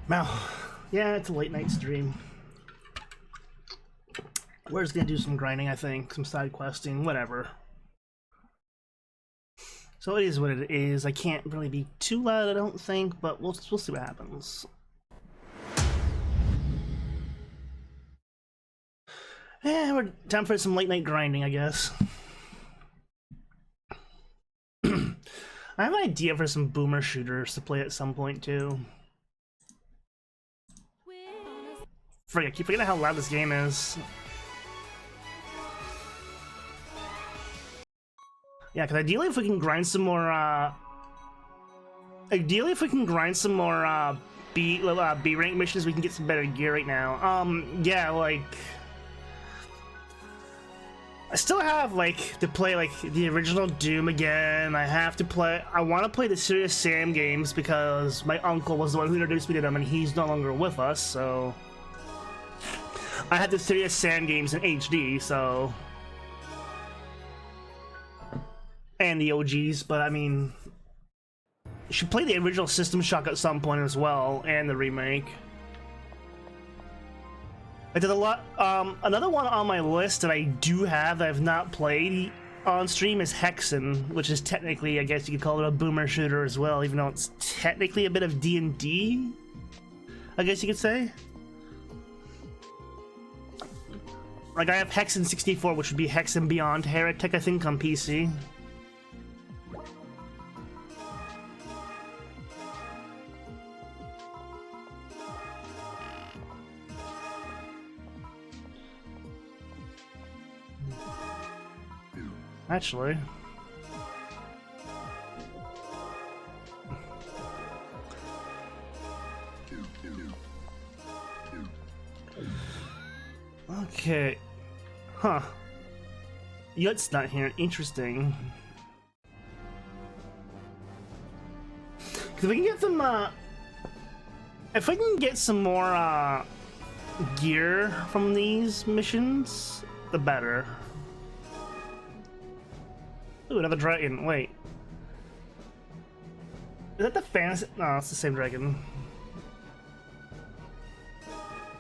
Now, yeah, it's a late night stream. We're just gonna do some grinding, I think, some side questing, whatever. So it is what it is. I can't really be too loud, I don't think, but we'll see what happens. Yeah, we're time for some late night grinding, I guess. I have an idea for some boomer shooters to play at some point too. I keep forgetting how loud this game is. Yeah, because ideally if we can grind some more, B rank missions, we can get some better gear right now. Yeah, like, I still have like to play like the original Doom again. I want to play the Serious Sam games because my uncle was the one who introduced me to them, and he's no longer with us. So I had the Serious Sam games in HD, so. And the OGs, but I mean, you should play the original System Shock at some point as well, and the remake. I did a lot. Another one on my list that I do have that I've not played on stream is Hexen, which is technically, I guess you could call it a boomer shooter as well, even though it's technically a bit of D&D, I guess you could say. Like, I have Hexen 64, which would be Hexen Beyond Heretic, I think, on PC. Actually, okay, huh? Yut's not here. Interesting. Because we can get some, if we can get some more gear from these missions, the better. Ooh, another dragon. Wait. Is that the Phantasy? No, it's the same dragon.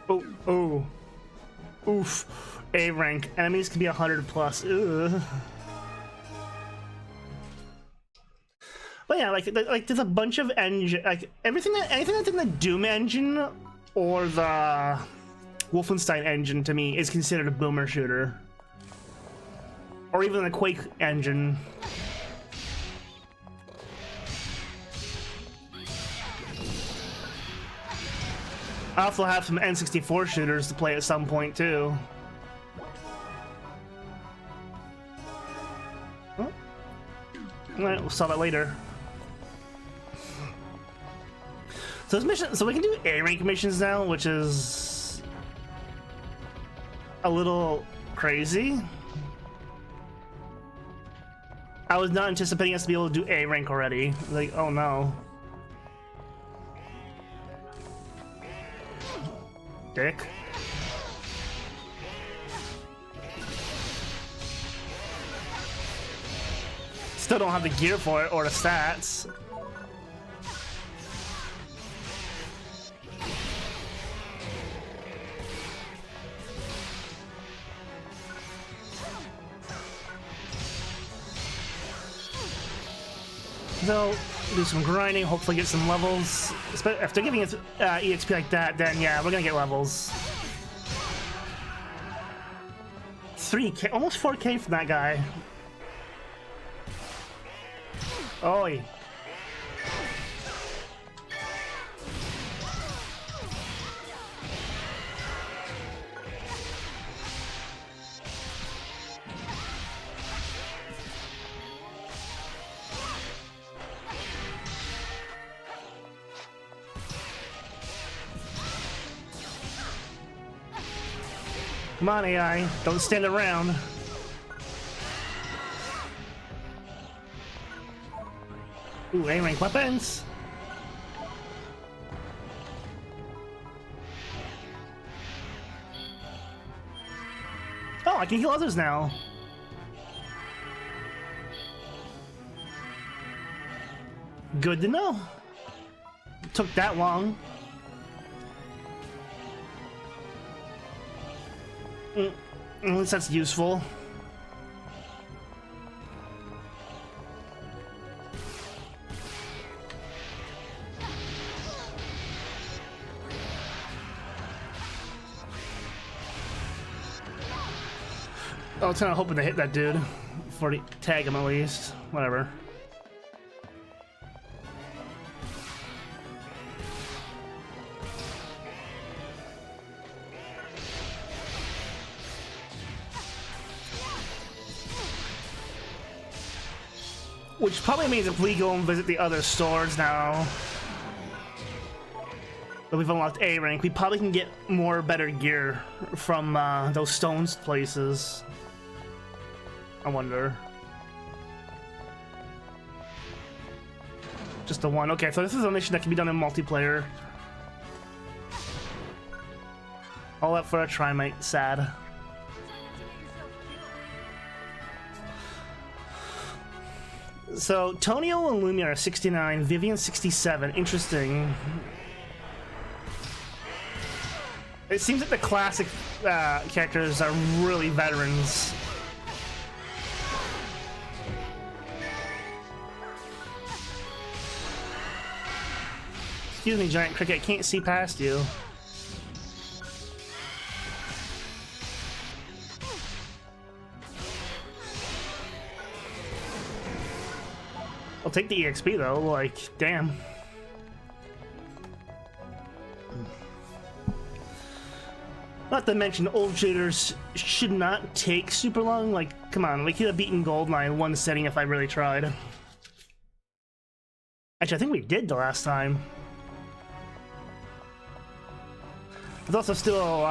Oh, oh. Oof. A rank. Enemies can be 100 plus. Ugh. But yeah, like there's a bunch of engine, like anything that's in the Doom engine or the Wolfenstein engine to me is considered a boomer shooter. Or even the Quake engine. I also have some N64 shooters to play at some point too. Oh. Alright, we'll saw that later. So this mission, so we can do A rank missions now, which is a little crazy. I was not anticipating us to be able to do A rank already. Like, oh no. Dick. Still don't have the gear for it or the stats. So, do some grinding, hopefully get some levels. If they're giving us EXP like that, then yeah, we're gonna get levels. 3K, almost 4K from that guy. Oi. Come on, AI, don't stand around. Ooh, A-rank weapons. Oh, I can heal others now. Good to know. Took that long. At least that's useful. I was kind of hoping to hit that dude before to tag him at least. Whatever. Which probably means if we go and visit the other stores now that we've unlocked A rank, we probably can get more better gear from those stones places. I wonder. Just the one. Okay, so this is a mission that can be done in multiplayer. All that for a trimite. Sad. So, Tonio and Lumia are 69, Vivian 67. Interesting. It seems that the classic characters are really veterans. Excuse me, Giant Cricket, I can't see past you. I'll take the EXP though, like, damn. Not to mention, old shooters should not take super long. Like, come on, we could have beaten Goldeneye in one setting if I really tried. Actually, I think we did the last time. There's also still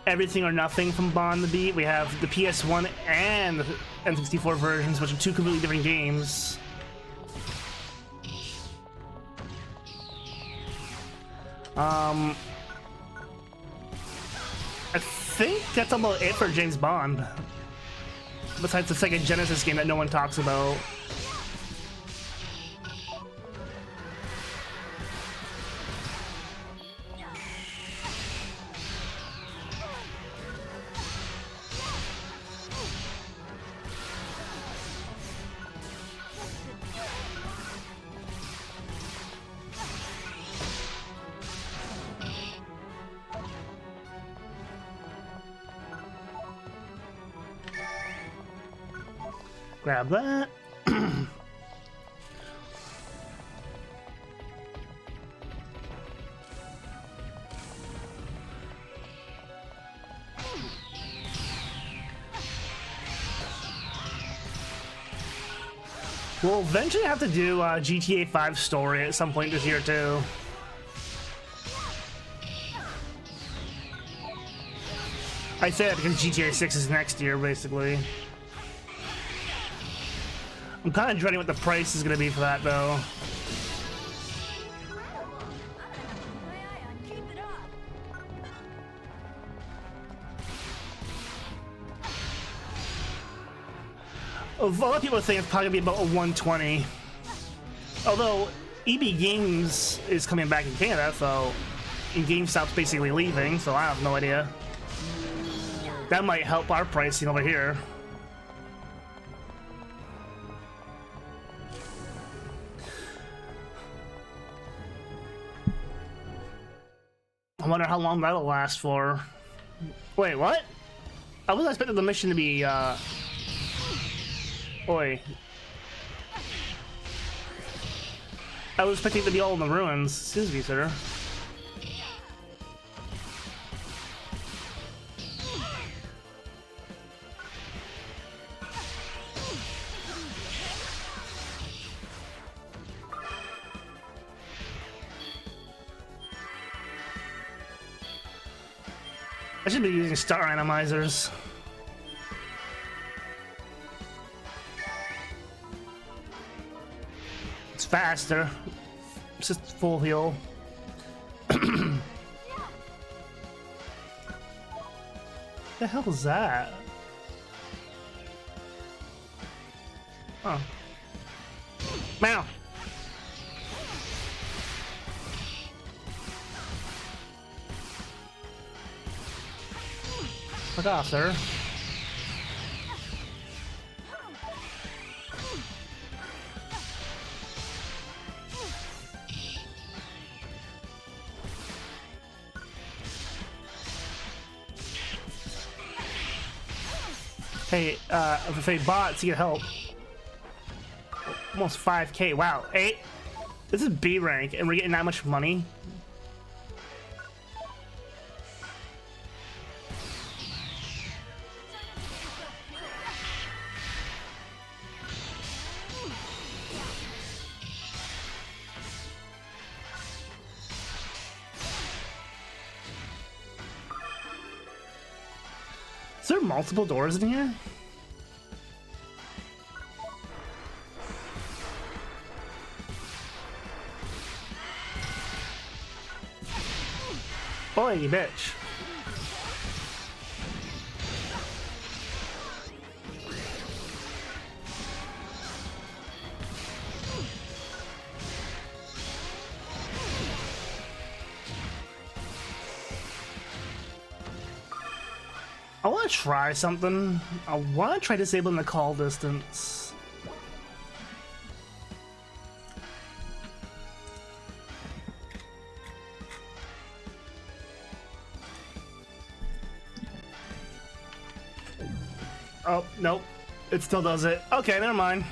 Everything or Nothing from Bond to beat. We have the PS1 and the N64 versions, which are two completely different games. I think that's about it for James Bond. Besides the Sega Genesis game that no one talks about. Grab that. We'll eventually have to do GTA 5 story at some point this year too. I say that because GTA 6 is next year, basically. I'm kind of dreading what the price is going to be for that, though. A lot of people think it's probably going to be about a 120. Although, EB Games is coming back in Canada, so... And GameStop's basically leaving, so I have no idea. That might help our pricing over here. I wonder how long that'll last for. Wait, what? I wasn't expecting the mission to be, Oi. I was expecting it to be all in the ruins. Excuse me, sir. I should be using star atomizers. It's faster. It's just full heal. The hell is that? Oh. Meow. Fuck off, sir. Hey, if I bots, you get help. Almost 5K. Wow, 8? This is B rank, and we're getting that much money? Is there multiple doors in here? Boy, you bitch. I want to try something. I want to try disabling the call distance. Oh, nope. It still does it. Okay, never mind.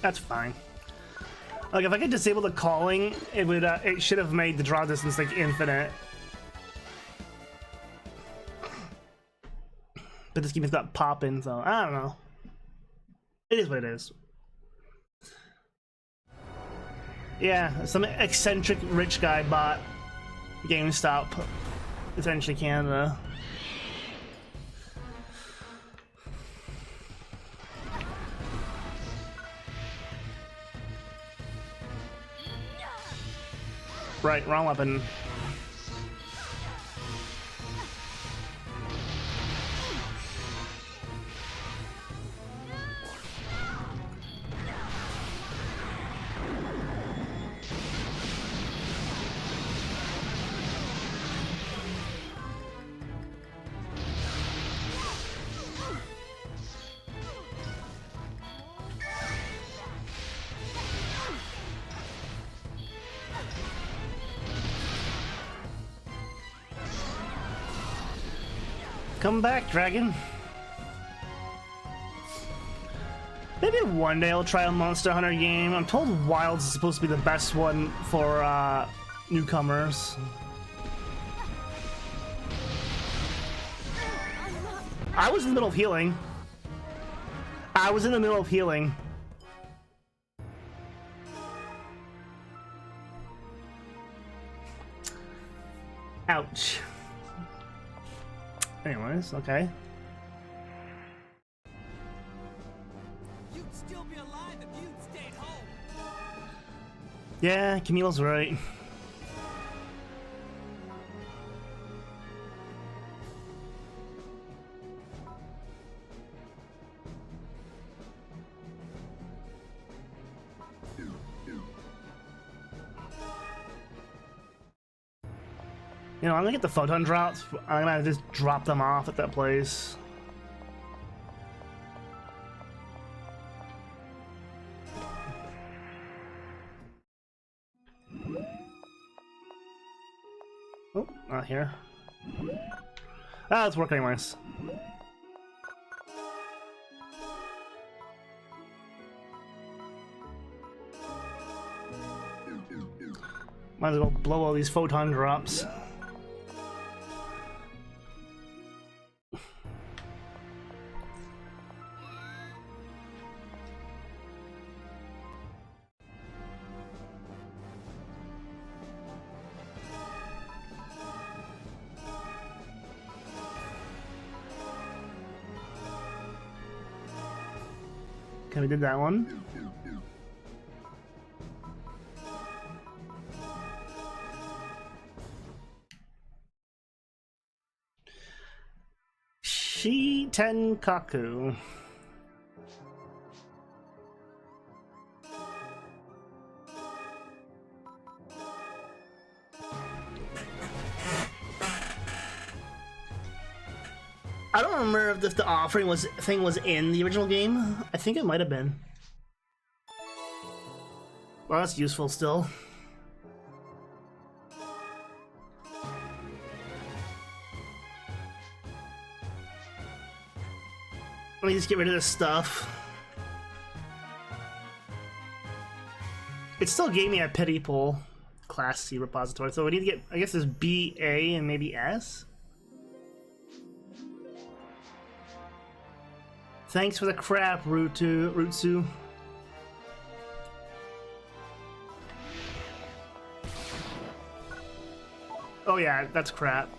That's fine. Like, if I could disable the calling, it would, it should have made the draw distance, like, infinite. But this game's got poppin', so I don't know. It is what it is. Yeah, some eccentric rich guy bought GameStop, essentially Canada. Right, wrong weapon. Come back, dragon. Maybe one day I'll try a Monster Hunter game. I'm told Wilds is supposed to be the best one for newcomers. I was in the middle of healing. Ouch. Anyways, okay. You'd still be alive if you'd stayed home. Yeah, Camille's right. You know, I'm gonna get the photon drops. I'm gonna just drop them off at that place. Oh, not here. Ah, it's working anyways. Might as well blow all these photon drops. Okay, we did that one. Tenkaku. I don't remember if the offering was in the original game. I think it might have been. Well, that's useful still. Let me just get rid of this stuff. It still gave me a pity pool class C repository, so we need to get, I guess there's B, A, and maybe S? Thanks for the crap, Rutsu. Oh yeah, that's crap.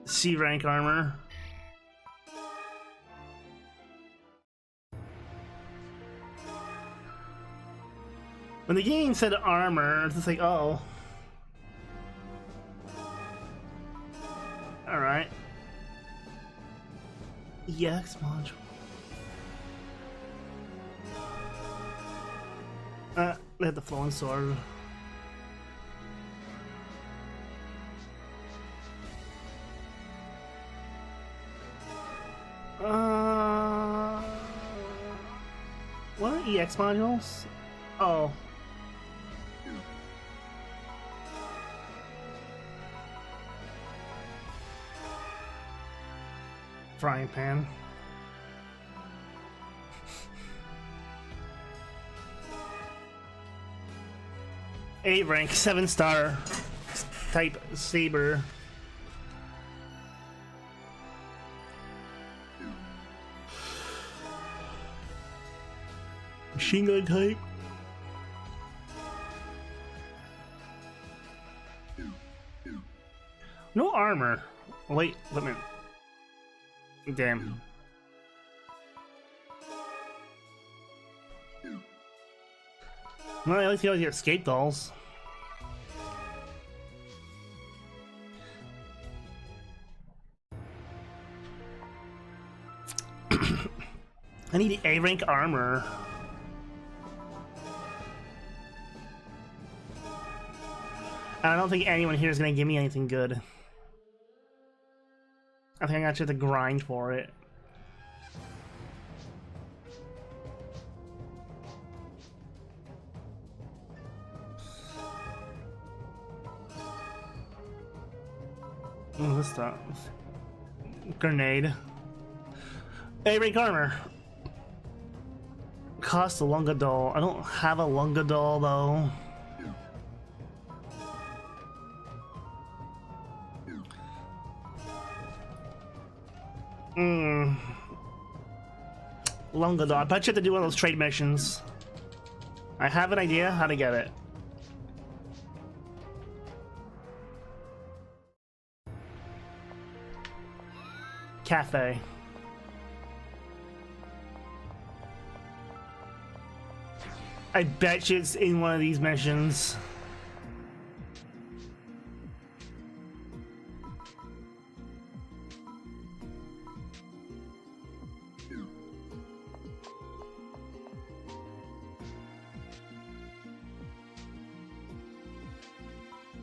C rank armor. When the game said armor, it's just like, oh. Alright. EX module. They had the flowing sword. What are EX modules? Oh. Frying pan. A rank, 7-star type saber. Machine gun type. No armor. Wait, let me. Damn. Well, at least you always get escape dolls. I need A rank armor. I don't think anyone here is gonna give me anything good. I think I actually have to grind for it. Oh, this stuff. Grenade. A rank armor. Cost a Lunga doll. I don't have a Lunga doll though. Lunga doll. I bet you have to do one of those trade missions. I have an idea how to get it. Cafe. I bet you it's in one of these missions.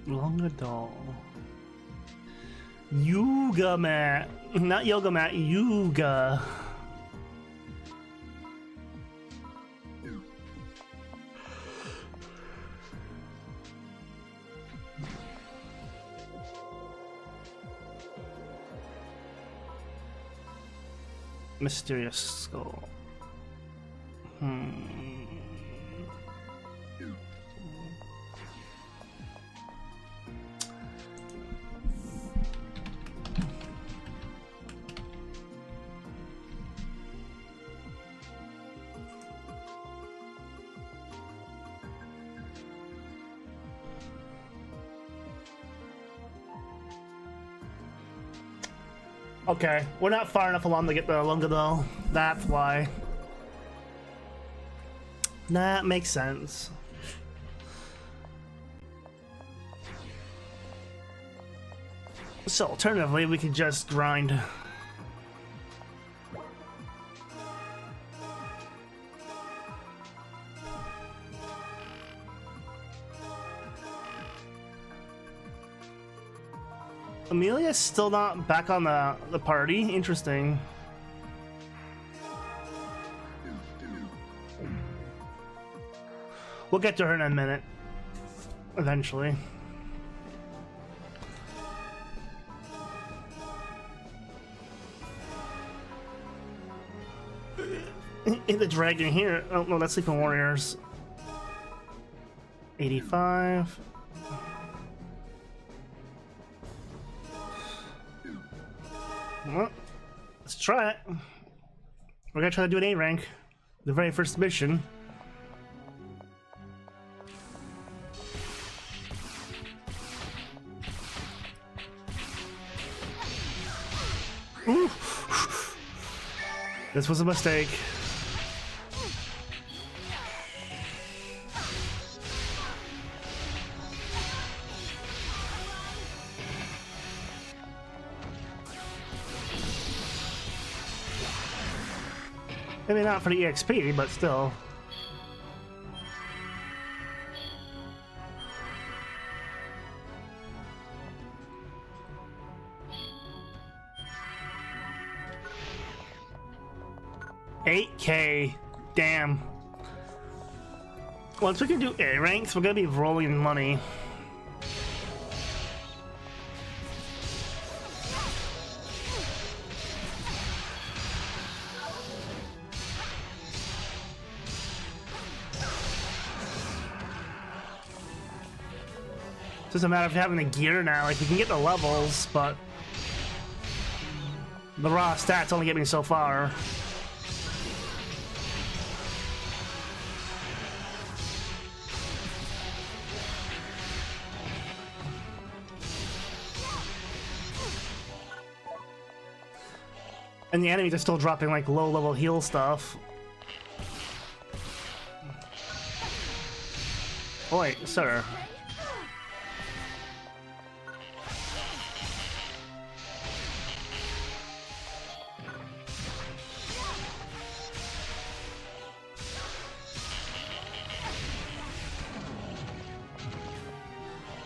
Lunga doll. Yuga mat. Not yoga mat, Yuga. Mysterious skull. Okay, we're not far enough along to get the Lunga doll. That's why. That makes sense. So alternatively, we could just grind. Amelia's still not back on the party. Interesting. We'll get to her in a minute. Eventually. Hit the dragon here. Oh no, that's Sleeping Warriors. 85. Well, let's try it. We're gonna try to do an A rank. The very first mission. Ooh. This was a mistake. Maybe not for the EXP, but still. $8K. Damn. Once we can do A ranks, we're gonna be rolling money. It's just a matter of having the gear now. Like, we can get the levels, but the raw stats only get me so far. And the enemies are still dropping like low-level heal stuff. Oi, sir.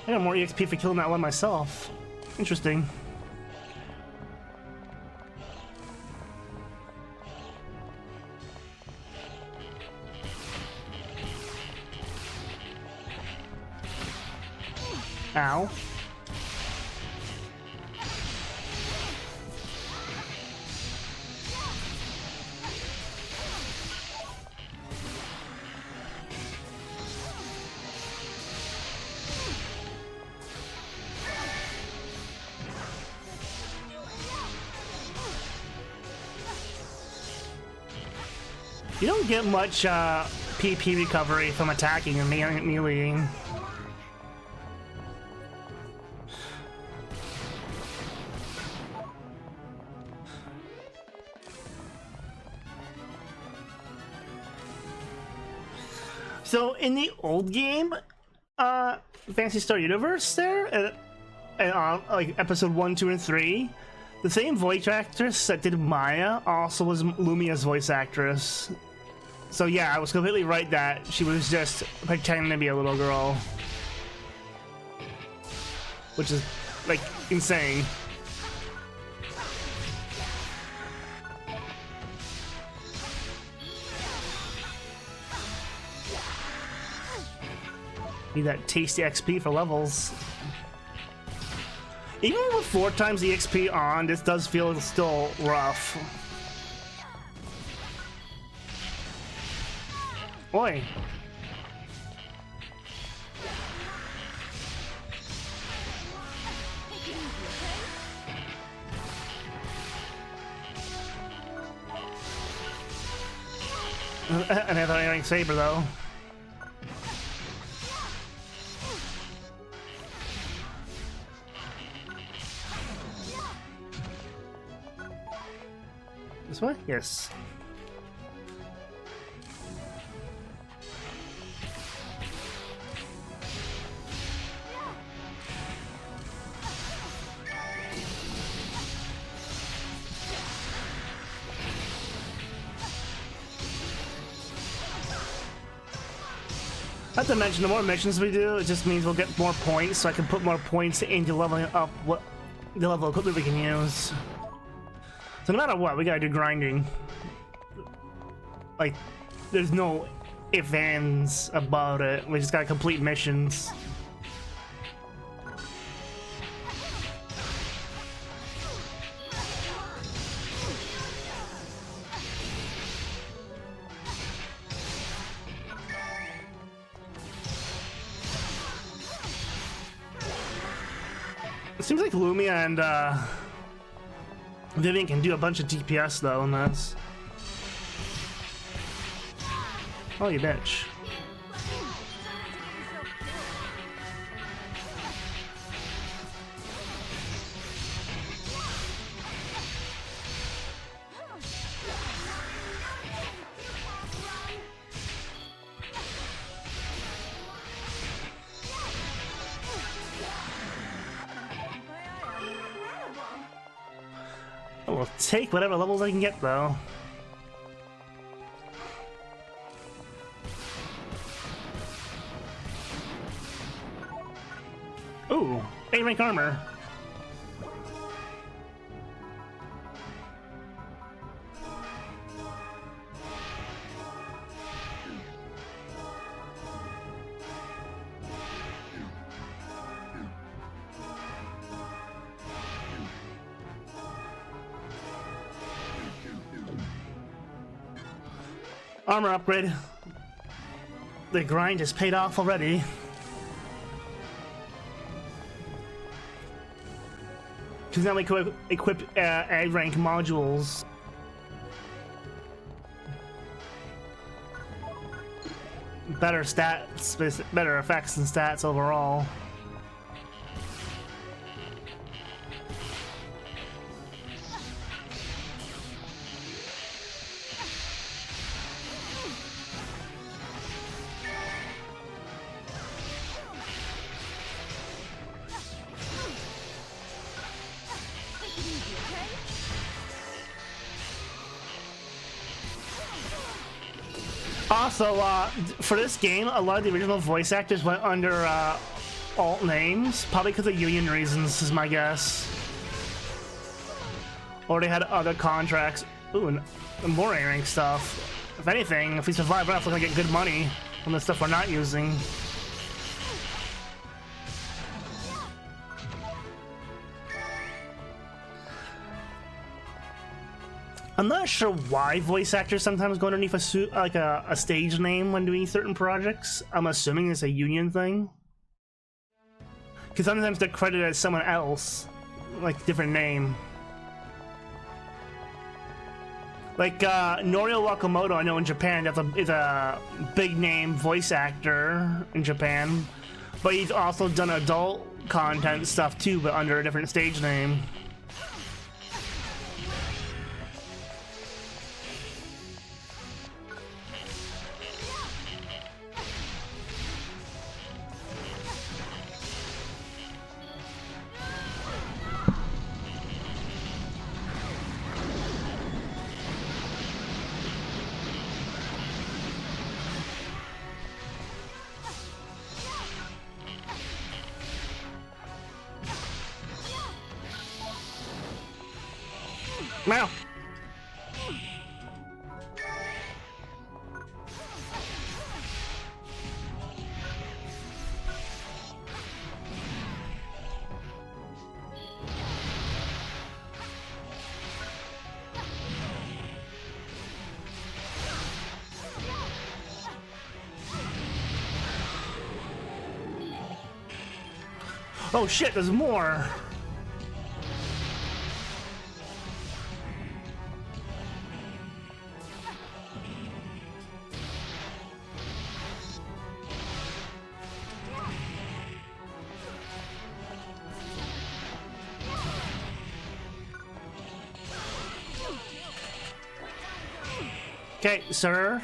I got more EXP for killing that one myself. Interesting. Ow. You don't get much PP recovery from attacking and meleeing. So in the old game, Phantasy Star Universe there, like episode 1, 2, and 3, the same voice actress that did Maya also was Lumia's voice actress. So yeah, I was completely right that she was just pretending to be a little girl. Which is, like, insane. Need that tasty XP for levels. Even with 4 times the XP on, this does feel still rough. Oi. Another iron saber though. This way? Yes. Not to mention, the more missions we do, it just means we'll get more points, so I can put more points into leveling up what the level of equipment we can use. So no matter what, we gotta do grinding. Like, there's no ifs, ands about it. We just gotta complete missions. It seems like Lumia and Vivian can do a bunch of DPS though in this. Oh, you bitch. We'll take whatever levels I can get, though. Ooh, 8 rank armor. Armor upgrade. The grind has paid off already. Because now we can equip A-rank modules. Better stats, better effects and stats overall. Also, for this game, a lot of the original voice actors went under alt names, probably because of union reasons, is my guess. Or they had other contracts. Ooh, and more A-rank stuff. If anything, if we survive enough, we're gonna get good money from the stuff we're not using. I'm not sure why voice actors sometimes go underneath a stage name when doing certain projects. I'm assuming it's a union thing. Because sometimes they're credited as someone else, like different name. Like Norio Wakamoto, I know in Japan is a big name voice actor in Japan, but he's also done adult content stuff too, but under a different stage name. Meow. Oh shit, there's more. Okay, sir.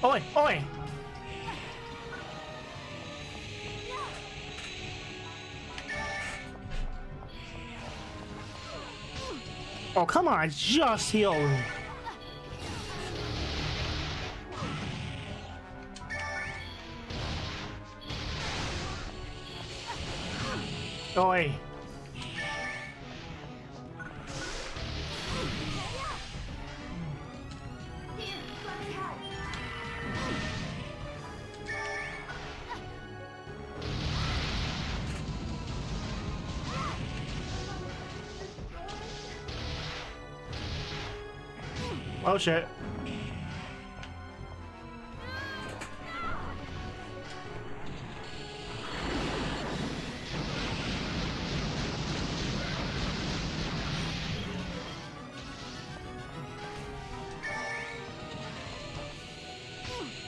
Oi, oi! Oh, come on, I just healed. Oi. Oh shit.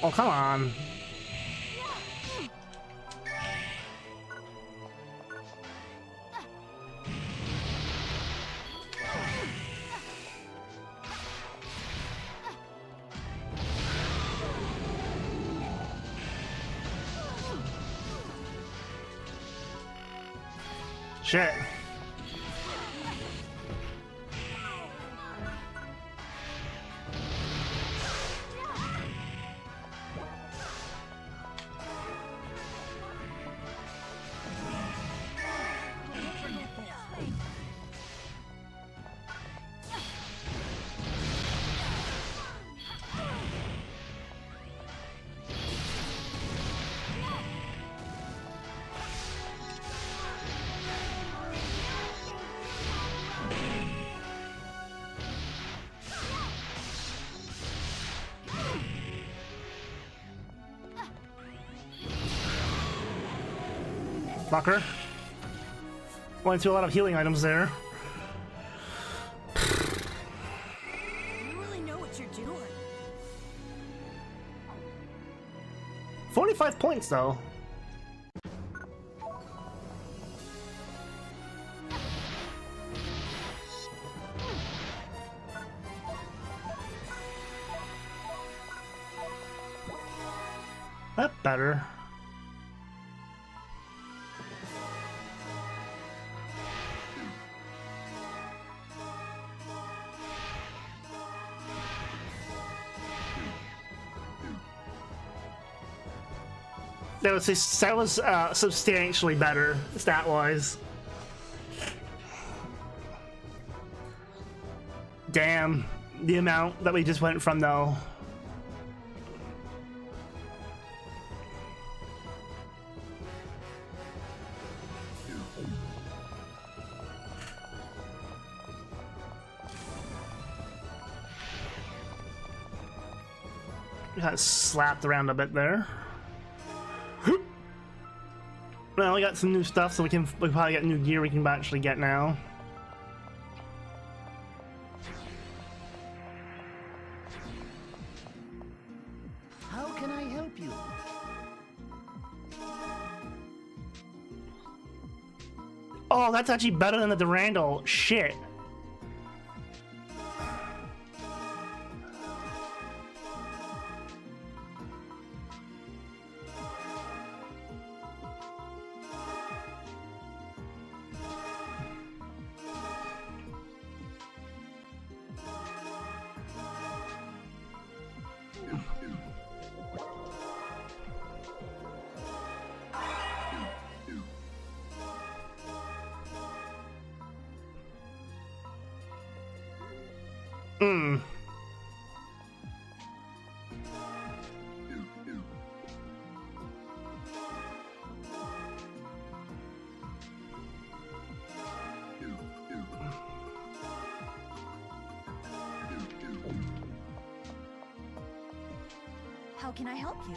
Oh, come on. Shit. Fucker. Went through a lot of healing items there. You really know what you're doing. 45 points though. That better. That was substantially better stat-wise. Damn, the amount that we just went from though. Got slapped around a bit there. Well, we got some new stuff, so we probably get new gear we can actually get now. How can I help you? Oh, that's actually better than the Durandal. Shit. Hmm. How can I help you?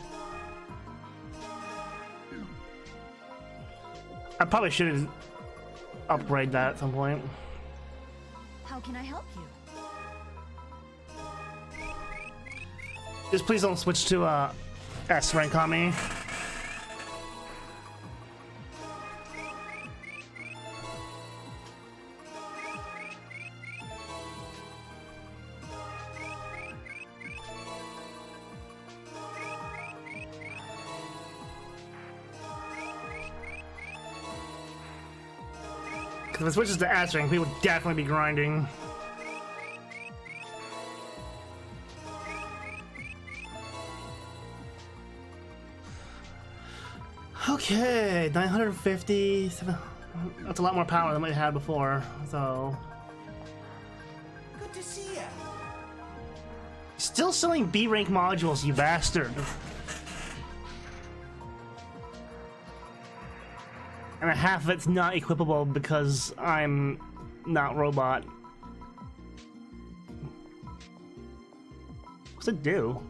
I probably should upgrade that at some point. How can I help you? Just please don't switch to S rank on me. If it switches to S rank, we would definitely be grinding. Okay, 950. That's a lot more power than we had before, so. Good to see ya. Still selling B rank modules, you bastard. And half of it's not equipable because I'm not robot. What's it do?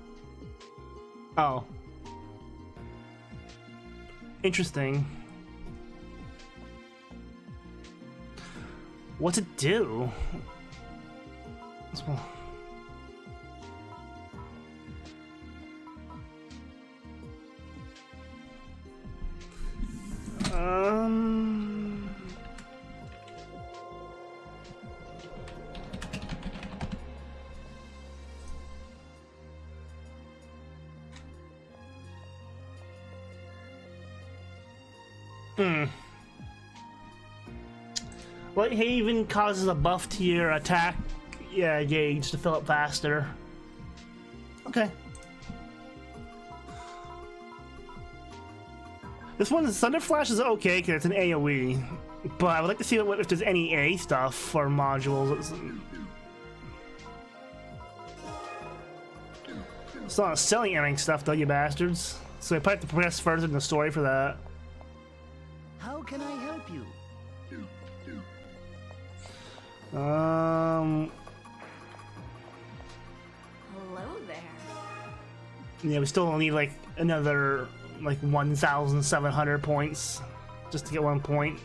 Oh. Interesting. What's it do? Well, he even causes a buff to your attack gauge to fill up faster. Okay. This one's Thunder Flash is okay because it's an AoE, but I would like to see if there's any A stuff for modules. It's not selling any stuff though, you bastards. So I probably have to progress further in the story for that. How can I help you? Hello there. Yeah, we still need like another like 1,700 points just to get 1 point.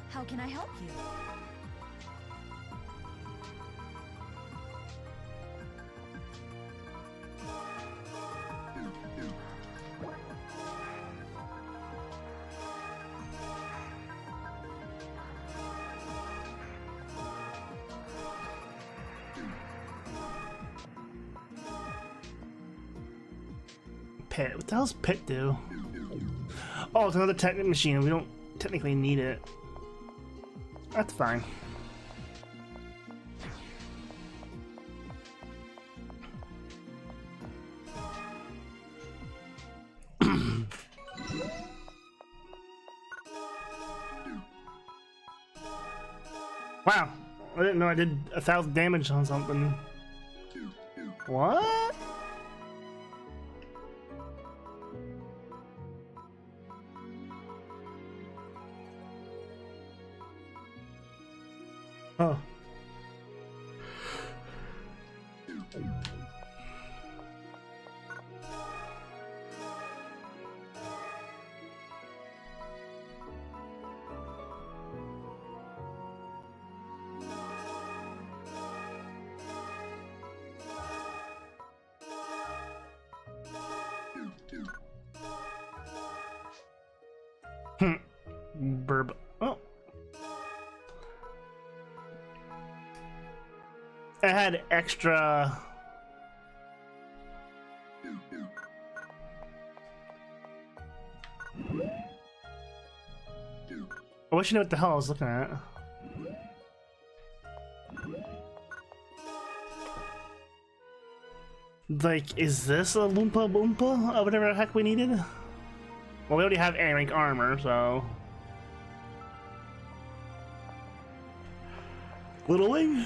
How can I help you? Pit. What the hell's Pit do? Oh, it's another technic machine. We don't technically need it. That's fine. Wow. I didn't know I did 1,000 damage on something. What? Oh. Burb. Oh. I had extra. I wish you knew what the hell I was looking at. Like, is this a Loompa Boompa or whatever the heck we needed? Well, we already have A rank armor, so. Little Wing?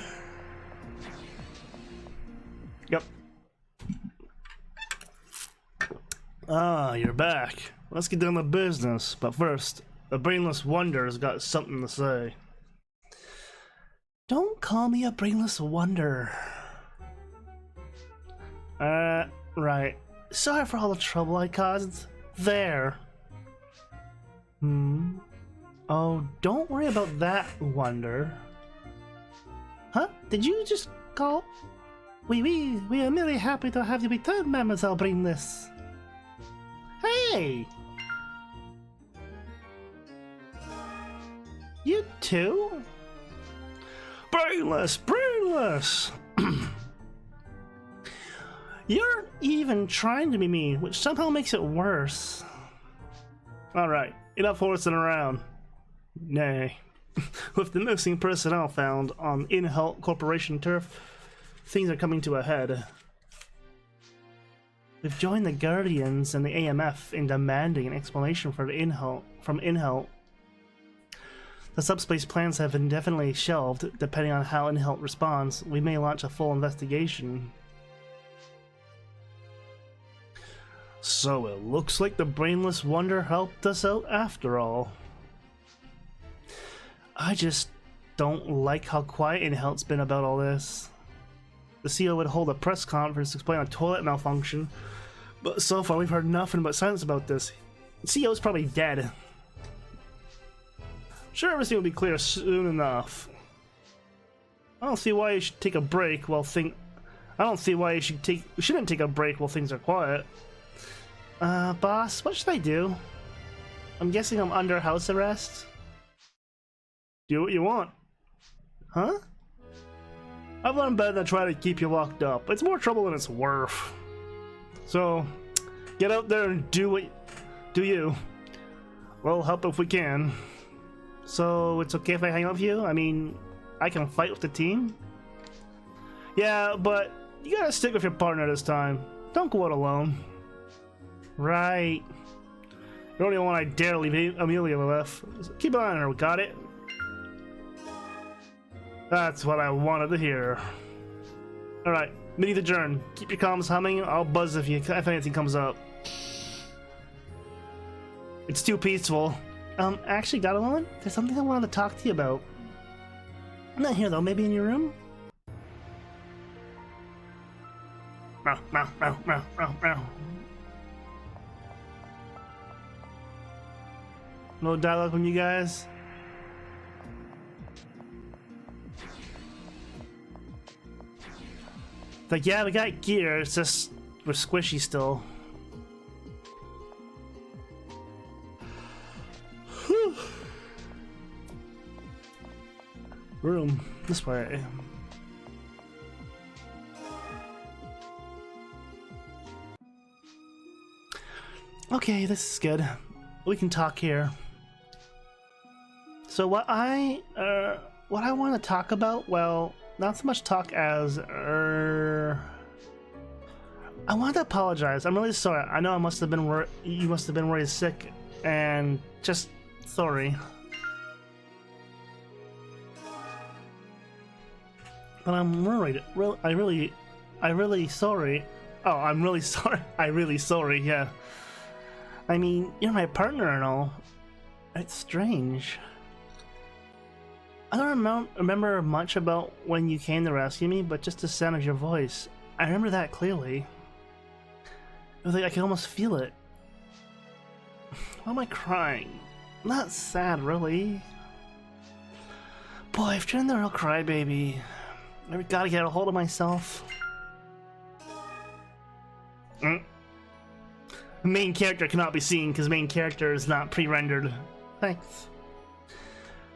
Yep. Ah, you're back. Let's get down to business. But first, the Brainless Wonder's got something to say. Don't call me a Brainless Wonder. Right. Sorry for all the trouble I caused. There. Oh, don't worry about that, Wonder. Huh? Did you just call? We are merely happy to have you return, Mademoiselle Brainless. Hey! You too? Brainless, brainless! You're even trying to be mean, which somehow makes it worse. Alright, enough horsing around. Nay. With the missing personnel found on Inhelt Corporation turf, things are coming to a head. We've joined the Guardians and the AMF in demanding an explanation for from Inhelt. The subspace plans have been indefinitely shelved. Depending on how Inhelt responds, we may launch a full investigation. So it looks like the brainless wonder helped us out after all. I just don't like how quiet Inhelt's been about all this. The CEO would hold a press conference to explain a toilet malfunction, but so far we've heard nothing but silence about this. The CEO's probably dead. Sure, everything will be clear soon enough. I don't see why you should take a break while shouldn't take a break while things are quiet. Boss, what should I do? I'm guessing I'm under house arrest. Do what you want. Huh? I've learned better than try to keep you locked up. It's more trouble than it's worth. So, get out there and do you. We'll help if we can. So, it's okay if I hang out with you? I mean, I can fight with the team? Yeah, but you gotta stick with your partner this time. Don't go out alone. Right. You're the only one I dare leave Amelia with. Keep an eye on her, got it? That's what I wanted to hear. Alright, meeting adjourned. Keep your comms humming. I'll buzz if anything comes up. It's too peaceful. Actually, got a moment? There's something I wanted to talk to you about. I'm not here though, maybe in your room? Meow, meow, meow, meow, meow, meow. No dialogue from you guys? Like, yeah, we got gear, it's just we're squishy still. Whew. Room, this way. Okay, this is good. We can talk here. So what I want to talk about, well, not so much talk as I want to apologize. I'm really sorry. I know you must have been worried sick, and just sorry. But I'm worried. I really sorry. Oh, I'm really sorry. I really sorry. Yeah. I mean, you're my partner and all. It's strange. I don't remember much about when you came to rescue me, but just the sound of your voice. I remember that clearly. It was like I could almost feel it. Why am I crying? Not sad, really. Boy, I've turned into a real crybaby. I gotta get a hold of myself. Main character cannot be seen because main character is not pre-rendered. Thanks.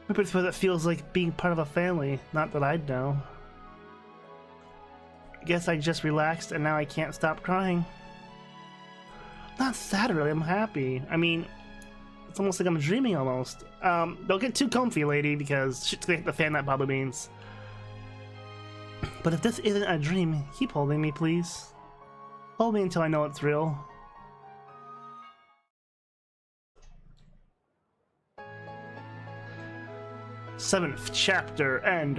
Maybe it's what it feels like being part of a family. Not that I'd know. I guess I just relaxed and now I can't stop crying. Not sad really, I'm happy. I mean, it's almost like I'm dreaming almost. Don't get too comfy, lady, because shit's gonna hit the fan, that probably means. But if this isn't a dream, keep holding me, please. Hold me until I know it's real. Seventh chapter end.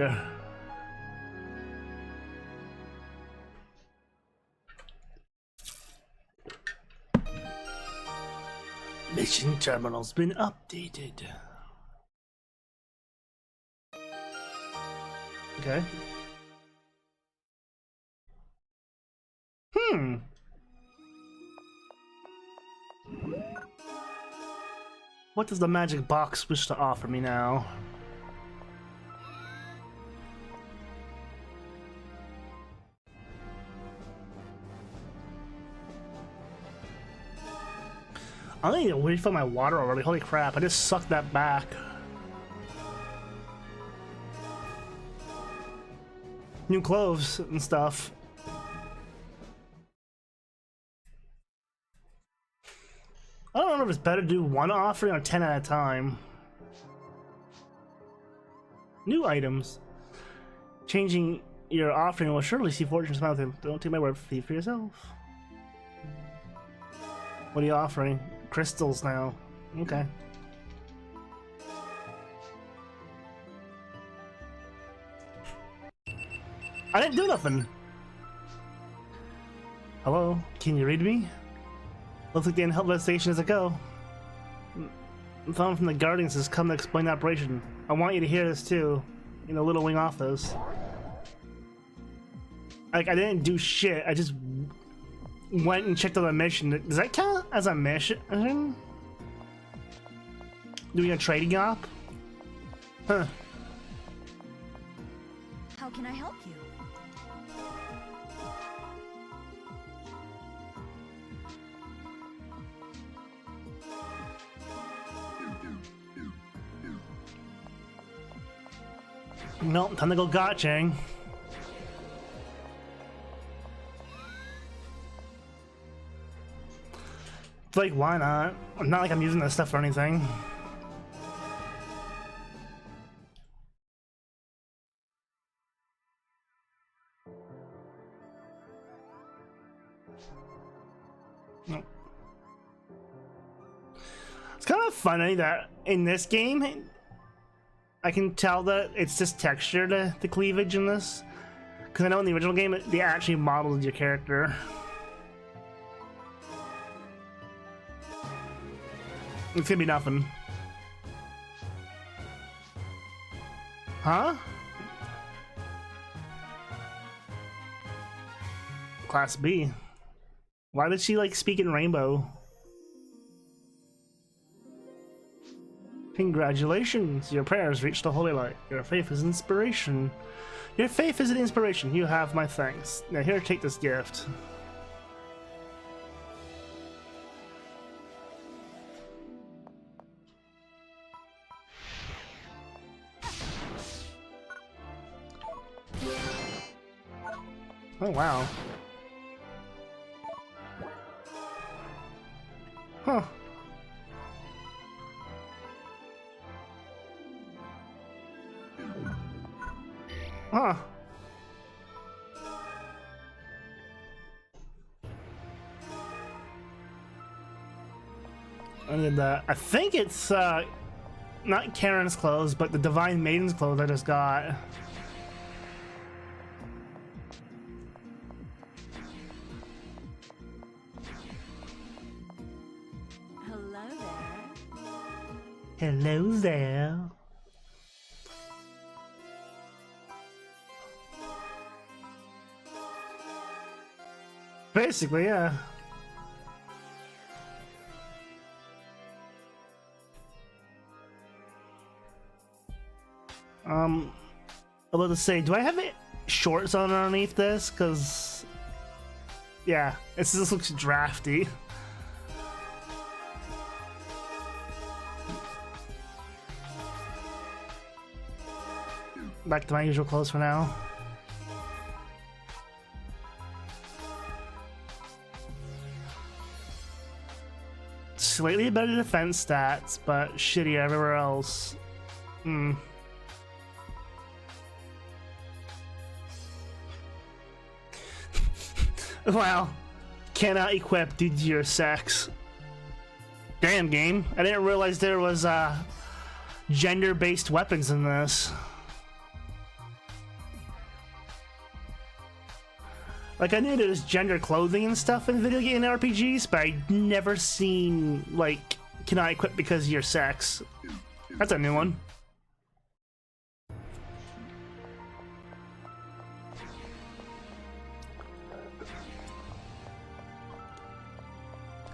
Mission terminal's been updated. Okay. What does the magic box wish to offer me now? I need to refill my water already. Holy crap, I just sucked that back. new clothes and stuff. I don't know if it's better to do one offering or 10 at a time. New items. Changing your offering will surely see fortune smile with him. Don't take my word for yourself. What are you offering? Crystals now. Okay. I didn't do nothing. Hello? Can you read me? Looks like the inhelp station is a go. Someone from the Guardians has come to explain the operation. I want you to hear this too. In a little wing office. Like, I didn't do shit. I just went and checked on the mission. Does that count as a mission? Doing a trading op? Huh. How can I help you? Nope, time to go gotching. It's like, why not? Not like I'm using this stuff for anything. Nope. It's kind of funny that in this game, I can tell that it's just texture to the cleavage in this. Because I know in the original game, they actually modeled your character. It's gonna be nothing. Huh? Class B. Why did she like speak in Rainbow? Congratulations, your prayers reached the holy light. Your faith is inspiration. Your faith is an inspiration. You have my thanks. Now here, take this gift. Oh wow. Huh. Huh. I did that. I think it's not Karen's clothes, but the Divine Maiden's clothes I just got. Hello there. Hello there. Basically, yeah. I'm about to say, do I have it shorts on underneath this? Cause yeah, this looks drafty. Back to my usual clothes for now. Slightly better defense stats, but shitty everywhere else. Hmm. Wow. Cannot equip due to your sex. Damn, game. I didn't realize there was gender-based weapons in this. Like, I knew there was gender clothing and stuff in video game and RPGs, but I'd never seen, like, cannot equip because of your sex. That's a new one.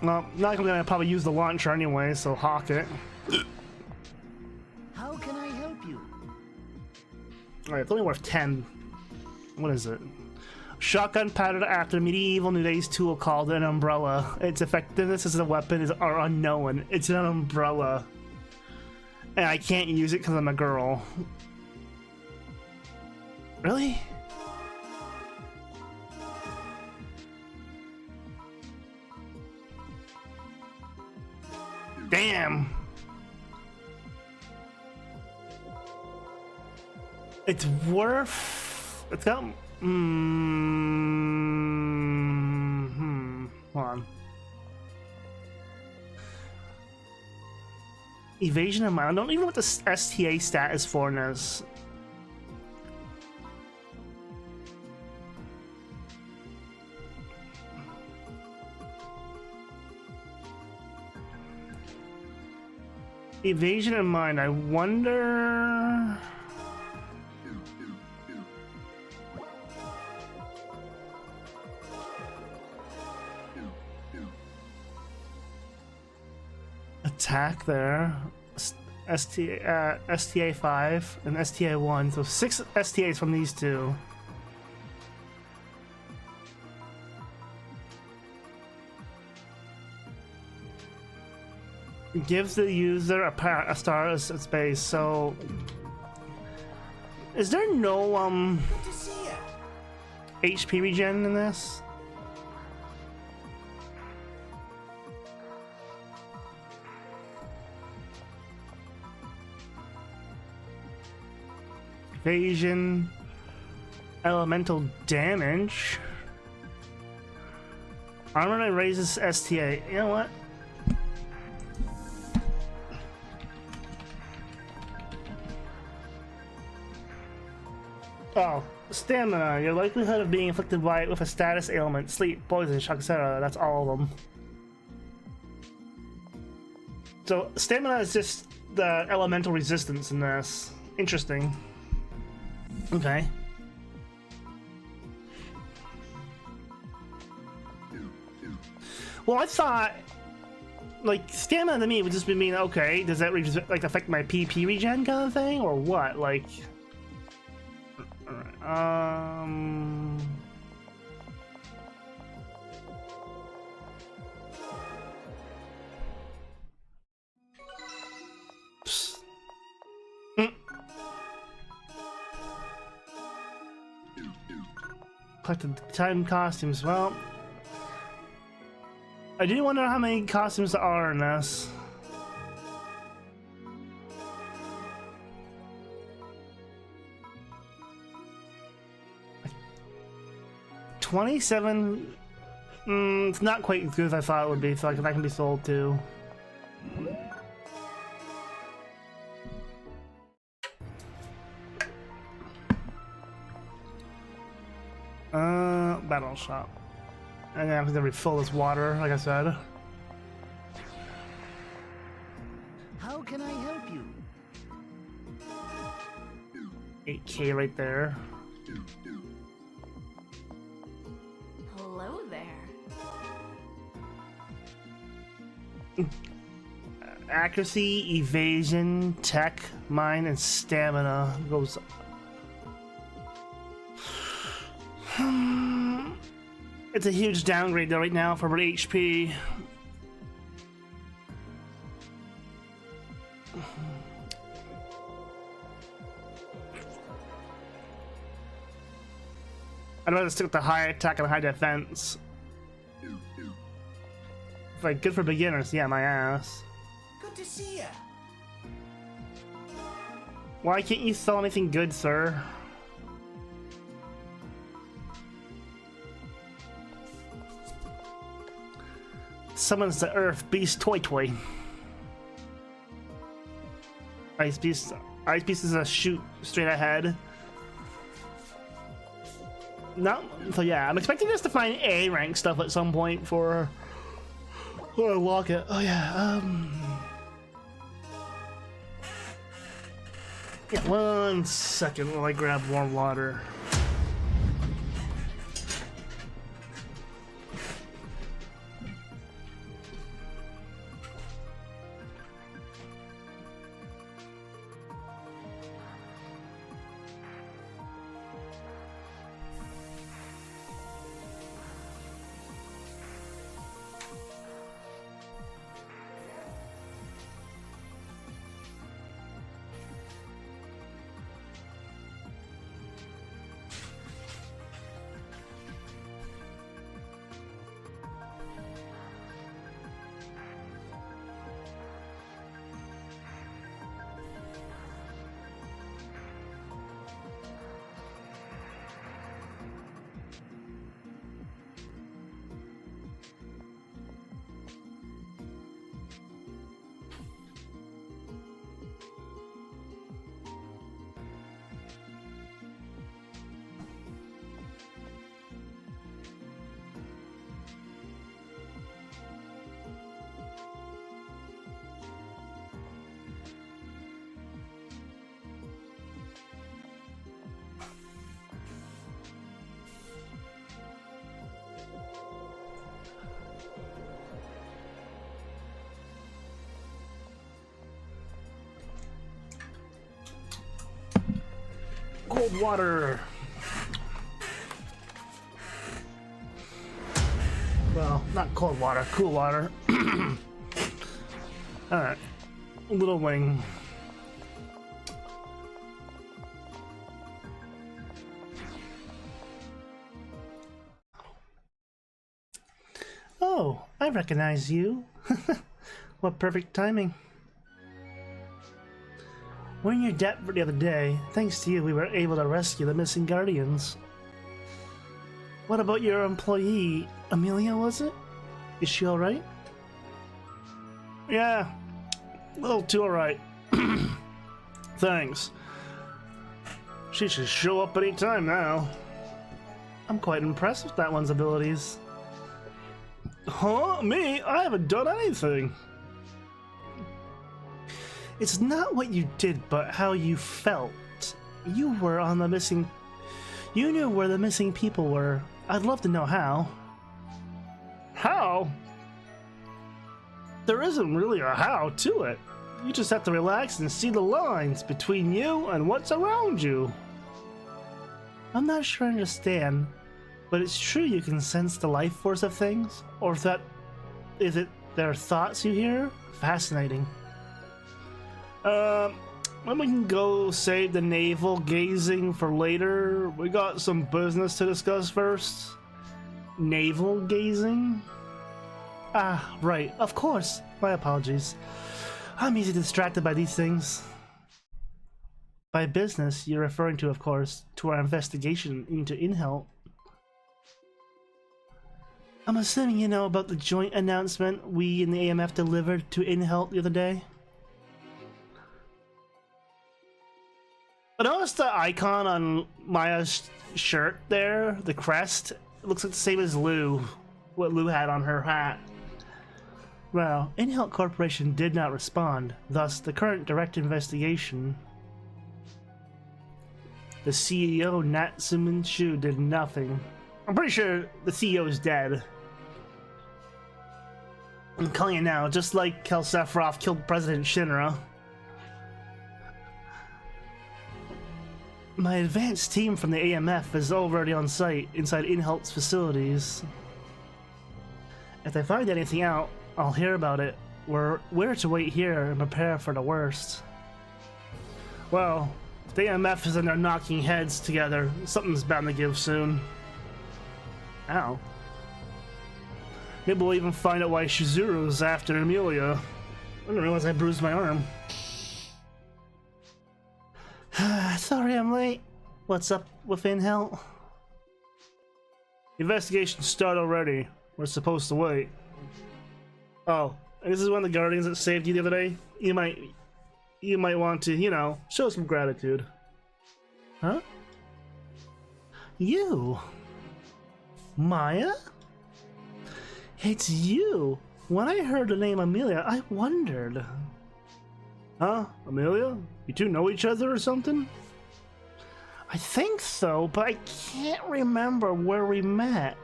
Well, not like I'm gonna probably use the launcher anyway, so hawk it. How can I help you? Alright, it's only worth 10. What is it? Shotgun patterned after medieval New Days tool called an umbrella. Its effectiveness as a weapon are unknown. It's an umbrella. And I can't use it because I'm a girl. Really? Damn. It's worth. It's got. Hold on. Evasion of mine. I don't even know what the STA stat is for this. Evasion of mind. I wonder. Attack there. STA 5 and STA 1. So 6 STAs from these two. Gives the user a star as its base. So is there no Good to see ya. HP regen in this? Evasion, elemental damage. Armor that raises STA. You know what? Oh, stamina. Your likelihood of being afflicted by it with a status ailment, sleep, poison, shock, etc. That's all of them. So stamina is just the elemental resistance in this. Interesting. Okay. Well, I thought, like, stamina to me would just mean, okay, does that like affect my PP regen kind of thing, or what? Like, collected time costumes. Well, I do wonder how many costumes there are in this. $27. It's not quite as good as I thought it would be. So like that can be sold too. Battle shop. And then I'm gonna refill this water, like I said. How can I help you? 8K right there. Hello there. Accuracy, evasion, tech, mind, and stamina goes. It's a huge downgrade though right now for HP. I'd rather stick with the high attack and high defense. Like, good for beginners, yeah, my ass. Good to see ya. Why can't you sell anything good, sir? Summons the Earth Beast Toy Toy. Ice Beast is a shoot straight ahead. No, so yeah, I'm expecting us to find A rank stuff at some point for unlock it. Oh yeah, yeah, 1 second while I grab warm water. cold water. Well, not cold water, cool water. Alright. A little wing. Oh, I recognize you. What perfect timing. We're in your debt for the other day. Thanks to you, we were able to rescue the missing Guardians. What about your employee, Amelia, was it? Is she alright? Yeah, a little too alright. Thanks. She should show up any time now. I'm quite impressed with that one's abilities. Huh? Me? I haven't done anything. It's not what you did, but how you felt. You were on the missing... You knew where the missing people were. I'd love to know how. How? There isn't really a how to it. You just have to relax and see the lines between you and what's around you. I'm not sure I understand, but it's true you can sense the life force of things? Or is it their thoughts you hear? Fascinating. When we can go save the navel gazing for later, we got some business to discuss first. Navel gazing? Ah, right, of course. My apologies. I'm easily distracted by these things. By business, you're referring to, of course, to our investigation into Inhelt. I'm assuming you know about the joint announcement we and the AMF delivered to Inhelt the other day? I noticed the icon on Maya's shirt there, the crest, it looks like the same as Lou, what Lou had on her hat. Well, Inhelt Corporation did not respond, thus the current direct investigation. The CEO, Natsuman Shu, did nothing. I'm pretty sure the CEO is dead. I'm calling it now, just like Kel Sephiroth killed President Shinra. My advanced team from the AMF is already on site inside Inhelt's facilities. If they find anything out, I'll hear about it. We're to wait here and prepare for the worst. Well, if the AMF is in there knocking heads together, something's bound to give soon. Ow. Maybe we'll even find out why Shizuru's after Amelia. I didn't realize I bruised my arm. Sorry I'm late. What's up with Inhelt? Investigation started already. We're supposed to wait. Oh, and this is one of the Guardians that saved you the other day? You might want to, you know, show some gratitude. Huh? You? Maya? It's you! When I heard the name Amelia, I wondered. Huh? Amelia? You two know each other or something? I think so, but I can't remember where we met.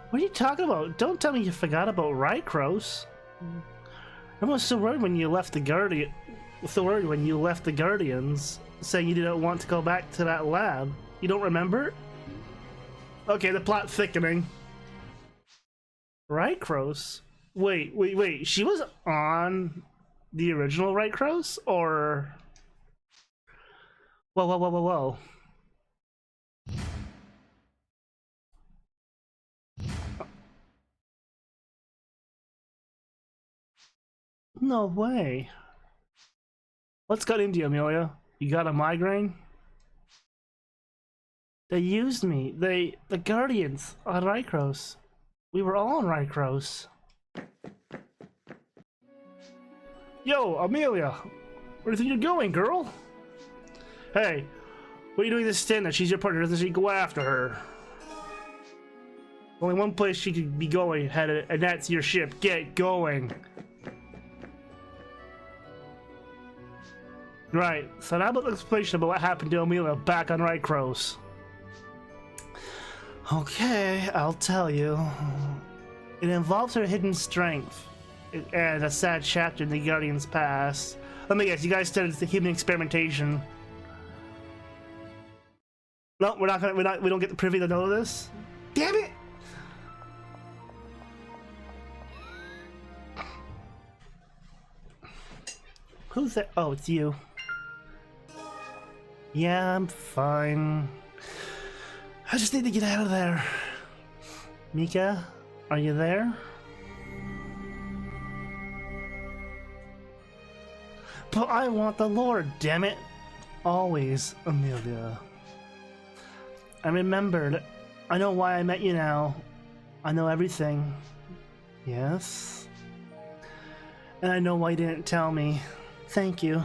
What are you talking about? Don't tell me you forgot about Rycross. I was so worried when you left the Guardians, saying you didn't want to go back to that lab. You don't remember? Okay, the plot thickening. Rycross? Wait, she was on the original Rycross? Or... Whoa. No way. What's got into you, Amelia? You got a migraine? They used me. The Guardians on Rycross. We were all on Rycross. Yo, Amelia! Where do you think you're going, girl? Hey, what are you doing this stand that she's your partner? Doesn't she go after her? Only one place she could be going, headed, and that's your ship. Get going! Right, so now about the explanation about what happened to Amelia back on Rycross. Okay, I'll tell you. It involves her hidden strength and a sad chapter in the Guardian's past. Let me guess, you guys started the human experimentation. No, we're not gonna. We don't get the privy to know this. Damn it! Who's that? Oh, it's you. Yeah, I'm fine. I just need to get out of there. Mika, are you there? But I want the Lord, damn it. Always, Amelia. I remembered. I know why I met you now. I know everything. Yes? And I know why you didn't tell me. Thank you.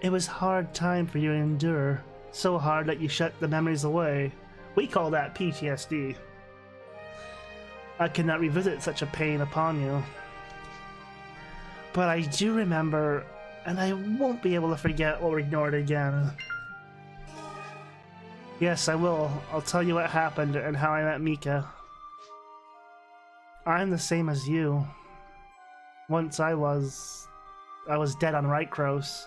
It was a hard time for you to endure. So hard that you shut the memories away. We call that PTSD. I could not revisit such a pain upon you. But I do remember, and I won't be able to forget or ignore it again. Yes, I will. I'll tell you what happened and how I met Mika. I'm the same as you. Once I was dead on Rycross.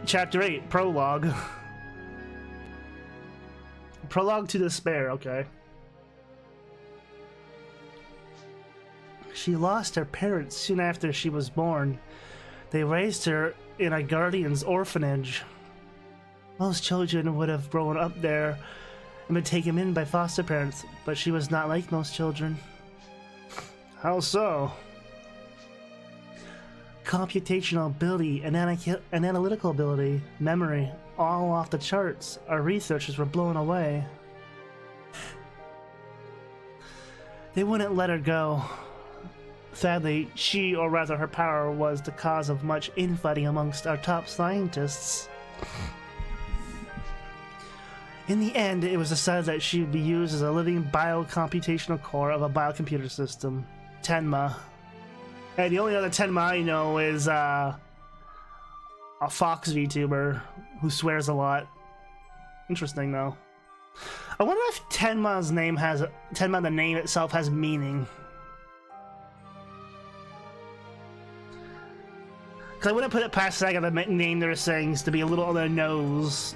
Chapter 8, Prologue. Prologue to Despair, okay. She lost her parents soon after she was born. They raised her in a guardian's orphanage. Most children would have grown up there and been taken in by foster parents, but she was not like most children. How so? Computational ability and analytical ability, memory, all off the charts. Our researchers were blown away. They wouldn't let her go. Sadly, she, or rather her power, was the cause of much infighting amongst our top scientists. In the end, it was decided that she would be used as a living biocomputational core of a biocomputer system, Tenma. And the only other Tenma I know is a Fox VTuber who swears a lot. Interesting, though. I wonder if Tenma's name Tenma, the name itself, has meaning. Because I wouldn't put it past Sega to name their things to be a little on their nose.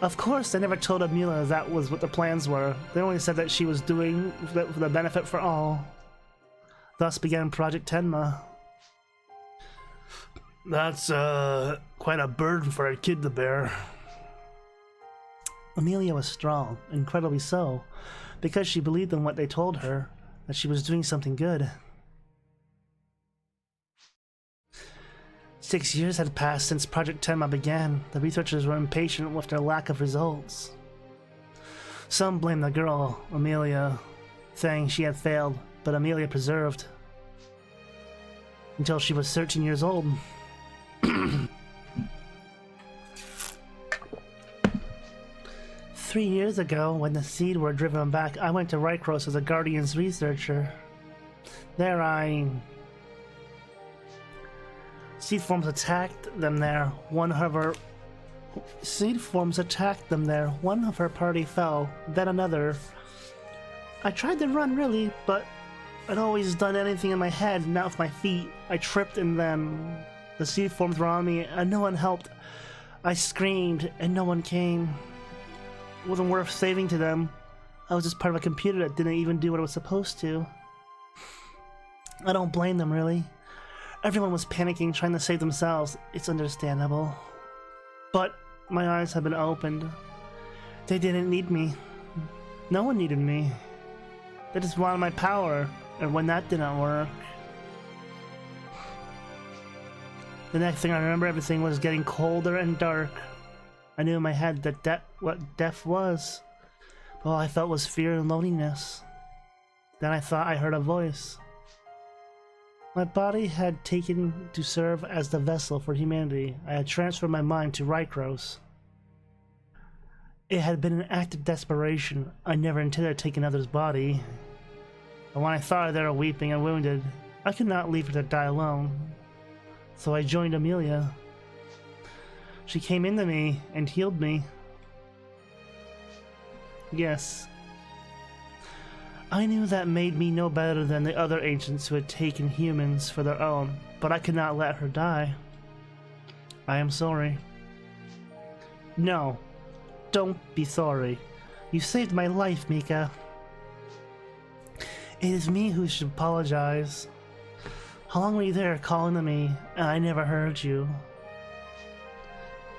Of course, they never told Amelia that was what the plans were. They only said that she was doing for the benefit for all. Thus began Project Tenma. That's quite a burden for a kid to bear. Amelia was strong, incredibly so, because she believed in what they told her, that she was doing something good. 6 years had passed since Project Tenma began. The researchers were impatient with their lack of results. Some blamed the girl, Amelia, saying she had failed, but Amelia persevered until she was 13 years old. 3 years ago, when the Seed were driven back, I went to Rycross as a Guardian's researcher. There Seed forms attacked them there. One of her party fell, then another. I tried to run, really, but I'd always done anything in my head, not with my feet. I tripped and then the seed forms were on me and no one helped. I screamed and no one came. It wasn't worth saving to them. I was just part of a computer that didn't even do what it was supposed to. I don't blame them, really. Everyone was panicking, trying to save themselves. It's understandable. But my eyes have been opened. They didn't need me. No one needed me. They just wanted my power, and when that didn't work... The next thing I remember, everything was getting colder and dark. I knew in my head that what death was. But all I felt was fear and loneliness. Then I thought I heard a voice. My body had taken to serve as the vessel for humanity. I had transferred my mind to Rycross. It had been an act of desperation. I never intended to take another's body. But when I thought of her weeping and wounded, I could not leave her to die alone. So I joined Amelia. She came into me and healed me. Yes. I knew that made me no better than the other ancients who had taken humans for their own, but I could not let her die. I am sorry. No, don't be sorry. You saved my life, Mika. It is me who should apologize. How long were you there calling to me, and I never heard you?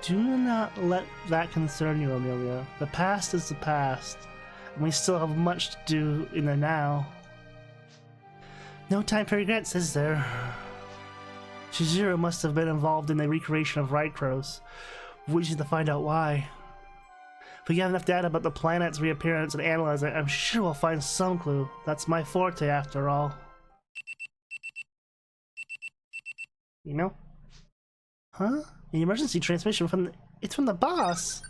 Do not let that concern you, Amelia. The past is the past, and we still have much to do in the now. No time for regrets, is there? Shizuru must have been involved in the recreation of Rykros. We need to find out why. If we have enough data about the planet's reappearance and analyze it, I'm sure we'll find some clue. That's my forte, after all. You know? Huh? An emergency transmission from it's from the boss.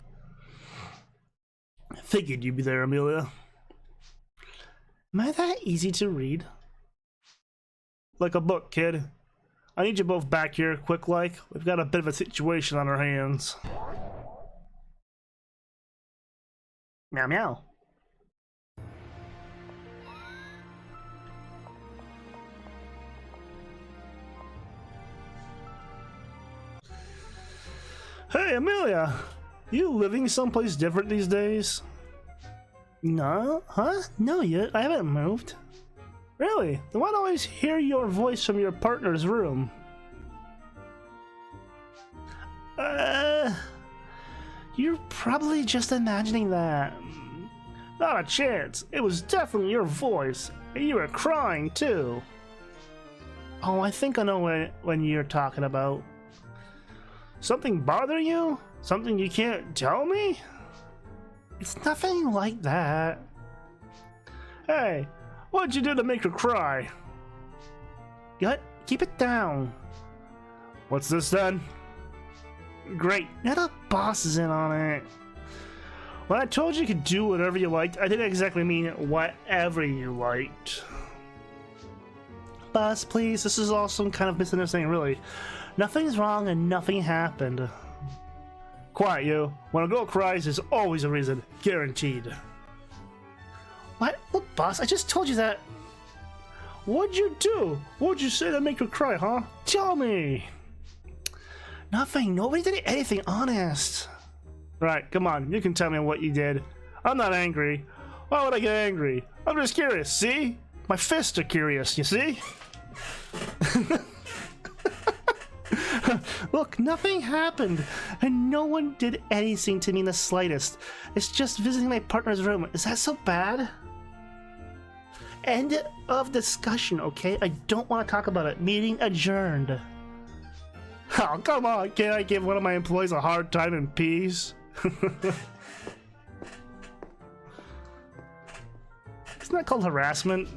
Figured you'd be there, Amelia. Am I that easy to read? Like a book, kid. I need you both back here, quick like. We've got a bit of a situation on our hands. Meow meow. Hey, Amelia! You living someplace different these days? No? Huh? No yet. I haven't moved. Really? Then why do I always hear your voice from your partner's room? You're probably just imagining that. Not a chance. It was definitely your voice. And you were crying, too. Oh, I think I know when you're talking about. Something bother you? Something you can't tell me? It's nothing like that. Hey, what'd you do to make her cry? What? Keep it down. What's this then? Great, now the boss is in on it. When I told you could do whatever you liked, I didn't exactly mean whatever you liked. Boss, please, this is all some kind of misunderstanding, really. Nothing's wrong and nothing happened. Quiet, you. When a girl cries, there's always a reason. Guaranteed. What? Look, boss, I just told you that. What'd you do? What'd you say to make her cry, huh? Tell me. Nothing. Nobody did anything, honest. Right, come on. You can tell me what you did. I'm not angry. Why would I get angry? I'm just curious, see? My fists are curious, you see? Look, nothing happened, and no one did anything to me in the slightest. It's just visiting my partner's room. Is that so bad? End of discussion, okay? I don't want to talk about it. Meeting adjourned. Oh, come on. Can't I give one of my employees a hard time in peace? Isn't that called harassment?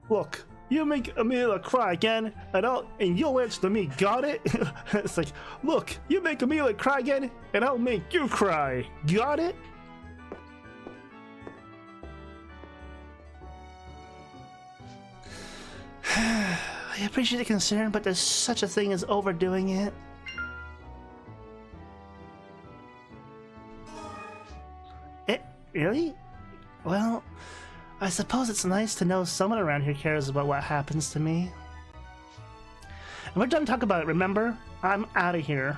Look. You make Amelia cry again, and you'll answer to me, got it? It's like, look, you make Amelia cry again, and I'll make you cry, got it? I appreciate the concern, but there's such a thing as overdoing it. Really? Well, I suppose it's nice to know someone around here cares about what happens to me. And we're done talking about it, remember? I'm out of here.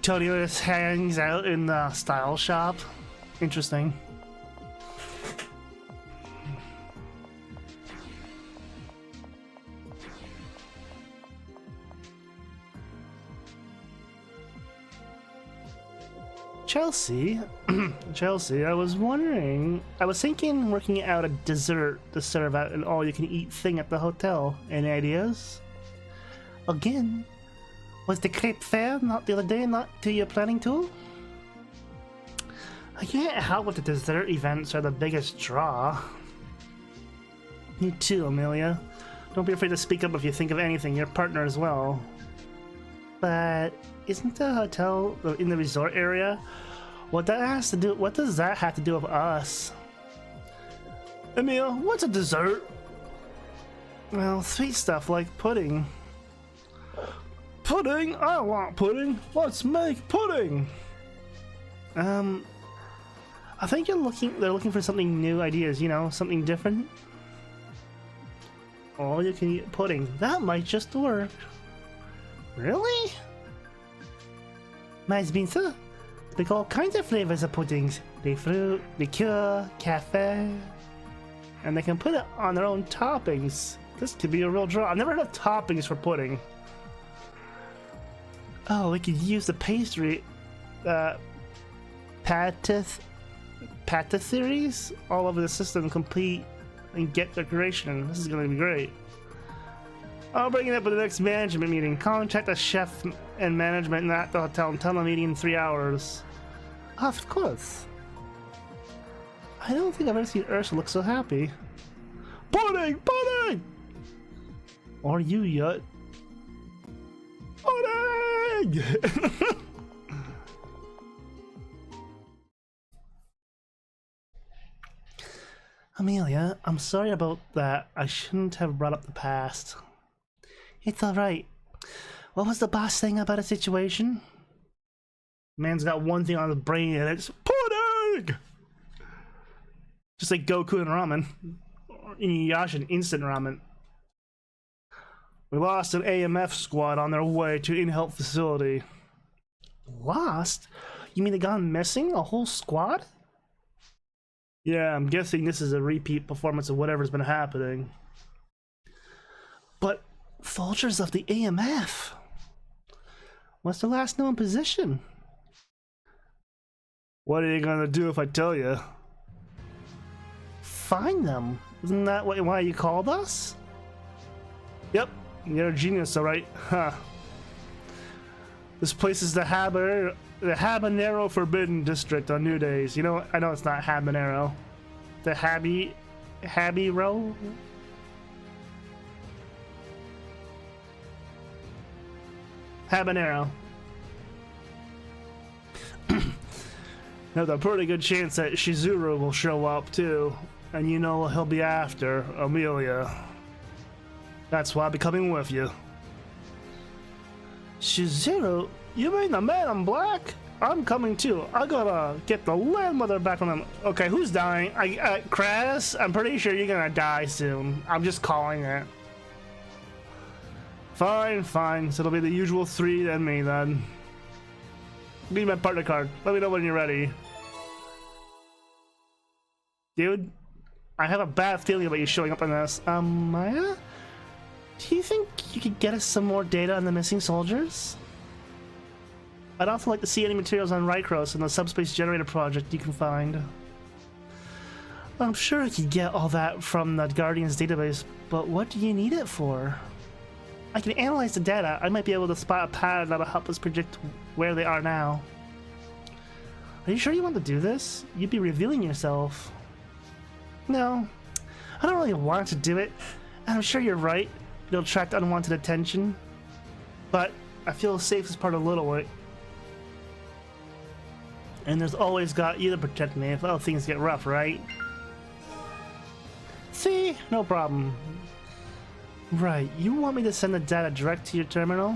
Tony just hangs out in the style shop. Interesting. Chelsea, Chelsea, I was thinking working out a dessert to serve out an all-you-can-eat thing at the hotel. Any ideas? Again? Was the crepe fair not the other day not to your planning to? I can't help with the dessert events are the biggest draw. You too, Amelia. Don't be afraid to speak up if you think of anything, your partner as well. But isn't the hotel in the resort area? What does that have to do with us? Emil, what's a dessert? Well, sweet stuff like pudding. Pudding? I want pudding. Let's make pudding. I think they're looking for something new ideas, you know, something different. All you can eat pudding. That might just work. Really? Mas been so. They got all kinds of flavors of puddings. They fruit, liqueur, cafe. And they can put it on their own toppings. This could be a real draw. I've never heard of toppings for pudding. Oh, we could use the pastry, Phantasy all over the system, complete and get decoration. This is gonna be great. I'll bring it up at the next management meeting. Contact the chef and management at the hotel and tell them I'm meeting in 3 hours. Of course. I don't think I've ever seen Ursula look so happy. Pudding! Pudding! Or you yet? Pudding! Amelia, I'm sorry about that. I shouldn't have brought up the past. It's alright. What was the boss saying about a situation? Man's got one thing on his brain and it's pudding! Just like Goku and ramen. Or Inuyasha and instant ramen. We lost an AMF squad on their way to in-health facility. Lost? You mean they gone missing? A whole squad? Yeah, I'm guessing this is a repeat performance of whatever's been happening. But soldiers of the AMF? What's the last known position? What are you gonna do if I tell you? Find them. Isn't that why you called us? Yep, you're a genius, alright. Huh. This place is the Habanero Forbidden District on New Days. You know, I know it's not Habanero. The Habby Row? Habanero. There's a pretty good chance that Shizuru will show up too. And you know he'll be after Amelia. That's why I'll be coming with you. Shizuru? You mean the man in black? I'm coming too. I gotta get the landmother back from him. Okay, who's dying? Kraz? I'm pretty sure you're gonna die soon. I'm just calling it. Fine, fine. So it'll be the usual 3 and me then. Need my partner card. Let me know when you're ready. Dude, I have a bad feeling about you showing up on this. Maya? Do you think you could get us some more data on the missing soldiers? I'd also like to see any materials on Rykros and the subspace generator project you can find. I'm sure I could get all that from the Guardian's database, but what do you need it for? I can analyze the data. I might be able to spot a pattern that'll help us predict where they are now. Are you sure you want to do this? You'd be revealing yourself. No, I don't really want to do it. I'm sure you're right. It'll attract unwanted attention. But I feel safe as part of Littleway. And there's always got you to protect me if things get rough, right? See? No problem. Right, you want me to send the data direct to your terminal?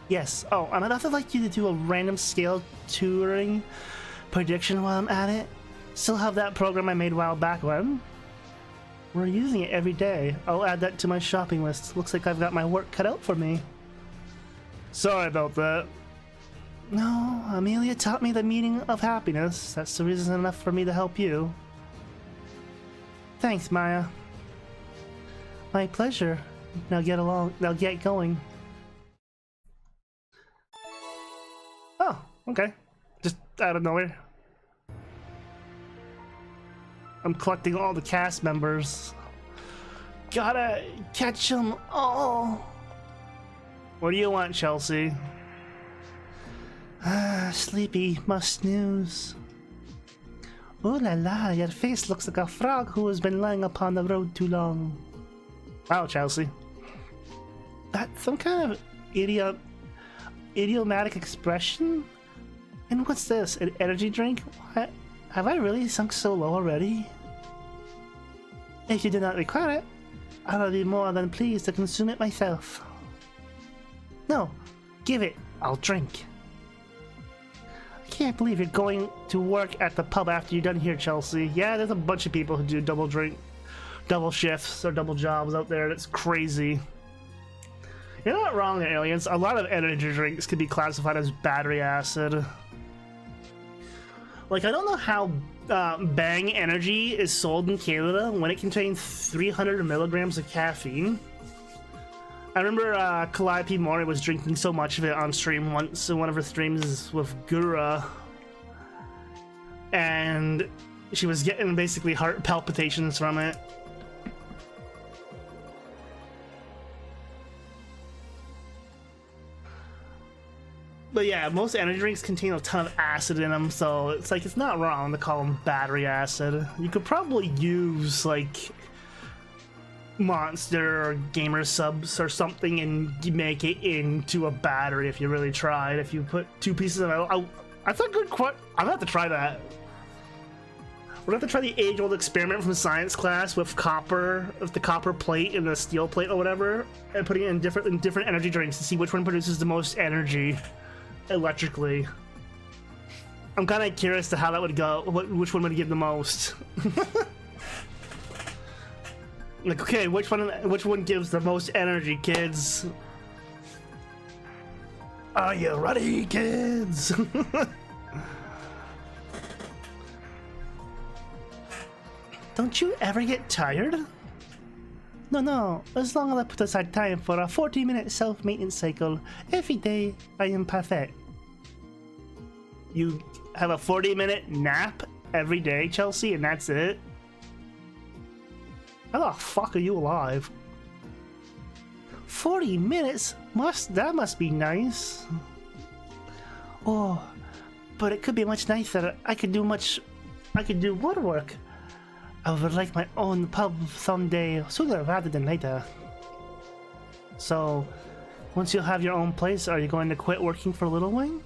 Yes. Oh, and I'd also like you to do a random scale Turing prediction while I'm at it. Still have that program I made a while back when? We're using it every day. I'll add that to my shopping list. Looks like I've got my work cut out for me. Sorry about that. No, Amelia taught me the meaning of happiness. That's the reason enough for me to help you. Thanks, Maya. My pleasure. Now get going. Oh, okay. Just out of nowhere. I'm collecting all the cast members. Gotta catch them all. What do you want, Chelsea? Sleepy, must snooze. Ooh la la, your face looks like a frog who has been lying upon the road too long. Wow, Chelsea. That's some kind of idiomatic expression? And what's this? An energy drink? What? Have I really sunk so low already? If you do not require it, I will be more than pleased to consume it myself. No, give it. I'll drink. I can't believe you're going to work at the pub after you're done here, Chelsea. Yeah, there's a bunch of people who do double shifts or double jobs out there. That's crazy. You're not wrong, aliens. A lot of energy drinks could be classified as battery acid. Like, I don't know how Bang Energy is sold in Canada when it contains 300 milligrams of caffeine. I remember Calliope Mori was drinking so much of it on stream once in one of her streams with Gura. And she was getting basically heart palpitations from it. But yeah, most energy drinks contain a ton of acid in them, so it's like, it's not wrong to call them battery acid. You could probably use like Monster or Gamer Subs or something and make it into a battery if you really tried. If you put 2 pieces of metal, that's a good I'm gonna have to try that. We're gonna have to try the age-old experiment from science class with the copper plate and the steel plate or whatever, and putting it in different energy drinks to see which one produces the most energy electrically. I'm kind of curious to how that would go. Which one would give the most? Like, okay, which one gives the most energy, kids? Are you ready, kids? Don't you ever get tired? No, as long as I put aside time for a 40-minute self-maintenance cycle every day, I am perfect. You have a 40-minute nap every day, Chelsea, and that's it? How the fuck are you alive? 40 minutes? That must be nice. Oh, but it could be much nicer. I could do more work. I would like my own pub someday, sooner rather than later. So, once you have your own place, are you going to quit working for Little Wing?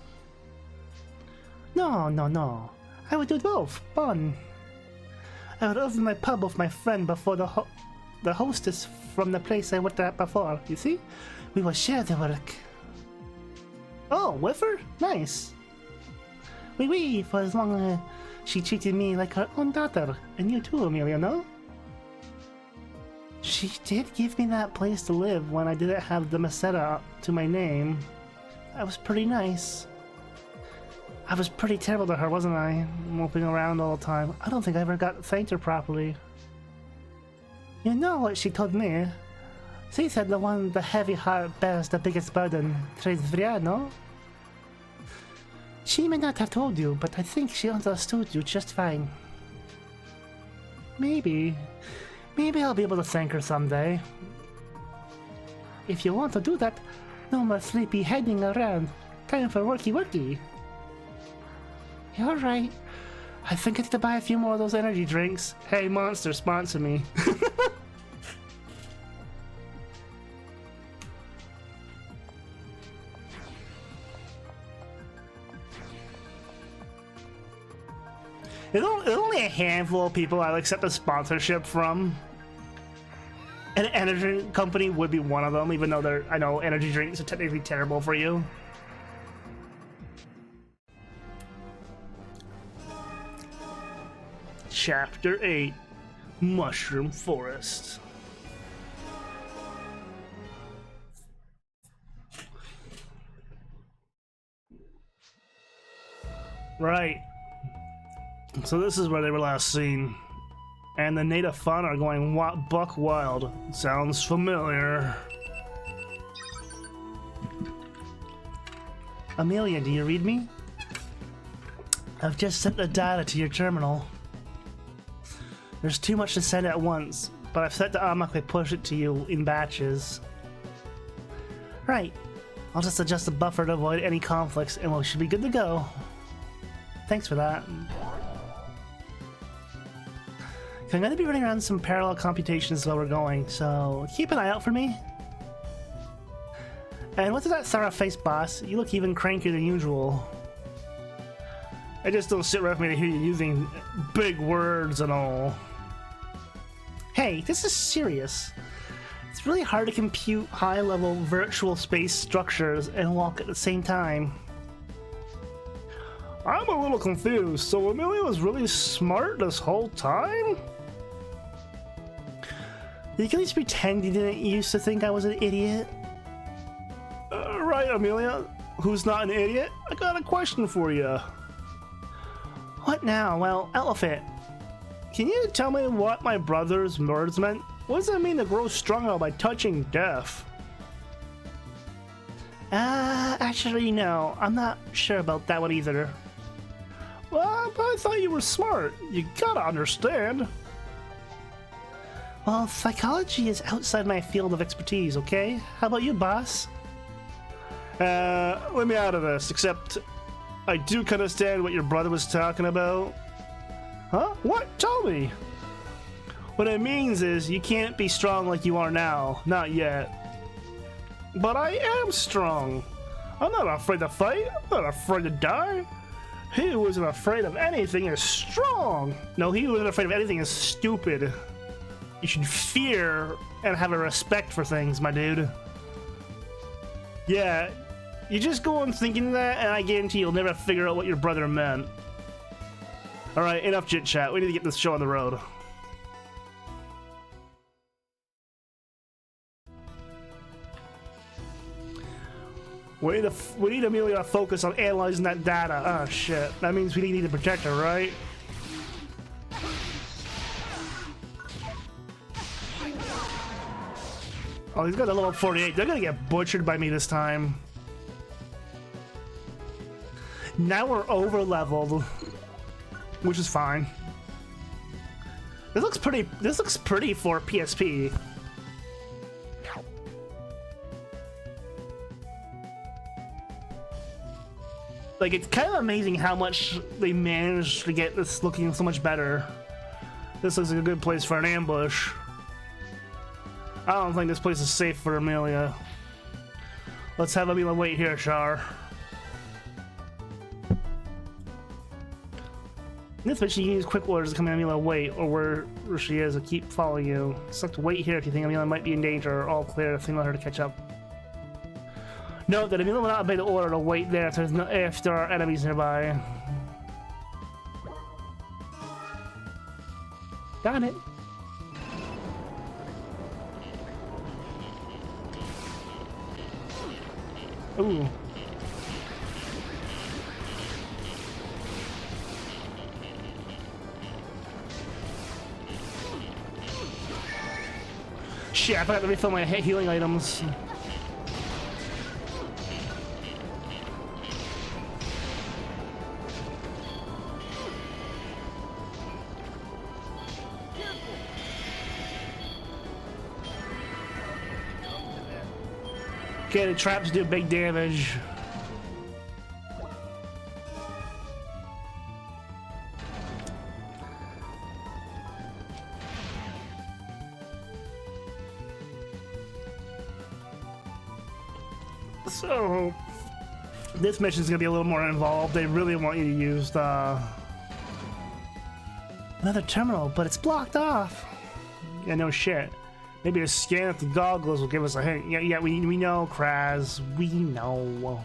No. I would do both. Fun. I would open my pub with my friend before the hostess from the place I worked at before. You see? We will share the work. Oh, with her? Nice. Oui, for as long as she treated me like her own daughter. And you too, Amelia, no? She did give me that place to live when I didn't have the Meseta to my name. That was pretty nice. I was pretty terrible to her, wasn't I? Moping around all the time. I don't think I ever got thanked her properly. You know what she told me? She said the one the heavy heart bears the biggest burden. Trades Vria, no? She may not have told you, but I think she understood you just fine. Maybe I'll be able to thank her someday. If you want to do that, no more sleepy heading around. Time for worky. You're right. I think I need to buy a few more of those energy drinks. Hey, Monster, sponsor me. There's only a handful of people I'll accept a sponsorship from. An energy company would be one of them, even though I know energy drinks are technically terrible for you. Chapter 8, Mushroom Forest. Right. So this is where they were last seen. And the native fauna are going buck wild. Sounds familiar. Amelia, do you read me? I've just sent the data to your terminal. There's too much to send at once, but I've set to automatically push it to you in batches. Right. I'll just adjust the buffer to avoid any conflicts and we should be good to go. Thanks for that. I'm gonna be running around some parallel computations while we're going, so keep an eye out for me. And what's that sour face, boss? You look even crankier than usual. I just don't sit right with me to hear you using big words and all. Hey, this is serious. It's really hard to compute high-level virtual space structures and walk at the same time. I'm a little confused. So Amelia was really smart this whole time? You can at least pretend you didn't used to think I was an idiot. Right, Amelia, who's not an idiot? I got a question for you. What now? Well, Elephant, can you tell me what my brother's words meant? What does it mean to grow stronger by touching death? Actually, no. I'm not sure about that one either. Well, but I thought you were smart. You gotta understand. Well, psychology is outside my field of expertise, okay? How about you, boss? Let me out of this, except I do kind of understand what your brother was talking about. Huh? What? Tell me! What it means is you can't be strong like you are now. Not yet. But I am strong. I'm not afraid to fight. I'm not afraid to die. He who isn't afraid of anything is strong. No, he who isn't afraid of anything is stupid. You should fear and have a respect for things, my dude. Yeah, you just go on thinking that, and I guarantee you'll never figure out what your brother meant. Alright, enough chit chat. We need to get this show on the road. We need Amelia to focus on analyzing that data. Oh shit. That means we need to protect her, right? Oh, he's got a level 48. They're gonna get butchered by me this time. Now we're over leveled, which is fine. This looks pretty for PSP. Like, it's kind of amazing how much they managed to get this looking so much better. This looks like a good place for an ambush. I don't think this place is safe for Amelia. Let's have Amelia wait here, Char. In this bitch, you can use quick orders to come in Amelia wait, or where she is, and keep following you. Select wait here if you think Amelia might be in danger, or all clear to signal her to catch up. Note that Amelia will not obey the order to wait there if there are enemies nearby. Got it. Ooh. Shit, I forgot to refill my healing items. Okay, the traps do big damage. So, this mission is going to be a little more involved. They really want you to use the... another terminal, but it's blocked off. Yeah, no shit. Maybe a scan of the goggles will give us a hint. Yeah, we know, Kraz. We know.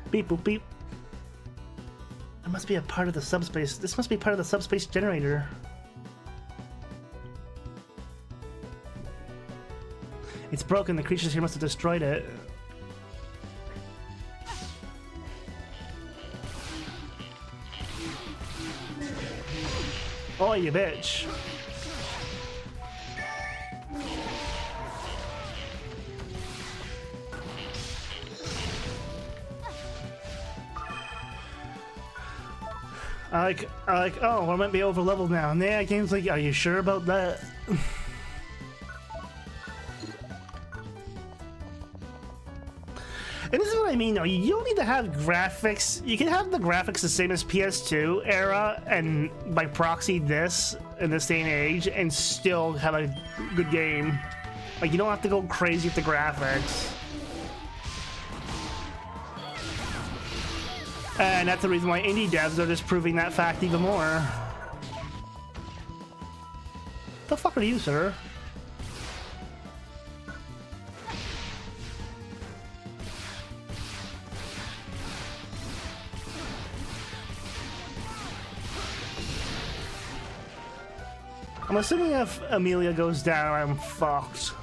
Beep boop beep. It must be a part of the subspace. This must be part of the subspace generator. It's broken. The creatures here must have destroyed it. Oh, you bitch. Oh, I might be over leveled now. Nah, game's like, are you sure about that? And this is what I mean, though. You don't need to have graphics. You can have the graphics the same as PS2 era and by proxy this in this day and age and still have a good game. Like, you don't have to go crazy with the graphics. And that's the reason why indie devs are just proving that fact even more. The fuck are you, sir? I'm assuming if Amelia goes down, I'm fucked.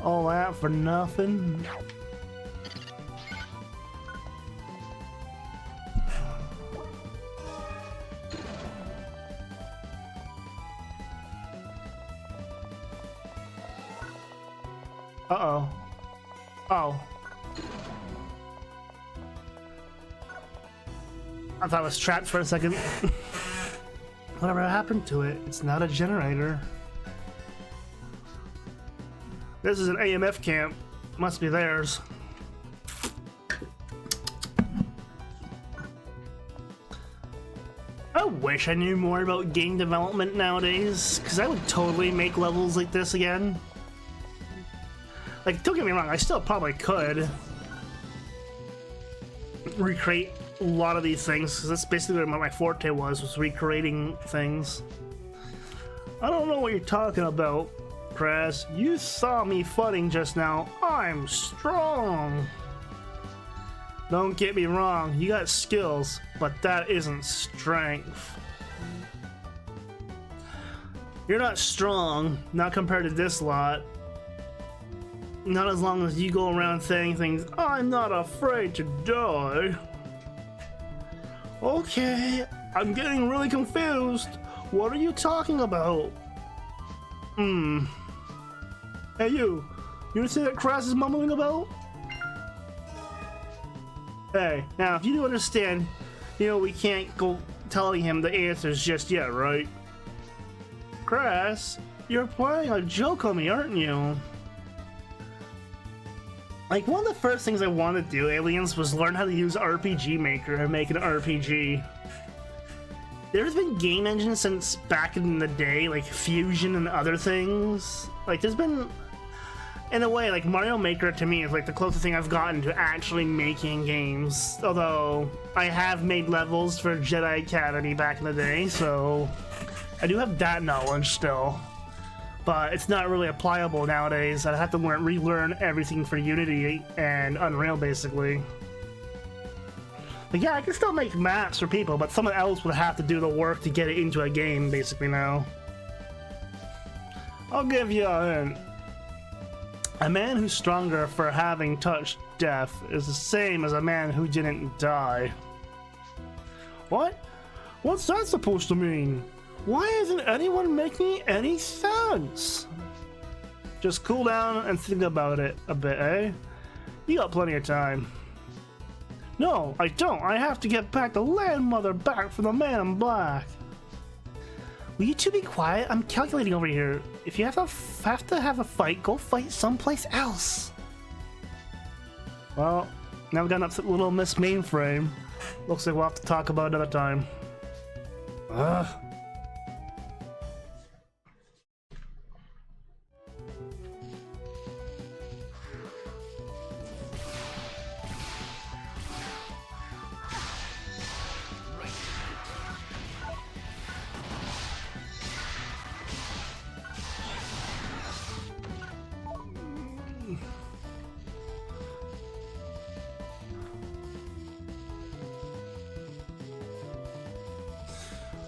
All that for nothing. Uh-oh. Oh. I thought it was trapped for a second. Whatever happened to it? It's not a generator. This is an AMF camp. Must be theirs. I wish I knew more about game development nowadays, because I would totally make levels like this again. Like, don't get me wrong, I still probably could recreate a lot of these things, because that's basically what my forte was recreating things. I don't know what you're talking about, Chris. You saw me fighting just now. I'm strong. Don't get me wrong, you got skills, but that isn't strength. You're not strong, not compared to this lot. Not as long as you go around saying things, I'm not afraid to die. Okay, I'm getting really confused. What are you talking about? Hey you see that Crass is mumbling about? Hey, now if you do understand, you know we can't go telling him the answers just yet, right? Crass, you're playing a joke on me, aren't you? Like, one of the first things I wanted to do, Aliens, was learn how to use RPG Maker and make an RPG. There's been game engines since back in the day, like Fusion and other things. Like, there's been, in a way, like Mario Maker to me is like the closest thing I've gotten to actually making games. Although, I have made levels for Jedi Academy back in the day, so I do have that knowledge still. But it's not really applicable nowadays. I'd have to relearn everything for Unity and Unreal, basically. But yeah, I can still make maps for people, but someone else would have to do the work to get it into a game, basically, now. I'll give you a hint. A man who's stronger for having touched death is the same as a man who didn't die. What? What's that supposed to mean? Why isn't anyone making any sense? Just cool down and think about it a bit, eh? You got plenty of time. No, I don't. I have to get back the landmother back from the man in black. Will you two be quiet? I'm calculating over here. If you have to have a fight, go fight someplace else. Well, now we've got an little Miss Mainframe. Looks like we'll have to talk about it another time. Ugh.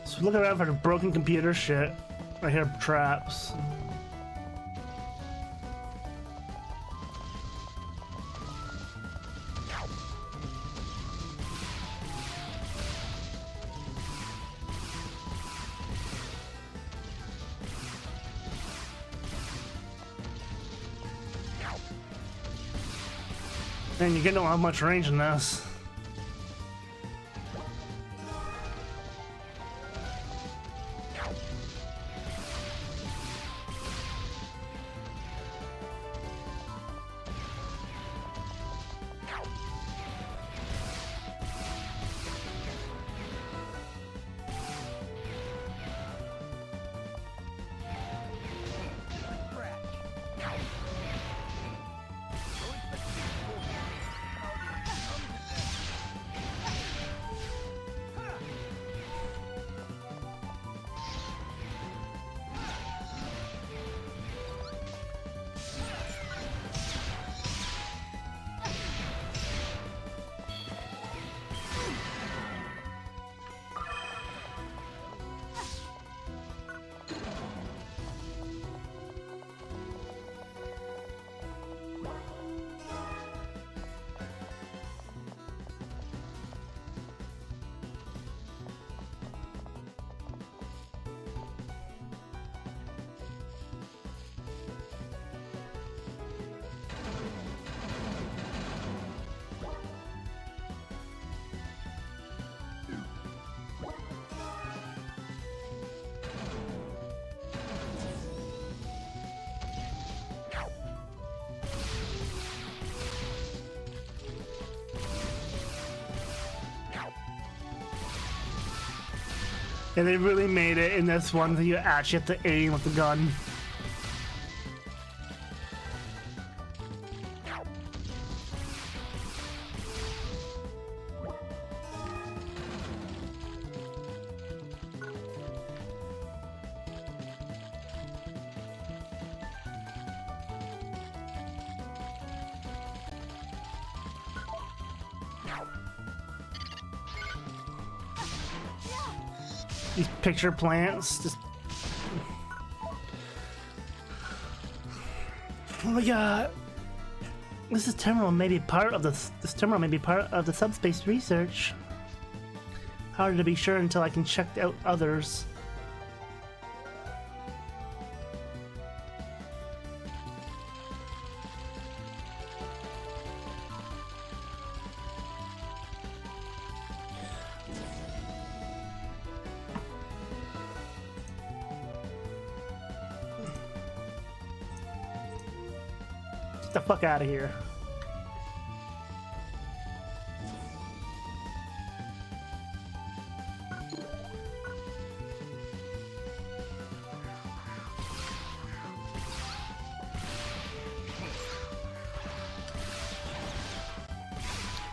So looking around for the broken computer shit. I hear traps. Man, you don't have much range in this. And they really made it in this one that you actually have to aim with the gun. These picture plants just... Oh my god. This terminal may be part of this terminal may be part of the subspace research. Hard to be sure until I can check out others. Get the fuck out of here.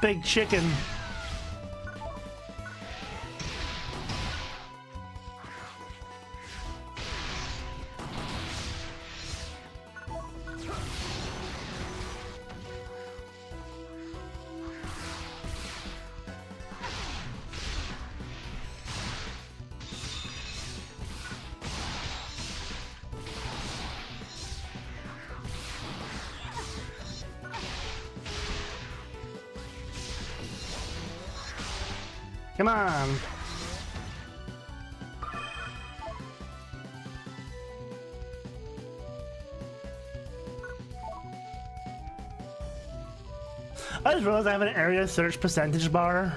Big chicken. Come on. I just realized I have an area search percentage bar.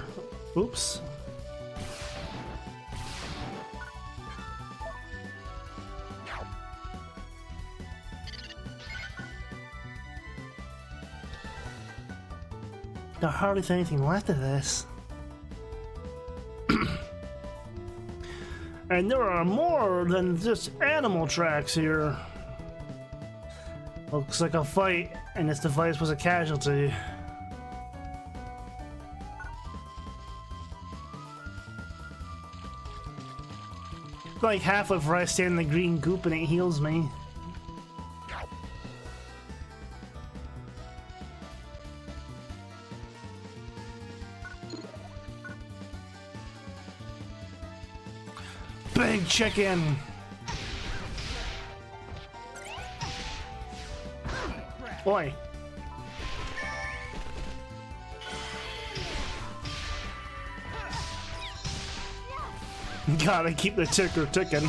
Oops. There hardly anything left of this. And there are more than just animal tracks here. Looks like a fight, and this device was a casualty. Like halfway before I stand in the green goop and it heals me. Big chicken. Boy. Gotta keep the ticker ticking.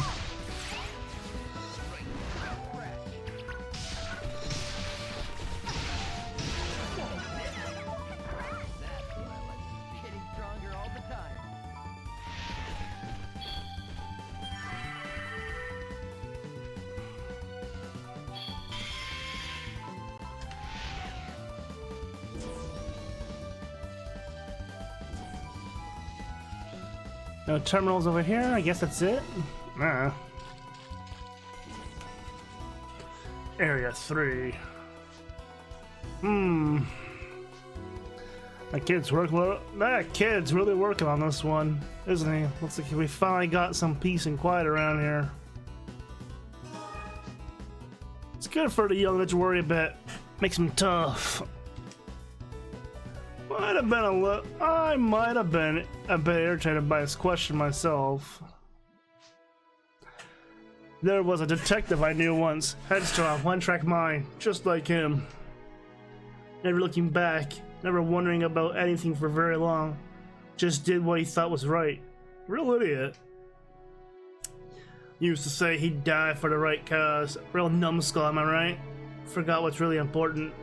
No terminals over here. I guess that's it. Area 3. That kid's really working on this one, isn't he? Looks like we finally got some peace and quiet around here. It's good for the young to worry a bit. Makes him tough. I might have been a bit irritated by his question myself. There was a detective I knew once, headstrong, one-track mind, just like him. Never looking back, never wondering about anything for very long. Just did what he thought was right. Real idiot. Used to say he'd die for the right cause. Real numbskull, am I right? Forgot what's really important.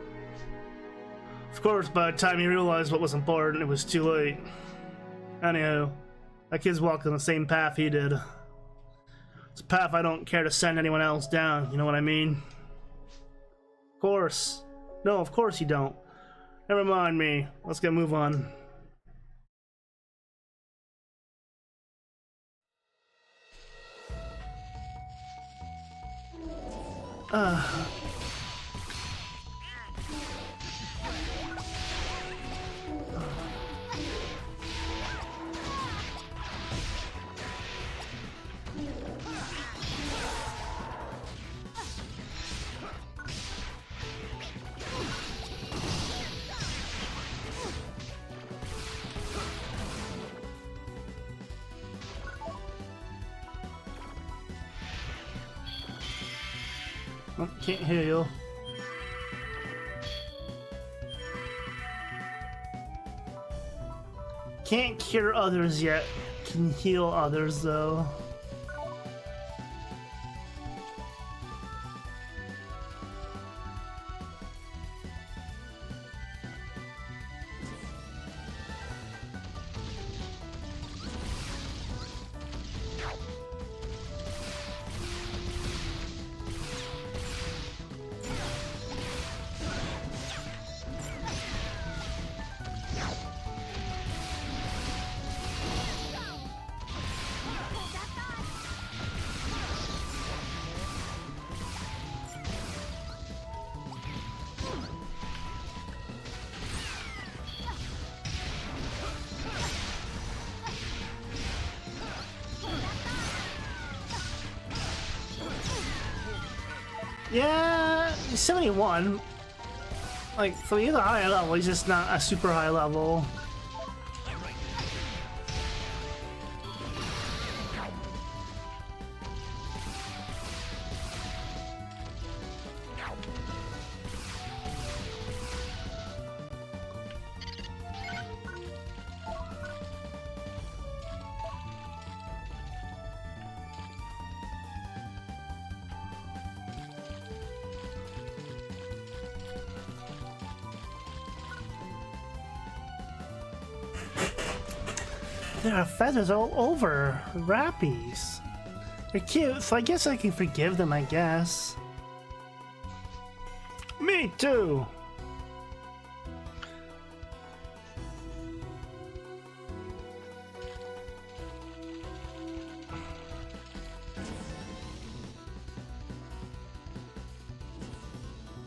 Of course, by the time he realized what was important, it was too late. Anyhow, that kid's walking the same path he did. It's a path I don't care to send anyone else down, you know what I mean? Of course. No, of course you don't. Never mind me. Let's get move on. Oh, can't hear you. Can't cure others yet. Can heal others though. Yeah, he's 71. Like, so he's a high level, he's just not a super high level. There are feathers all over. Rappies. They're cute, so I guess I can forgive them, I guess. Me too.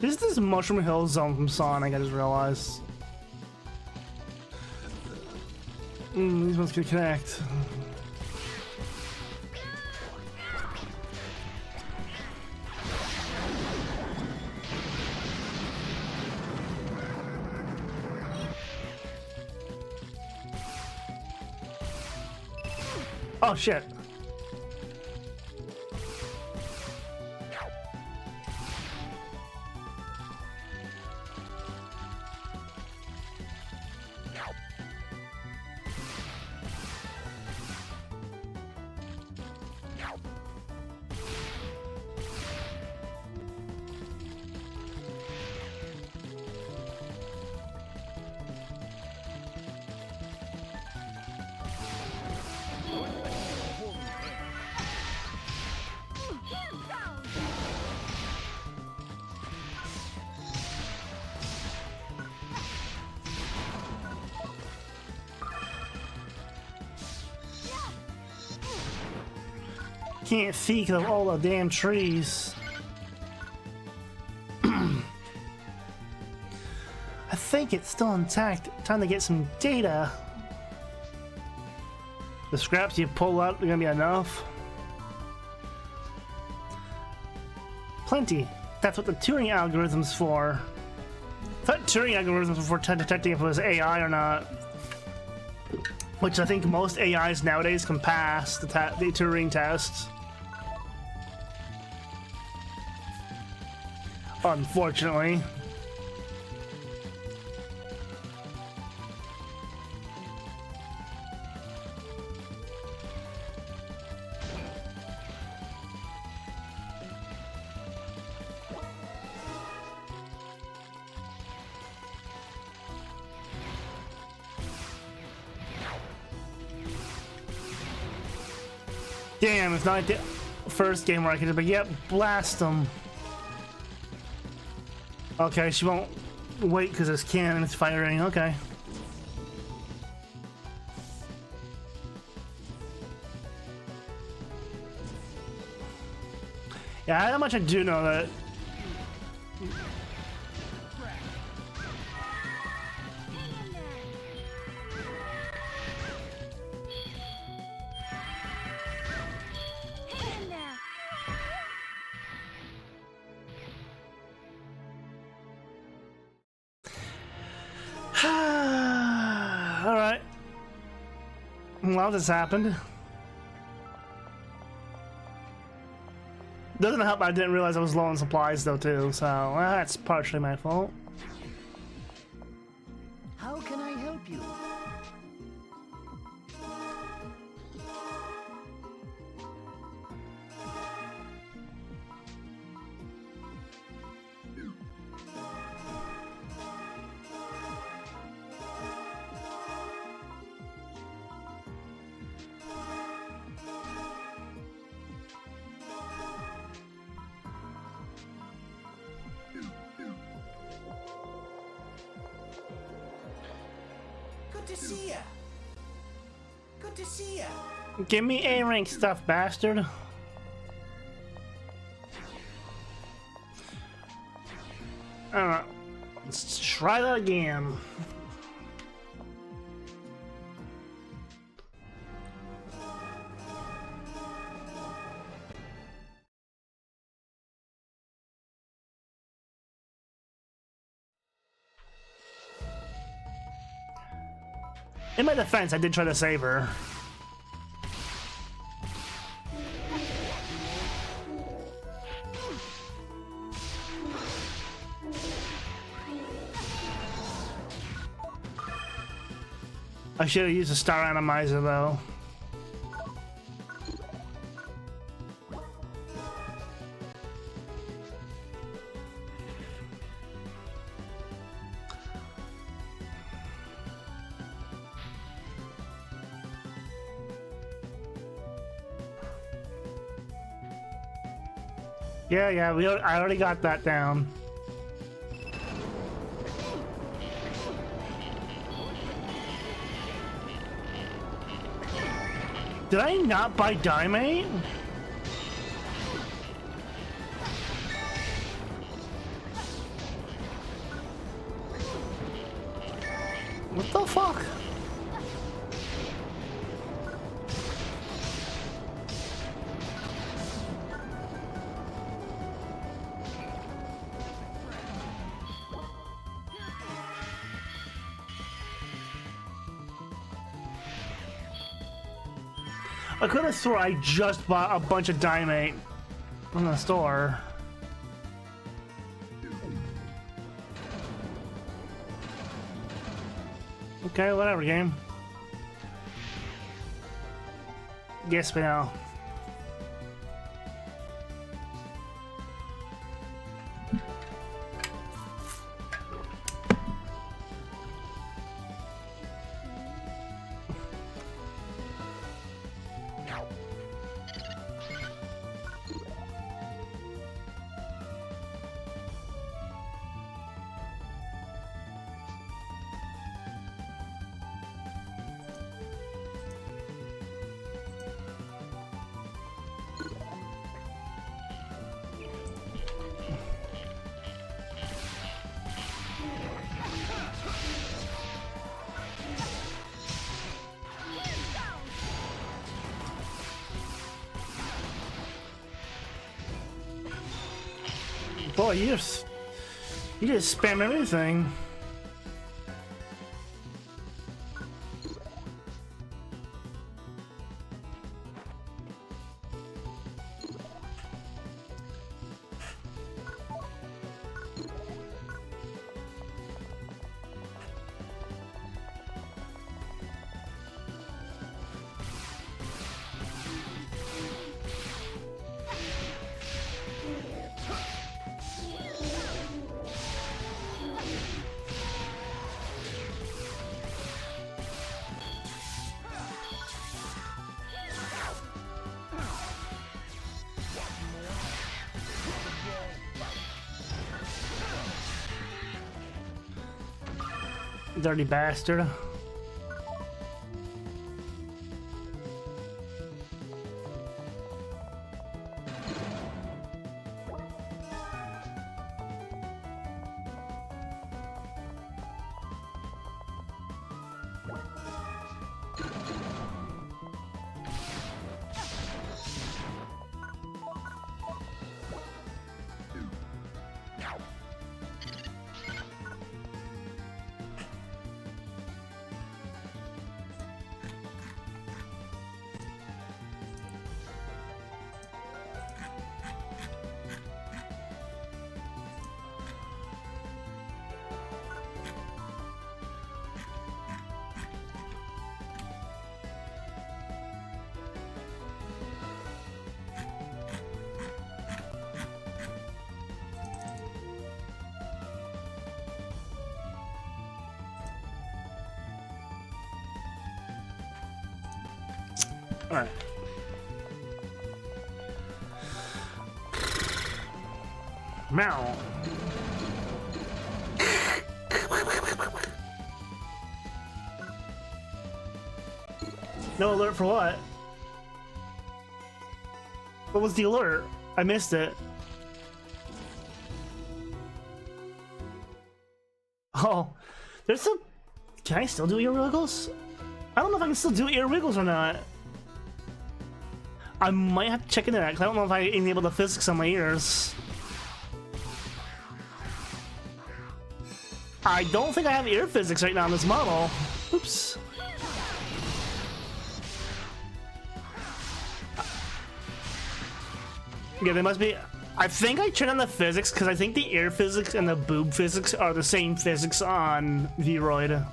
This is Mushroom Hill Zone from Sonic, I just realized. These ones can connect. Oh shit. Can't see because of all the damn trees. I think it's still intact. Time to get some data. The scraps you pull out are gonna be enough. Plenty. That's what the Turing algorithm's for. I thought Turing algorithms were for detecting if it was AI or not. Which I think most AIs nowadays can pass the Turing test. Unfortunately. Damn, it's not like the first game where I could just be, yep, blast them. Okay, she won't wait because this cannon is firing. Okay. Yeah, how much I do know that. Alright. Well, this happened. Doesn't help I didn't realize I was low on supplies though too, so that's partially my fault. How can I help you? Good to see ya. Good to see ya. Give me A rank stuff, bastard. Alright. Let's try that again. In my defense, I did try to save her. I should have used a star randomizer though. Yeah, I already got that down. Did I not buy Diamate? What the fuck? I could have swore I just bought a bunch of Diamate from the store. Okay, whatever, game. Yes, we know. Boy, you just spam everything. Dirty bastard. All right. Meow. No alert for what? What was the alert? I missed it. Oh, there's a... Can I still do ear wiggles? I don't know if I can still do ear wiggles or not. I might have to check into that because I don't know if I enable the physics on my ears. I don't think I have ear physics right now on this model. Oops. Yeah, they must be. I think I turned on the physics because I think the ear physics and the boob physics are the same physics on Vroid.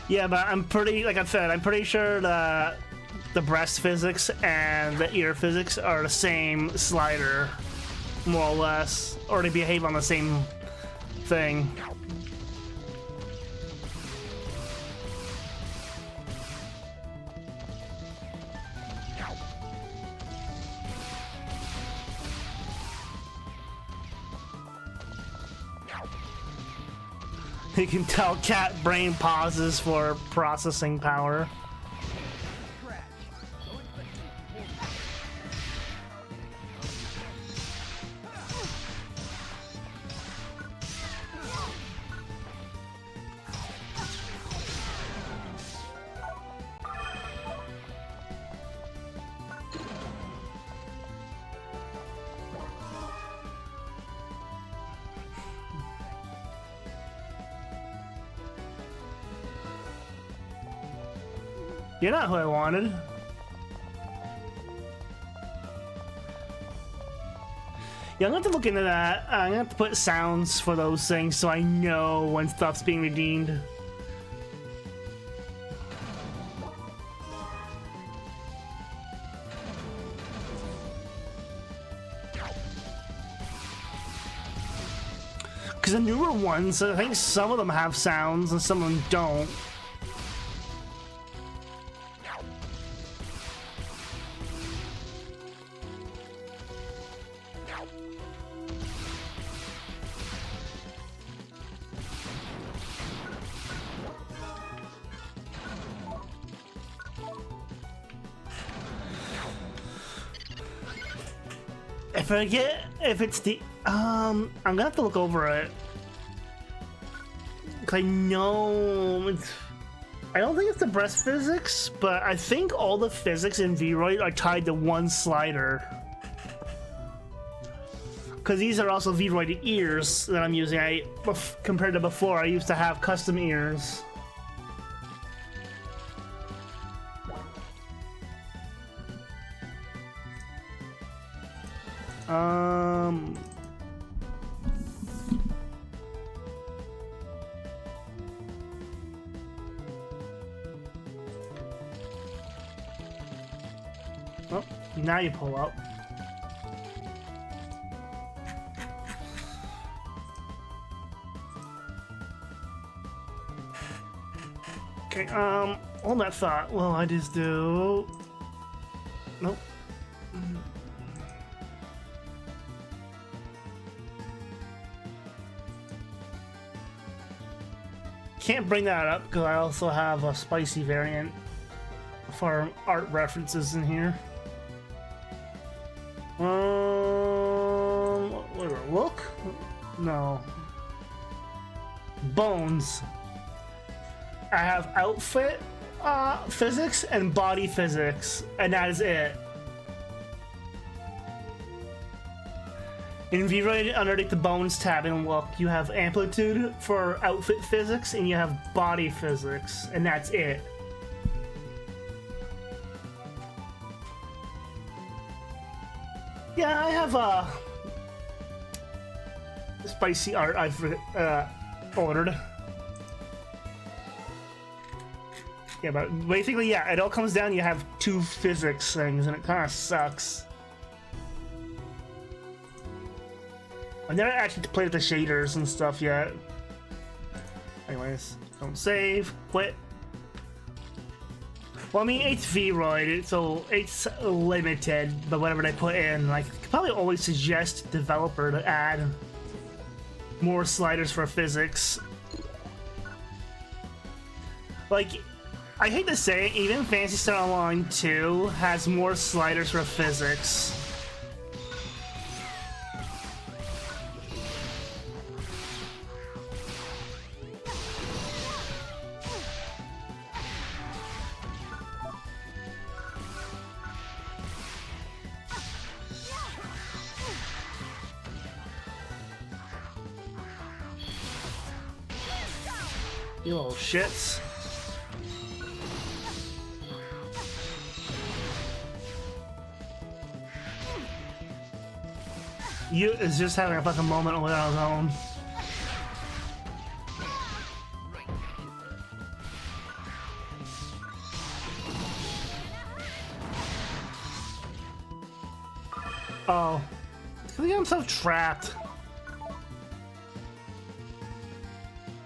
Yeah, but I'm pretty, like I said, I'm pretty sure the breast physics and the ear physics are the same slider, more or less, or they behave on the same thing. You can tell cat brain pauses for processing power. You're not who I wanted. Yeah, I'm gonna have to look into that. I'm gonna have to put sounds for those things so I know when stuff's being redeemed. Because the newer ones, I think some of them have sounds and some of them don't. I forget if it's the I'm gonna have to look over it. 'Cause I know it's... I don't think it's the breast physics, but I think all the physics in Vroid are tied to one slider. Because these are also Vroid ears that I'm using. Compared to before, I used to have custom ears. Oh, now you pull up. Okay, hold that thought. Well, I just do... Nope. Can't bring that up because I also have a spicy variant for art references in here. Look? No. Bones. I have outfit physics and body physics, and that is it. In Vroid, underneath the bones tab and look, you have amplitude for outfit physics, and you have body physics, and that's it. Yeah, I have spicy art I've ordered. Yeah, but basically, yeah, it all comes down. You have two physics things, and it kind of sucks. I've never actually played with the shaders and stuff yet. Anyways, don't save, quit. Well, I mean, it's Vroid, so it's limited, but whatever they put in, like, could probably always suggest developer to add more sliders for physics. Like, I hate to say it, even Phantasy Star Online 2 has more sliders for physics. You little shits. You is just having a fucking moment without his own. Oh. He got himself trapped.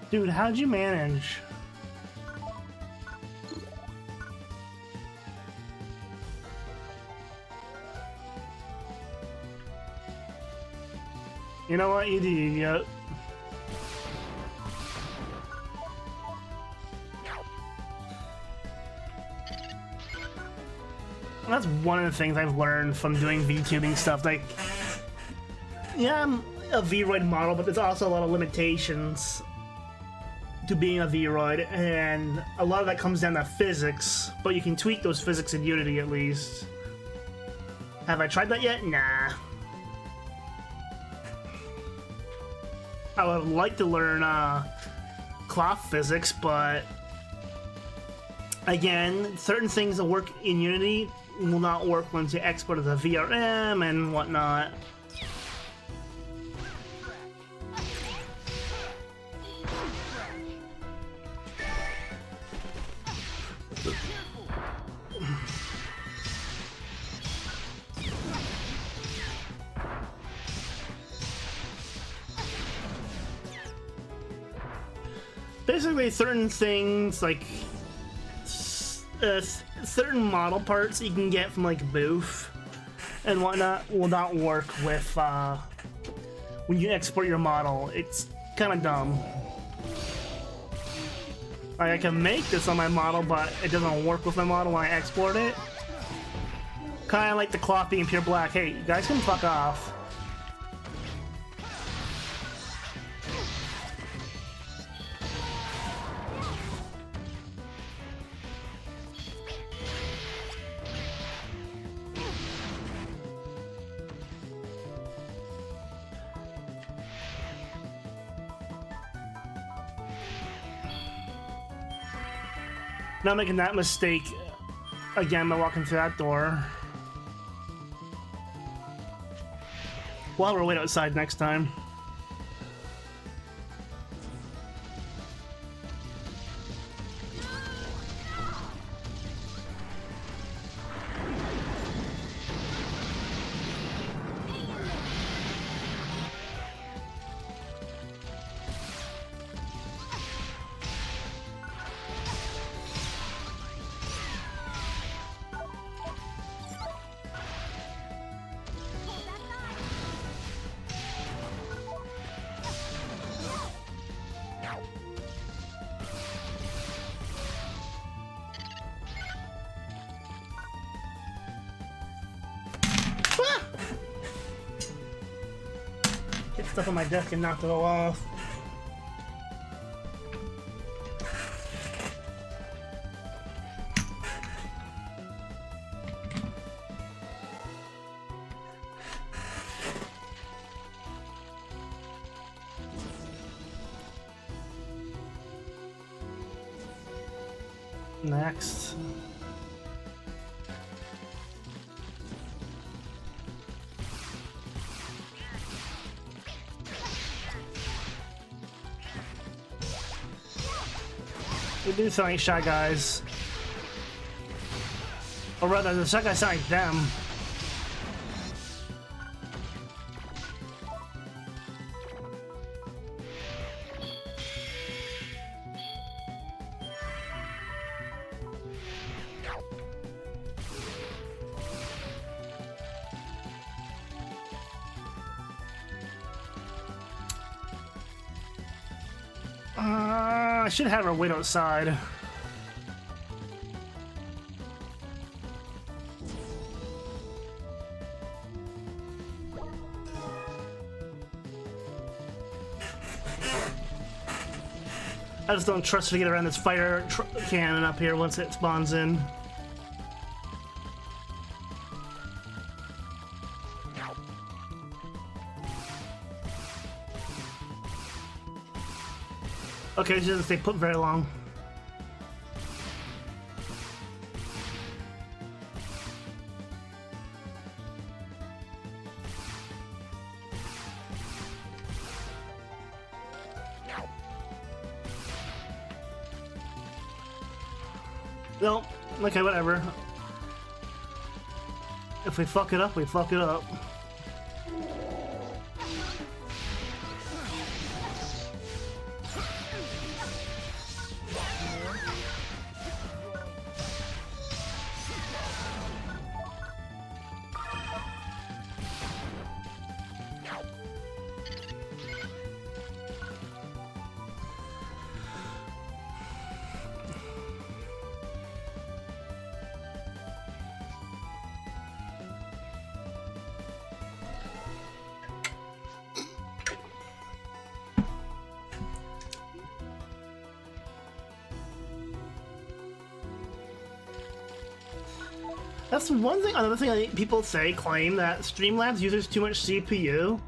Dude, how'd you manage? You know what, you do, idiot. That's one of the things I've learned from doing VTubing stuff. Like, yeah, I'm a Vroid model, but there's also a lot of limitations to being a Vroid, and a lot of that comes down to physics, but you can tweak those physics in Unity at least. Have I tried that yet? Nah. I would like to learn cloth physics, but again, certain things that work in Unity will not work once you export it to VRM and whatnot. Basically, certain things like certain model parts you can get from like Booth and whatnot will not work with when you export your model. It's kind of dumb. Like, I can make this on my model, but it doesn't work with my model when I export it. Kind of like the cloth being pure black. Hey, you guys can fuck off. Not making that mistake again by walking through that door. Well, we'll wait outside next time. Hit stuff on my desk and knocked it all off. Next. We do sound like Shy Guys. Or rather, the Shy Guys sound like them. I should have her wait outside. I just don't trust her to get around this fire cannon up here once it spawns in. Okay, she doesn't stay put very long. No, okay, whatever. If we fuck it up, we fuck it up. That's one thing. Another thing I think people claim that Streamlabs uses too much CPU.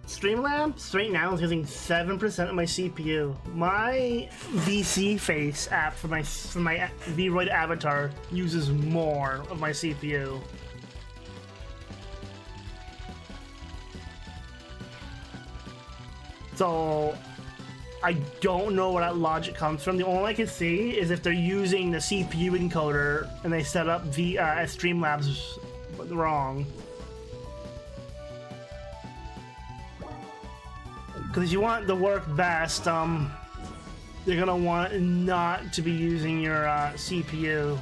Streamlabs right now is using 7% of my CPU. My VC Face app for my Vroid avatar uses more of my CPU. So I don't know where that logic comes from. The only I can see is if they're using the CPU encoder and they set up Streamlabs wrong. Because if you want the work best, you're gonna want not to be using your CPU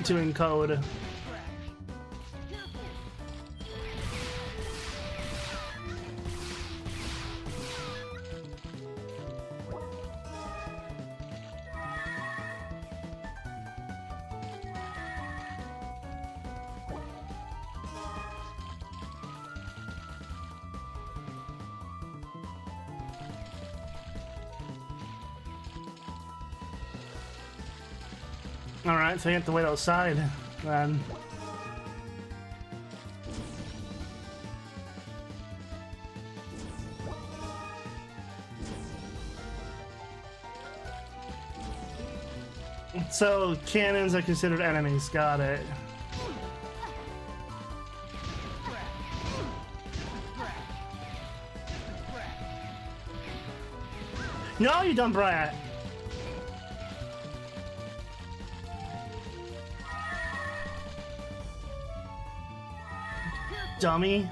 to encode. Alright, so you have to wait outside, then. So cannons are considered enemies. Got it. No, you dumb brat. Dummy.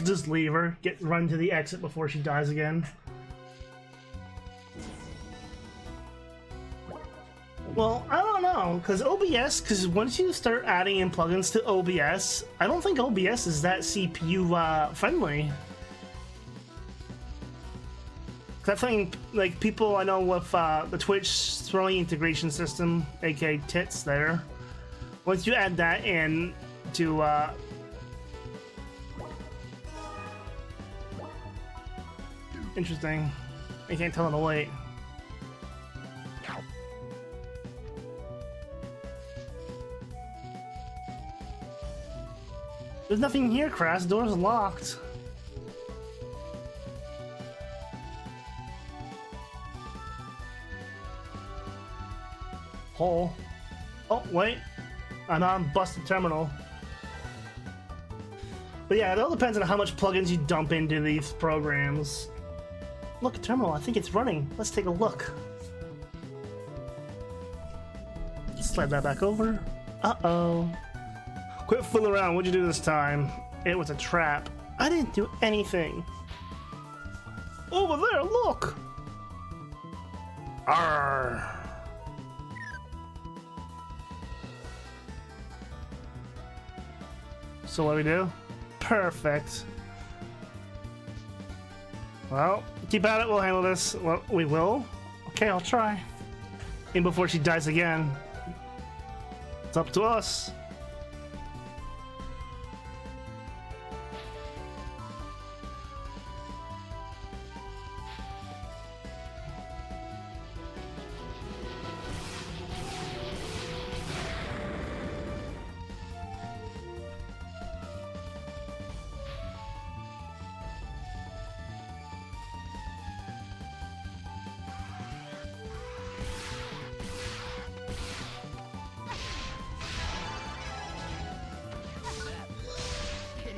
Just leave her. Run to the exit before she dies again. Well, I don't know, because because once you start adding in plugins to OBS, I don't think OBS is that CPU friendly. Cause I think, like, people I know with the Twitch throwing integration system, aka tits there, once you add that in to interesting. I can't tell it to wait. There's nothing here, Crass. The door's locked. Hole. Oh, wait. I'm on busted terminal. But yeah, it all depends on how much plugins you dump into these programs. Look, terminal. I think it's running. Let's take a look. Slide that back over. Uh-oh. Quit fooling around. What'd you do this time? It was a trap. I didn't do anything. Over there, look! Arrgh. So what do we do? Perfect. Well, keep at it. We'll handle this. Well, we will. Okay, I'll try. And before she dies again. It's up to us.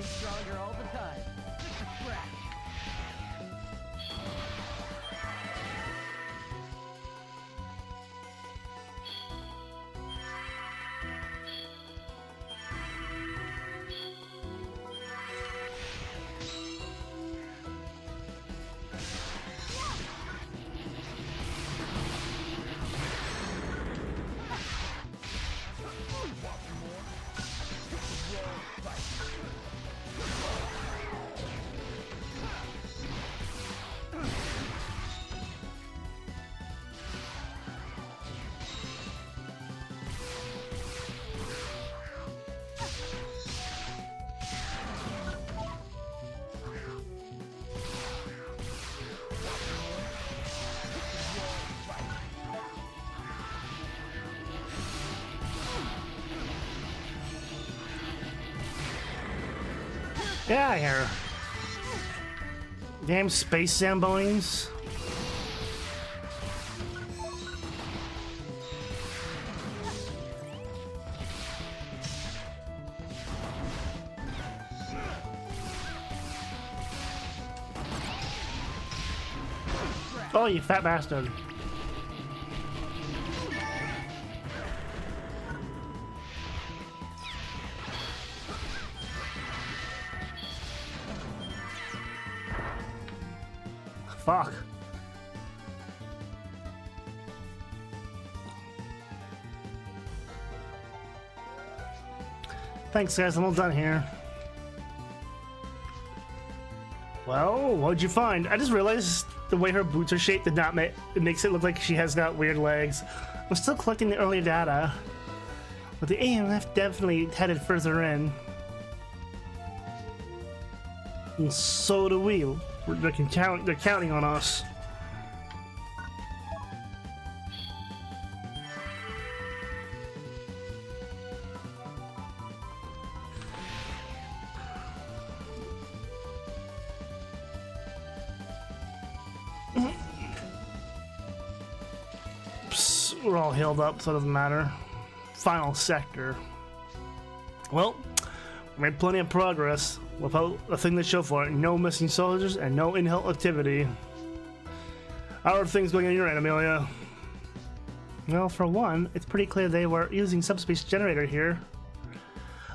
Stronger all the time. Get out of here. Damn space Zambonis. Oh, you fat bastard. Fuck. Thanks, guys. I'm all done here. Well, what'd you find? I just realized the way her boots are shaped did not make it makes it look like she has got weird legs. I'm still collecting the earlier data, but the AMF definitely headed further in. And so do we. They're counting on us. we're all healed up, so it doesn't matter. Final sector. Well, we made plenty of progress without a thing to show for it. No missing soldiers and no in-health activity. How are things going on your end, Amelia? Well, for one, it's pretty clear they were using subspace generator here.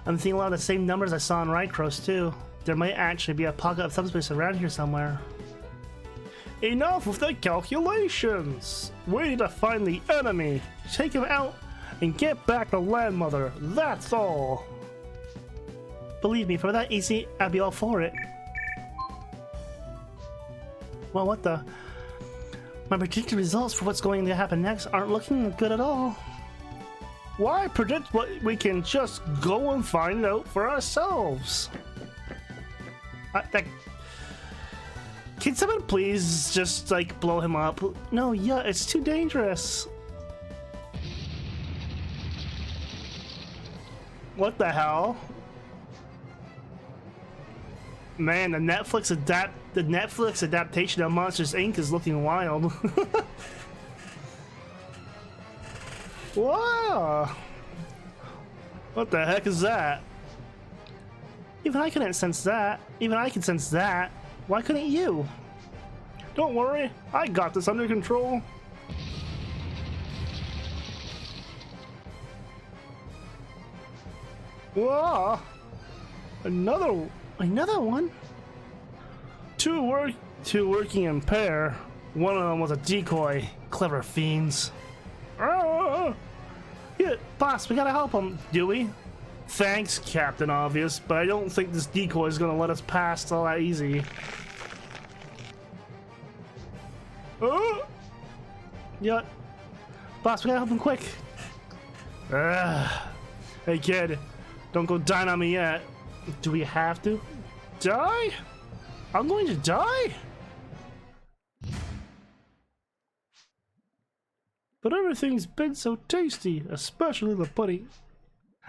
I'm seeing a lot of the same numbers I saw in Rycross too. There might actually be a pocket of subspace around here somewhere. Enough with the calculations! We need to find the enemy, take him out, and get back to Land Mother. That's all! Believe me, for that easy, I'd be all for it. Well, what the? My predicted results for what's going to happen next aren't looking good at all. Why predict what we can just go and find out for ourselves? Can someone please just like blow him up? No, yeah, it's too dangerous. What the hell? Man, the Netflix adaptation of Monsters Inc. is looking wild. Wow! What the heck is that? Even I couldn't sense that. Even I can sense that. Why couldn't you? Don't worry, I got this under control. Whoa! Another one? Two working in pair. One of them was a decoy. Clever fiends. Ah! Yeah, boss, we gotta help him, do we? Thanks, Captain Obvious, but I don't think this decoy is gonna let us pass all that easy. Yeah. Boss, we gotta help him quick. Hey kid, don't go dying on me yet. Do we have to? Die? I'm going to die? But everything's been so tasty, especially the pudding.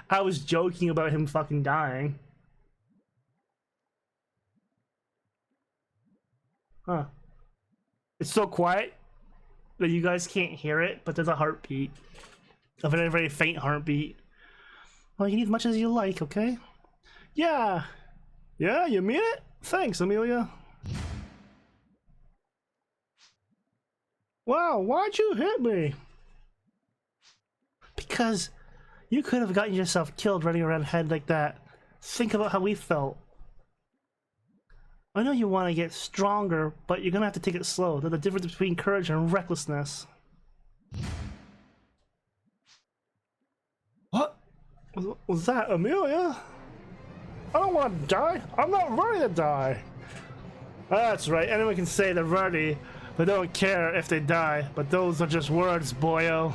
I was joking about him fucking dying. Huh. It's so quiet that you guys can't hear it, but there's a heartbeat. A very, very faint heartbeat. Well, you can eat as much as you like, okay? Yeah. Yeah, you mean it? Thanks, Amelia. Wow, why'd you hit me? Because you could have gotten yourself killed running around head like that. Think about how we felt. I know you want to get stronger, but you're gonna have to take it slow. There's a difference between courage and recklessness. What? Was that Amelia? I don't want to die. I'm not ready to die. That's right. Anyone can say they're ready, but don't care if they die. But those are just words, boyo.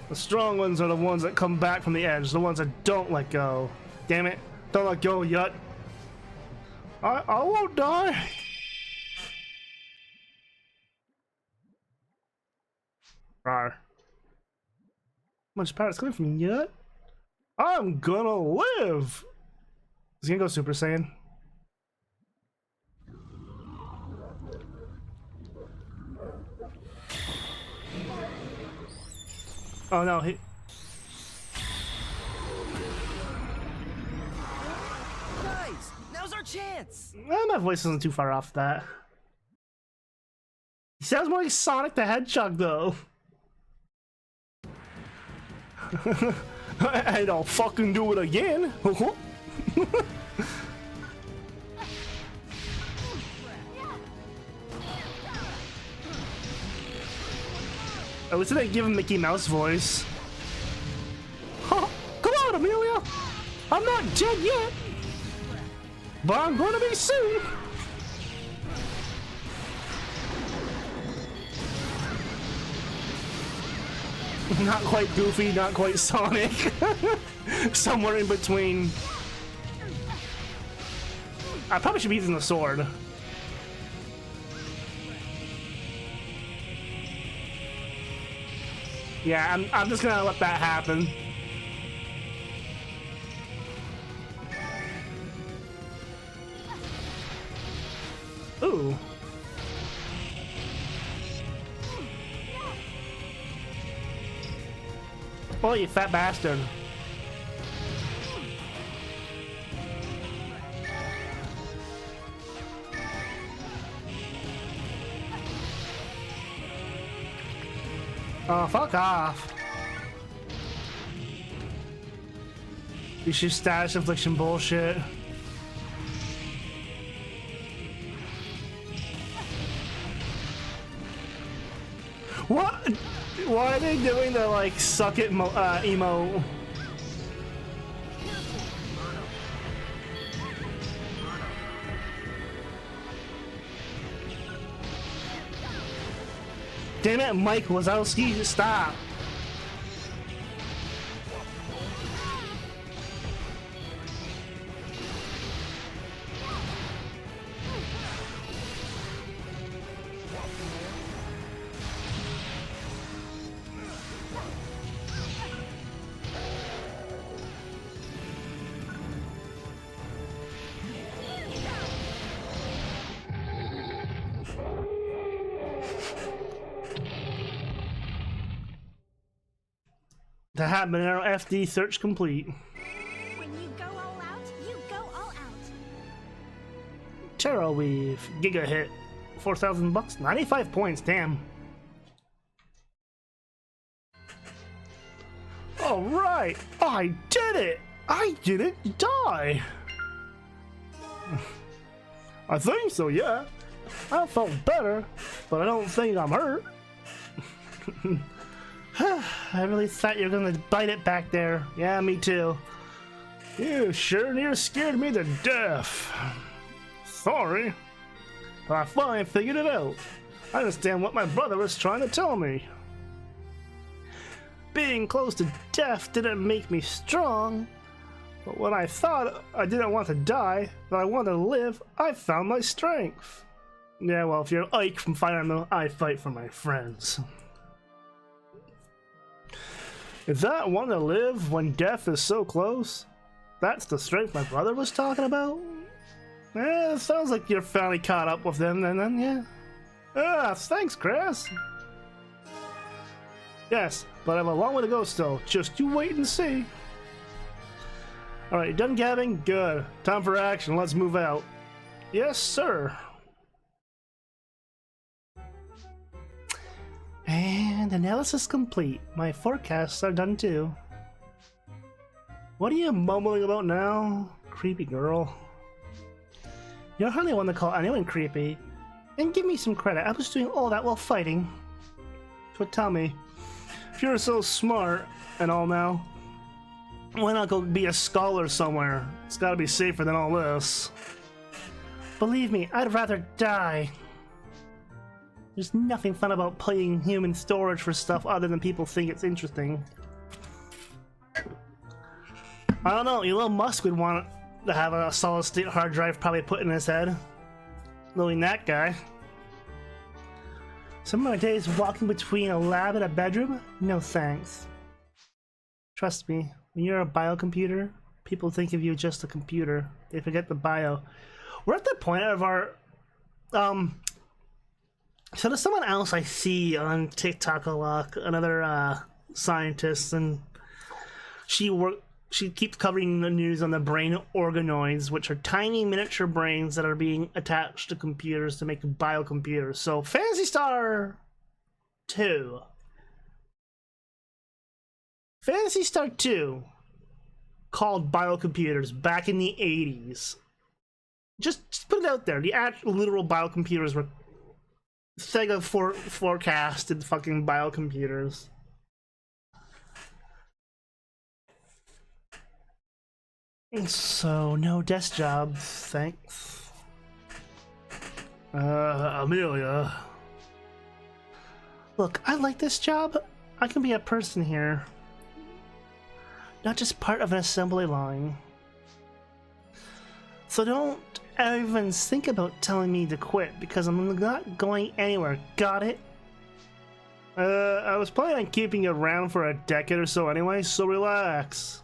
The strong ones are the ones that come back from the edge, the ones that don't let go. Damn it. Don't let go, Yut. I won't die. Rawr. Much power is coming from Yut. I'm gonna live. He's gonna go Super Saiyan. Oh no, he... Guys, now's our chance! My voice isn't too far off that. He sounds more like Sonic the Hedgehog though. And I'll fucking do it again. At least I didn't give him Mickey Mouse voice. Come on, Amelia! I'm not dead yet! But I'm gonna be soon! Not quite Goofy, not quite Sonic. Somewhere in between. I probably should be using the sword. Yeah, I'm just gonna let that happen. Ooh. Oh, you fat bastard. Oh, fuck off. You should status infliction bullshit. What? Why are they doing the like suck it emo? Damn it, Mike Wazowski, stop. The Habanero FD search complete. When you go all out, you go all out. Tarot Weave, Giga Hit, 4,000 bucks, 95 points, damn. All right, I did it. I didn't die. I think so, yeah. I felt better, but I don't think I'm hurt. I really thought you were gonna bite it back there. Yeah, me too. You sure near scared me to death. Sorry. But I finally figured it out. I understand what my brother was trying to tell me. Being close to death didn't make me strong. But when I thought I didn't want to die, but I wanted to live, I found my strength. Yeah, well, if you're Ike from Fire Emblem, I fight for my friends. Is that want to live when death is so close? That's the strength my brother was talking about? Yeah, it sounds like you're finally caught up with them then, yeah. Ah, thanks, Chris. Yes, but I have a long way to go still. Just you wait and see. Alright, done gabbing? Good. Time for action, let's move out. Yes, sir. And analysis complete. My forecasts are done too. What are you mumbling about now, creepy girl? You're hardly one to call anyone creepy. And give me some credit, I was doing all that while fighting. But tell me, if you're so smart and all now, why not go be a scholar somewhere? It's gotta be safer than all this. Believe me, I'd rather die. There's nothing fun about playing human storage for stuff other than people think it's interesting. I don't know, Elon Musk would want to have a solid state hard drive probably put in his head. Knowing that guy. Some of my days walking between a lab and a bedroom? No thanks. Trust me, when you're a biocomputer, people think of you just a computer. They forget the bio. We're at the point of our so there's someone else I see on TikTok a lot, another scientist, and she keeps covering the news on the brain organoids, which are tiny miniature brains that are being attached to computers to make biocomputers. So Phantasy Star 2. Phantasy Star 2 called biocomputers back in the 80s. Just put it out there. The actual literal biocomputers were Sega forecasted fucking biocomputers. So, no desk jobs, thanks. Amelia. Look, I like this job. I can be a person here. Not just part of an assembly line. So don't even think about telling me to quit, because I'm not going anywhere, got it? I was planning on keeping you around for a decade or so anyway, so relax.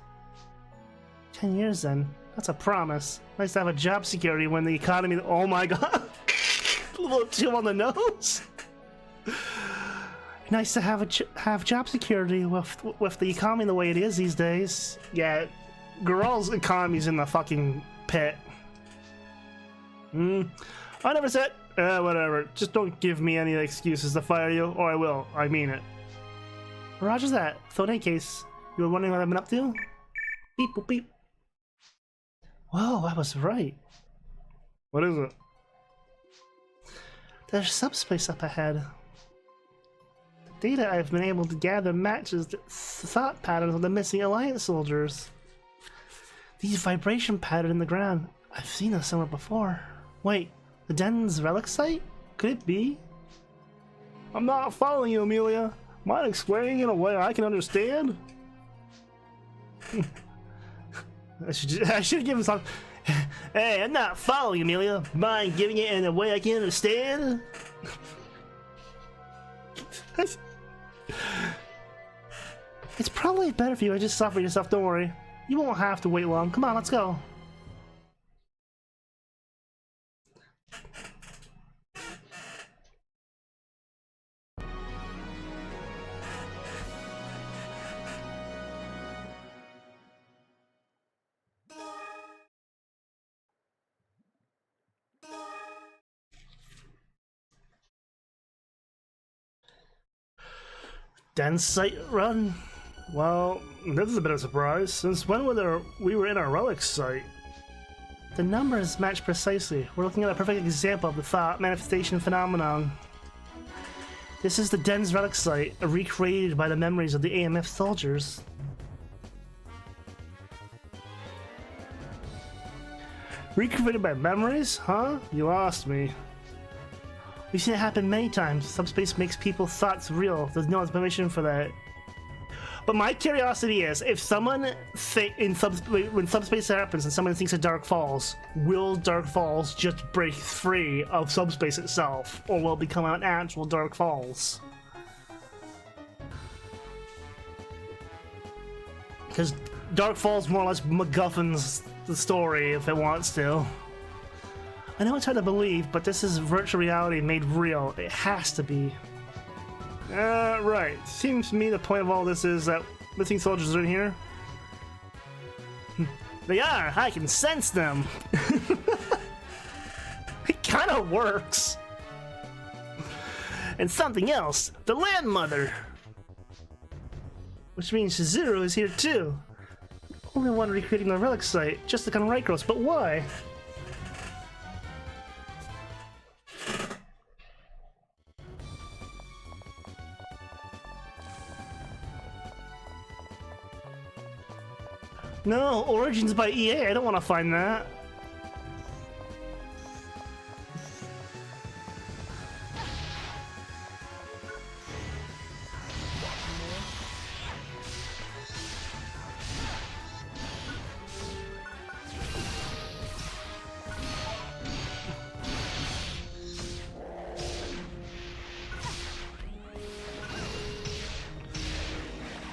10 years then? That's a promise. Nice to have a job security when the economy— oh my god! A little too on the nose? Nice to have have job security with the economy the way it is these days. Yeah, Garal's economy's in the fucking pit. I never said. Whatever. Just don't give me any excuses to fire you, or I will. I mean it. Roger's that. So in any case, you were wondering what I've been up to? Beep boop beep. Whoa, I was right. What is it? There's subspace up ahead. The data I've been able to gather matches the thought patterns of the missing Alliance soldiers. These vibration patterns in the ground. I've seen this somewhere before. Wait, the Den's relic site? Could it be? I'm not following you, Amelia. Mind explaining in a way I can understand? I should give him some. Hey, I'm not following, Amelia. Mind giving it in a way I can understand? It's probably better for you. I just suffer yourself. Don't worry. You won't have to wait long. Come on, let's go. Dense site run? Well, this is a bit of a surprise. Since when we were in our relic site? The numbers match precisely. We're looking at a perfect example of the thought manifestation phenomenon. This is the Den's relic site, recreated by the memories of the AMF soldiers. Recreated by memories? Huh? You lost me. We've seen it happen many times. Subspace makes people's thoughts real. There's no explanation for that. But my curiosity is, if someone when subspace happens and someone thinks of Dark Falls, will Dark Falls just break free of subspace itself, or will it become an actual Dark Falls? Because Dark Falls more or less MacGuffins the story if it wants to. I know it's hard to believe, but this is virtual reality made real. It has to be. Right. Seems to me the point of all this is that missing soldiers are in here. They are! I can sense them! It kinda works! And something else, the Land Mother! Which means Shizuru is here too. Only one recreating the relic site, just like on Rikros, but why? No, Origins by EA, I don't want to find that.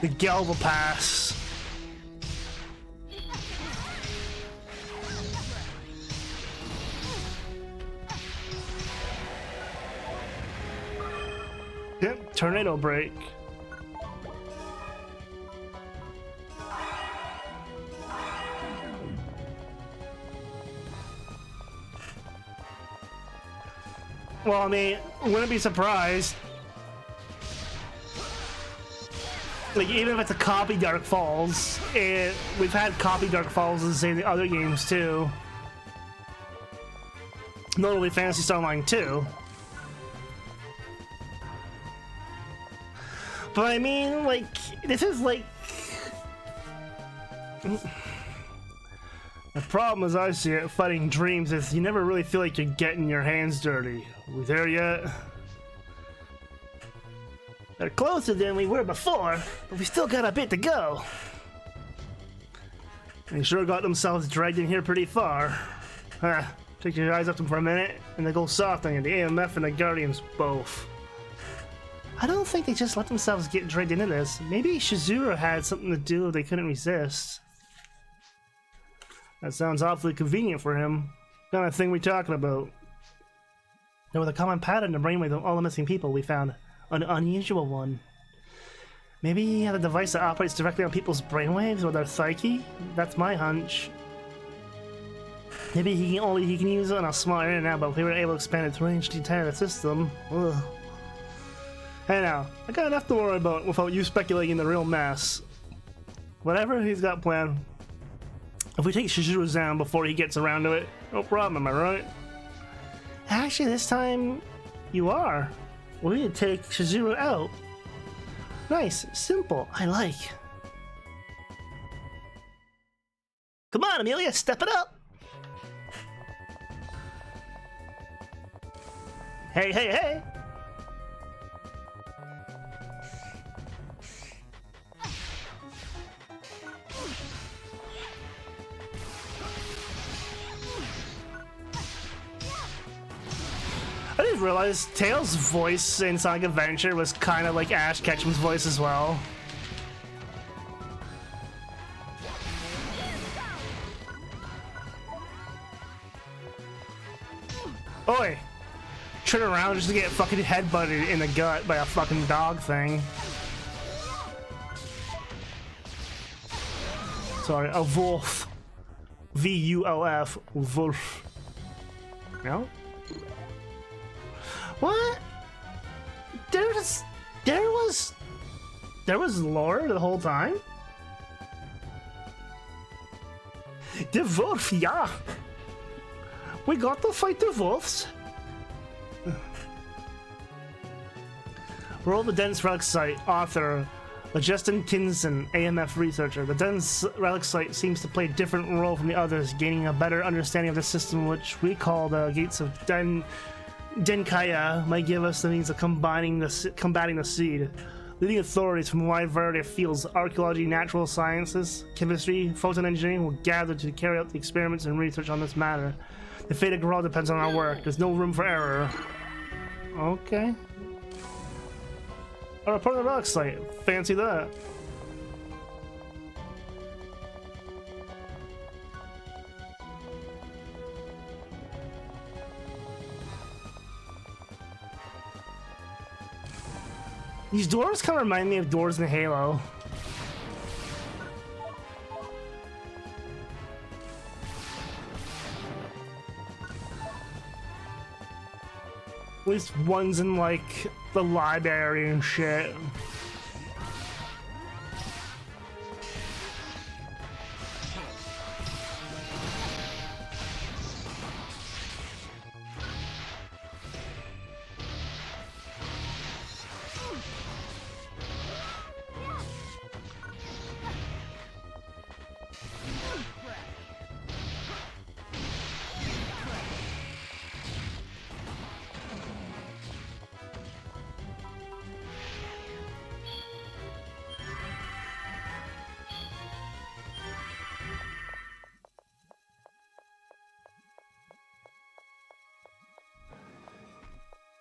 The Galva Pass. Yep, tornado break. Well, I mean, wouldn't be surprised. Like, even if it's a copy Dark Falls, we've had copy Dark Falls in the other games too. Notably Phantasy Star Online 2. But I mean, like, this is like... The problem as I see it, fighting dreams, is you never really feel like you're getting your hands dirty. Are we there yet? They're closer than we were before, but we still got a bit to go. They sure got themselves dragged in here pretty far. Take your eyes off them for a minute, and they go soft on you, the AMF and the Guardians both. I don't think they just let themselves get dragged into this. Maybe Shizuru had something to do if they couldn't resist. That sounds awfully convenient for him. What kind of thing we talking about? There was a common pattern to brainwave of all the missing people we found. An unusual one. Maybe he had a device that operates directly on people's brainwaves or their psyche? That's my hunch. Maybe he can use it on a small area now, but if we were able to expand its range to the entire system. Ugh. Hey now, I got enough to worry about without you speculating in the real mess. Whatever he's got planned. If we take Shizuru's down before he gets around to it, no problem, am I right? Actually, this time, you are. We need to take Shizuru out. Nice, simple, I like. Come on, Amelia, step it up! Hey, hey, hey! I didn't realize Tails' voice in Sonic Adventure was kind of like Ash Ketchum's voice as well. Oi! Turn around just to get fucking headbutted in the gut by a fucking dog thing. Sorry, a wolf. V-U-L-F. Wolf. No? What? There was lore the whole time? The wolf, yeah. We got to fight the wolves. Roll the Dense Relic Site, author Justin Kinson, AMF researcher. The Dense Relic Site seems to play a different role from the others, gaining a better understanding of the system, which we call the Gates of Denkaya, might give us the means of combating the seed. Leading authorities from a wide variety of fields, archaeology, natural sciences, chemistry, photon engineering, will gather to carry out the experiments and research on this matter. The fate of Grawl depends on our work. There's no room for error. Okay. A report on the Relic Site. Fancy that. These doors kind of remind me of doors in Halo. At least one's in like the library and shit.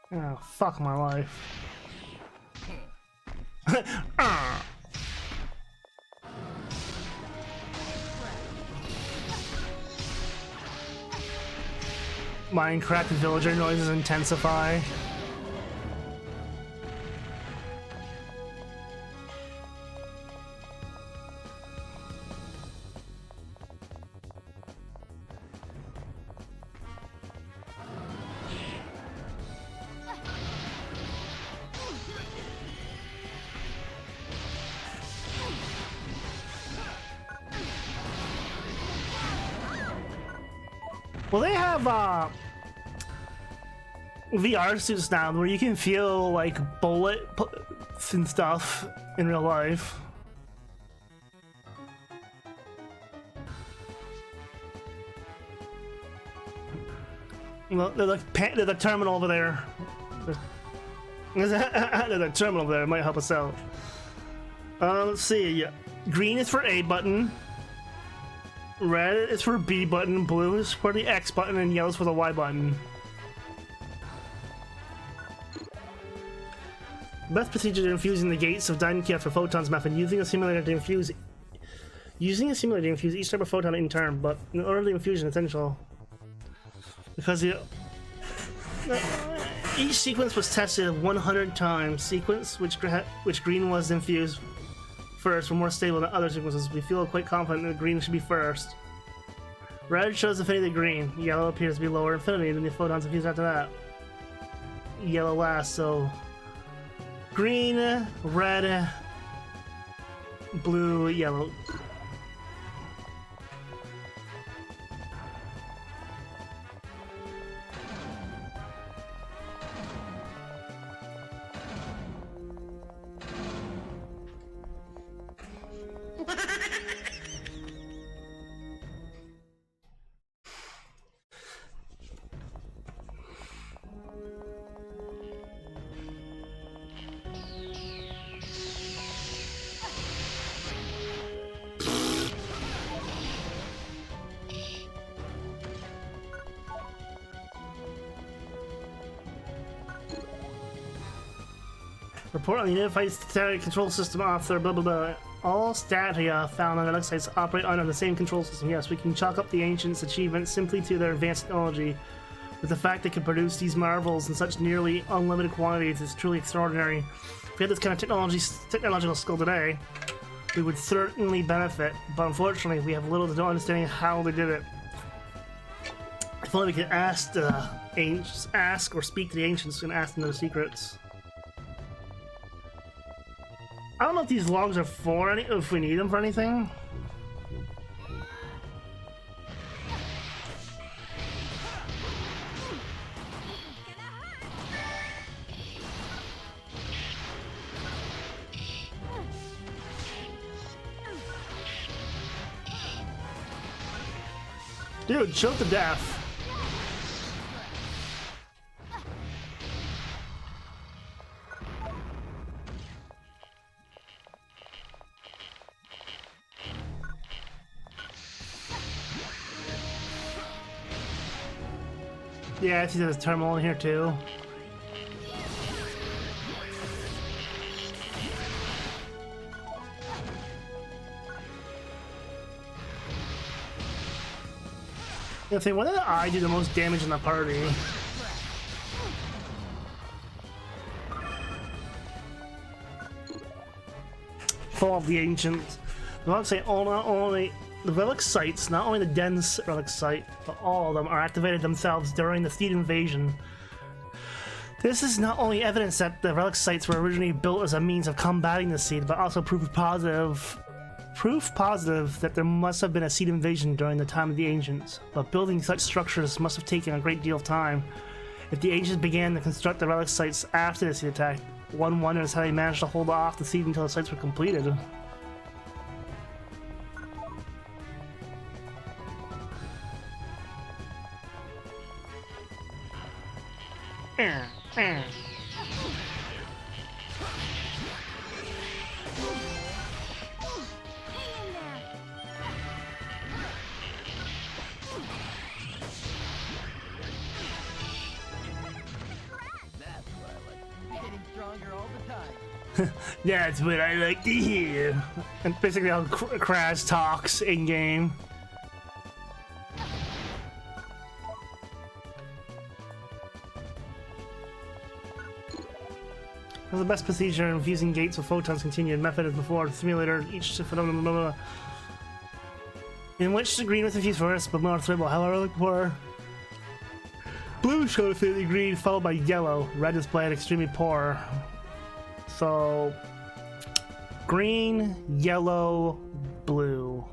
Oh, fuck my life. Minecraft villager noises intensify. Well, they have VR suits now where you can feel like bullets and stuff in real life. Well, they're the terminal over there. There's a terminal over there. It might help us out. Let's see. Green is for A button. Red is for B button, blue is for the X button, and yellow is for the Y button. Best procedure to infusing the gates of Dynkia for photons method, using a simulator to infuse each type of photon in turn, but in order to infuse an essential. Because Each sequence was tested 100 times. Sequence which green was infused first were more stable than other sequences. We feel quite confident that green should be first. Red shows affinity to green. Yellow appears to be lower affinity than the photons infused after that. Yellow last, so green, red, blue, yellow. Report on the Unified Static Control System author, blah blah blah. All statia found on relic sites operate under the same control system. Yes, we can chalk up the Ancients' achievements simply to their advanced technology. But the fact they can produce these marvels in such nearly unlimited quantities is truly extraordinary. If we had this kind of technological skill today, we would certainly benefit. But unfortunately, we have little to no understanding how they did it. If only we could ask or speak to the Ancients and ask them their secrets. I don't know if these logs are for any, if we need them for anything. Dude, choke to death. Yeah, I see there's a terminal in here too. The thing, when did I do the most damage in the party? Fall of the Ancients. The relic site, not only the relic sites, not only the dense relic site, but all of them are activated themselves during the Theed invasion. This is not only evidence that the relic sites were originally built as a means of combating the Seed, but also proof positive that there must have been a Seed invasion during the time of the Ancients. But building such structures must have taken a great deal of time. If the Ancients began to construct the relic sites after the Seed attack, one wonders how they managed to hold off the Seed until the sites were completed. That's what I like to hear. And basically how Crash talks in-game. The best procedure in fusing gates with photons continued method as before. The simulator each phenomenon blah, blah, blah. In which the green was infused first, but more thribble. However, for blue showed affinity green, followed by yellow. Red displayed extremely poor. So green, yellow, blue.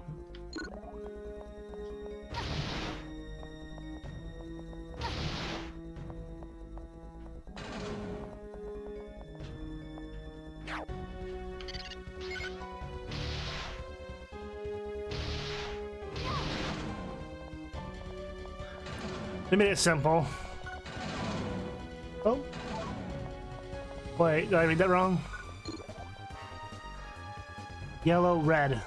They made it simple. Oh. Wait, did I read that wrong? Yellow, red.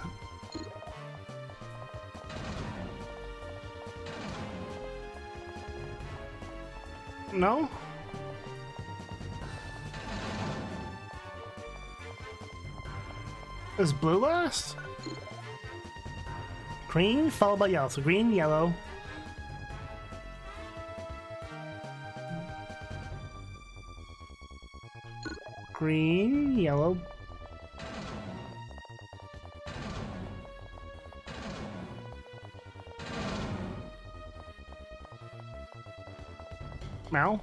No? Is blue last? Green followed by yellow. So green, yellow. green, yellow. Meow.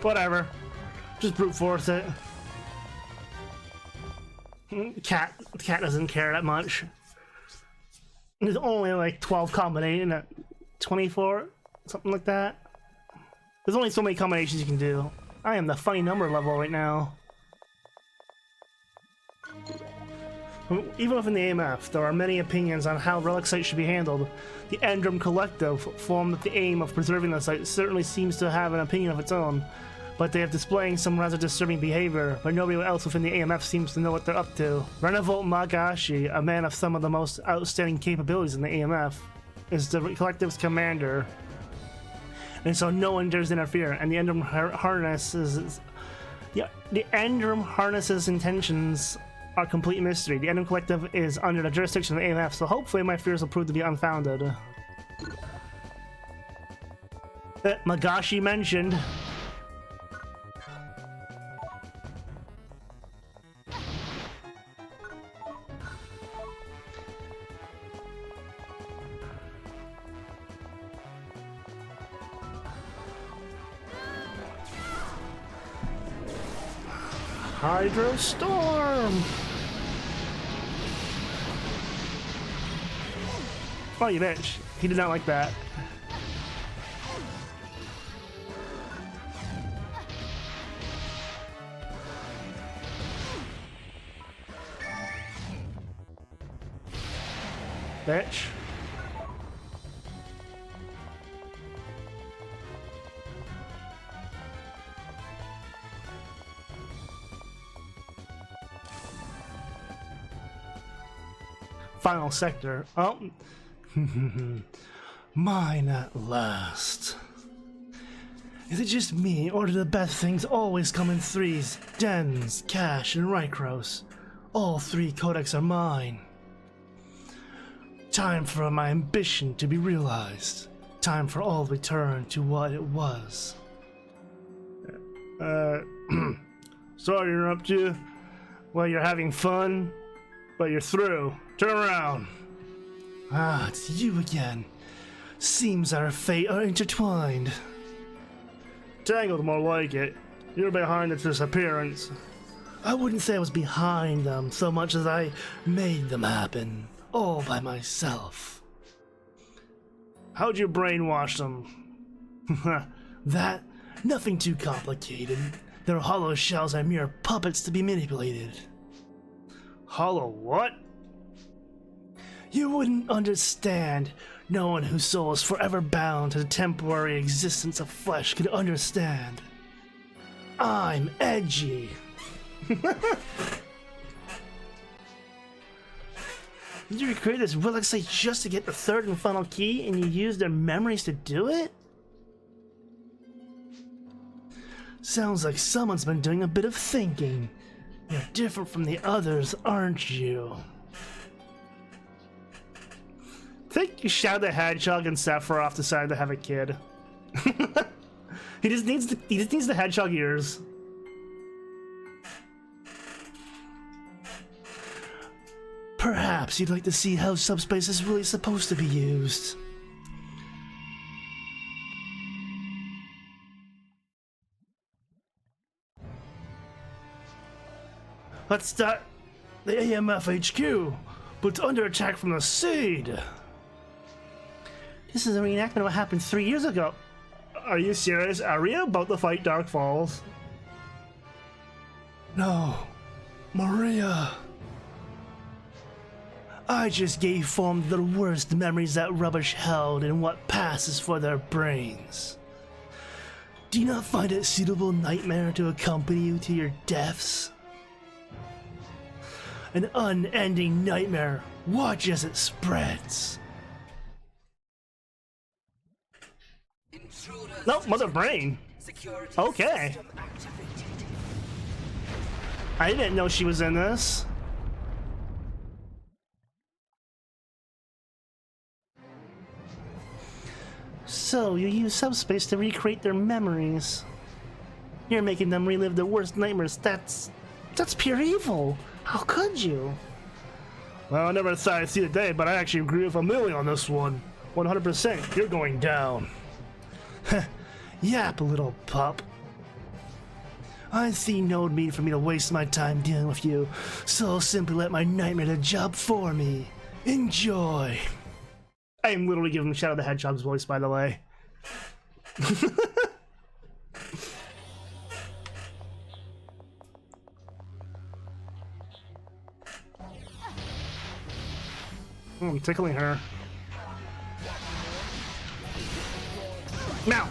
Whatever. Just brute force it. Cat doesn't care that much. There's only like 12 combinations, 24, something like that. There's only so many combinations you can do. I am the funny number level right now. Even within the AMF, there are many opinions on how relic sites should be handled. The Endrum Collective, formed with the aim of preserving the site, certainly seems to have an opinion of its own, but they are displaying some rather disturbing behavior, but nobody else within the AMF seems to know what they're up to. Renevolt Magashi, a man of some of the most outstanding capabilities in the AMF, is the collective's commander, and so no one dares interfere, and the Endrum Harness's intentions are complete mystery. The Endrum Collective is under the jurisdiction of the AMF, so hopefully my fears will prove to be unfounded. Magashi mentioned. Hydro Storm! Oh, you bitch. He did not like that. Bitch. Final sector. Oh. Mine at last. Is it just me, or do the best things always come in threes? Dens, Cash, and Rycros. All three codex are mine. Time for my ambition to be realized. Time for all return to what it was. Sorry to interrupt you. Well, you're having fun, but you're through. Turn around. Ah, it's you again. Seems our fate are intertwined. Tangled, more like it. You're behind its disappearance. I wouldn't say I was behind them so much as I made them happen. All by myself. How'd you brainwash them? That? Nothing too complicated. Their hollow shells are mere puppets to be manipulated. Hollow what? You wouldn't understand. No one whose soul is forever bound to the temporary existence of flesh could understand. I'm edgy. You recreate this relic site just to get the third and final key, and you use their memories to do it? Sounds like someone's been doing a bit of thinking. You're different from the others, aren't you? Think you shot the hedgehog and Sephiroth decided to have a kid. He just needs the hedgehog ears. Perhaps you'd like to see how subspace is really supposed to be used. Let's start the AMF HQ, but it's under attack from the Seed. This is a reenactment of what happened 3 years ago. Are you serious? Are we about to fight Dark Falls? No, Maria. I just gave form to the worst memories that rubbish held in what passes for their brains. Do you not find it suitable nightmare to accompany you to your deaths? An unending nightmare. Watch as it spreads. Nope, Mother Brain. Okay. I didn't know she was in this. So, you use subspace to recreate their memories. You're making them relive their worst nightmares. That's pure evil. How could you? Well, I never thought I'd see the day, but I actually agree with Amelia on this one. 100%, you're going down. Yap, little pup. I see no need for me to waste my time dealing with you, so I'll simply let my nightmare do the job for me. Enjoy. I am literally giving Shadow the Hedgehog's voice, by the way. I'm tickling her. Now!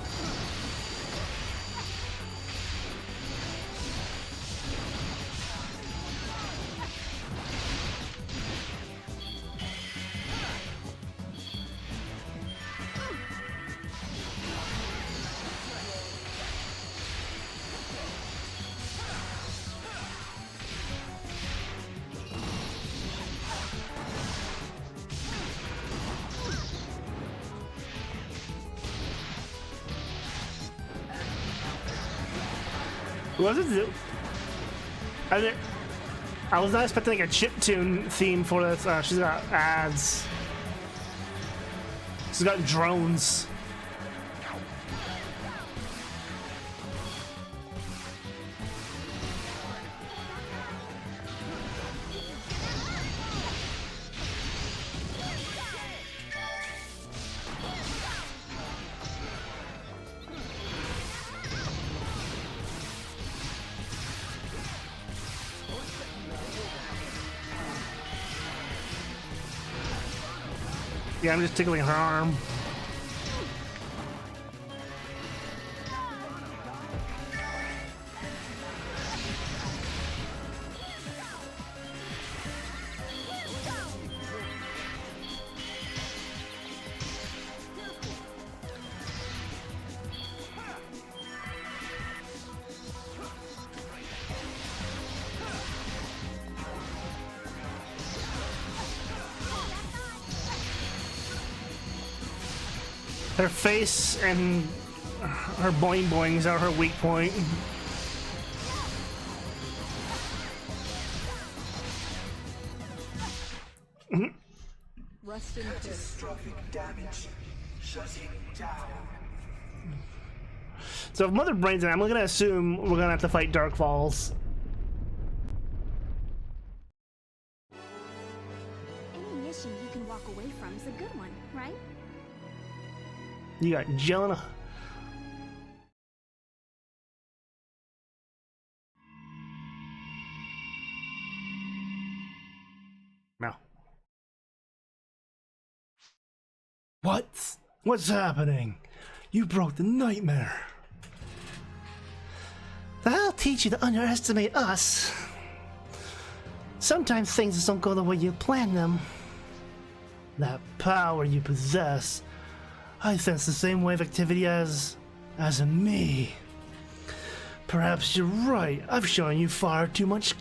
Was it? I was not expecting like a chiptune theme for this. She's got ads. She's got drones. Yeah, I'm just tickling her arm. Her face and her boing boings are her weak point. Catastrophic damage. Shutting down. So if Mother Brain's in, I'm gonna assume we're gonna have to fight Dark Falls. Any mission you can walk away from is a good one, right? You got Jelena. Now. What's happening? You broke the nightmare. That'll teach you to underestimate us. Sometimes things just don't go the way you plan them. That power you possess, I sense the same wave activity as in me. Perhaps you're right. I've shown you far too much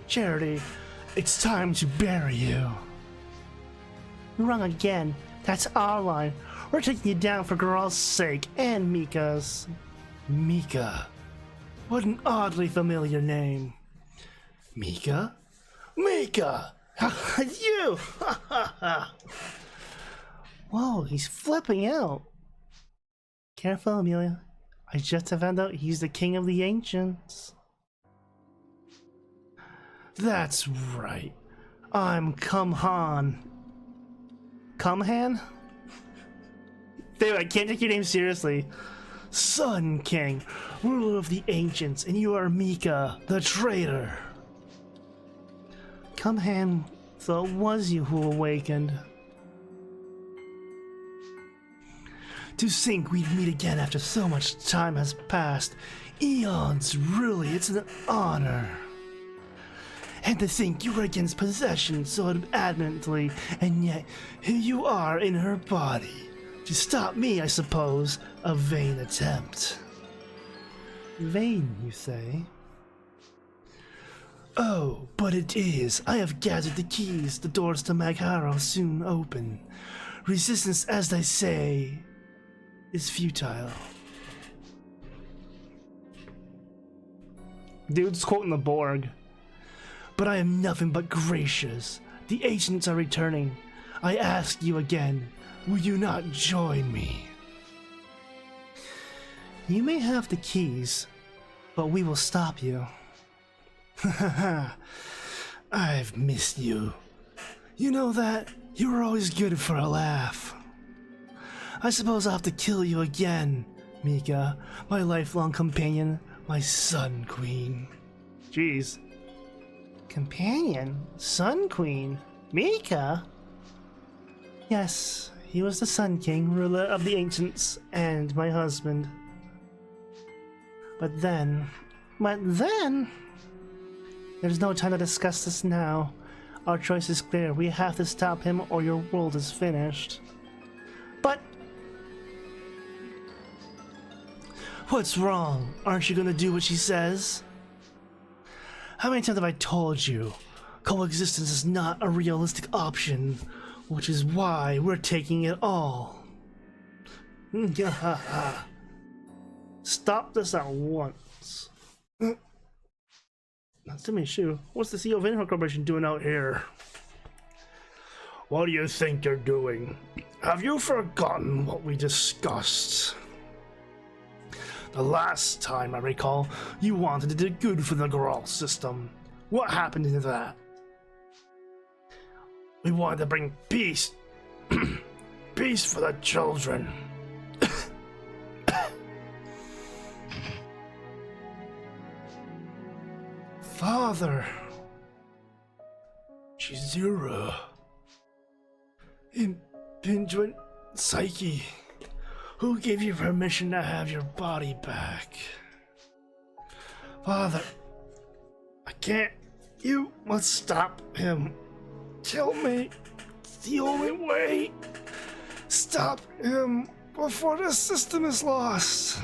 charity. It's time to bury you. You're wrong again. That's our line. We're taking you down for Giral's sake and Mika's. Mika. What an oddly familiar name. Mika? Mika! You! Whoa, he's flipping out. Careful, Amelia. I just found out he's the king of the ancients. That's right. I'm Kumhan. Kumhan? Dude, I can't take your name seriously. Sun King, ruler of the ancients, and you are Mika, the traitor. Kumhan, so it was you who awakened. To think we'd meet again after so much time has passed. Eons, really, it's an honor. And to think you were against possession so adamantly, and yet here you are in her body. To stop me, I suppose, a vain attempt. Vain, you say? Oh, but it is. I have gathered the keys. The doors to Magharo soon open. Resistance, as they say, is futile. Dude's quoting the Borg. But I am nothing but gracious. The ancients are returning. I ask you again, will you not join me? You may have the keys, but we will stop you. I've missed you. You know that? You were always good for a laugh. I suppose I'll have to kill you again, Mika, my lifelong companion, my Sun Queen. Jeez. Companion? Sun Queen? Mika? Yes, he was the Sun King, ruler of the ancients, and my husband. But then... There's no time to discuss this now. Our choice is clear. We have to stop him or your world is finished. But... What's wrong? Aren't you gonna do what she says? How many times have I told you? Coexistence is not a realistic option, which is why we're taking it all. Stop this at once. That's to me, Shu. What's the CEO of Inhale Corporation doing out here? What do you think you're doing? Have you forgotten what we discussed? The last time I recall, you wanted to do good for the Graal system. What happened to that? We wanted to bring peace. Peace for the children. Father. Chizuru. Impingement Psyche. Who gave you permission to have your body back? Father. I can't. You must stop him. Kill me. It's the only way. Stop him before the system is lost.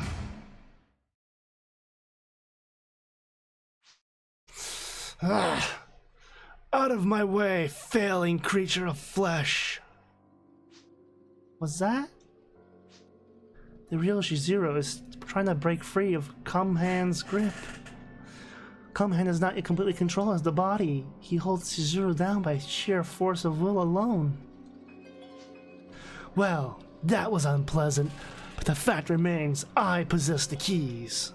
Ah, out of my way, failing creature of flesh. Was that? The real Shizuru is trying to break free of Kumhan's grip. Kumhan is not yet completely controlled as the body. He holds Shizuru down by sheer force of will alone. Well, that was unpleasant, but the fact remains I possess the keys.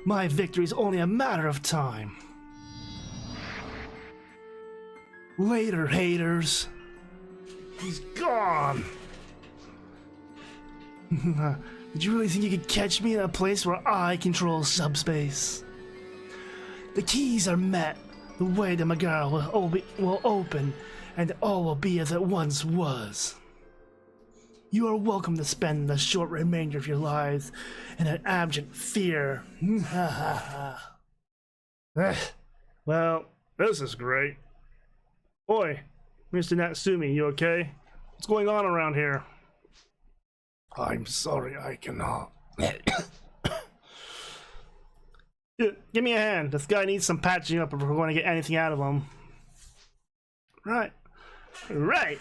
My victory is only a matter of time. Later, haters. He's gone. Did you really think you could catch me in a place where I control subspace? The keys are met. The way to Megara will open, and all will be as it once was. You are welcome to spend the short remainder of your lives in an abject fear. Well, this is great. Oi, Mr. Natsumi, you okay? What's going on around here? I'm sorry, I cannot. Give me a hand. This guy needs some patching up if we're going to get anything out of him. Right. Right.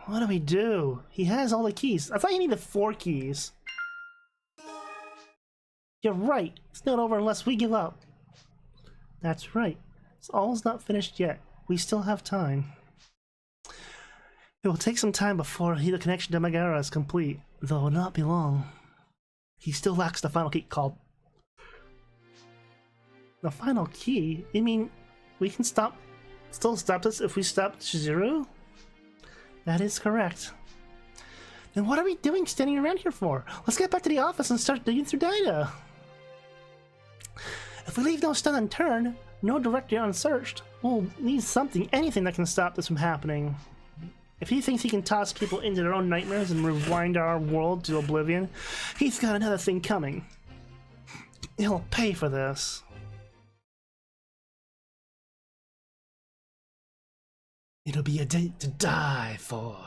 What do we do? He has all the keys. I thought you needed 4 keys. You're right. It's not over unless we give up. That's right. It's all's not finished yet. We still have time. It will take some time before the connection to Megara is complete, though it will not be long. He still lacks the final key called... The final key? You mean we can still stop this if we stop Chizuru? That is correct. Then what are we doing standing around here for? Let's get back to the office and start digging through data. If we leave no stone unturned, no directory unsearched, we'll need something, anything that can stop this from happening. If he thinks he can toss people into their own nightmares and rewind our world to oblivion, he's got another thing coming. He'll pay for this. It'll be a date to die for.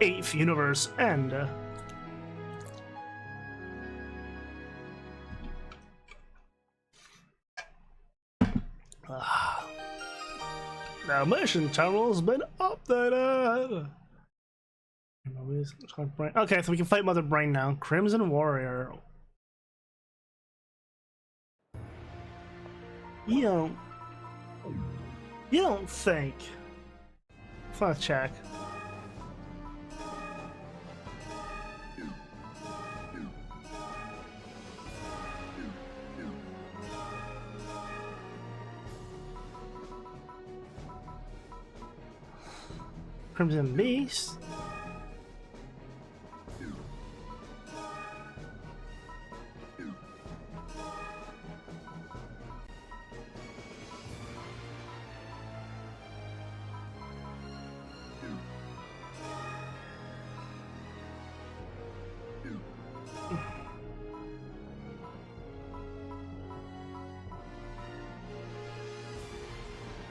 8th universe end. The mission tunnel's been updated. Okay, so we can fight Mother Brain now. Crimson Warrior. You don't think? Let's check. Crimson Beast.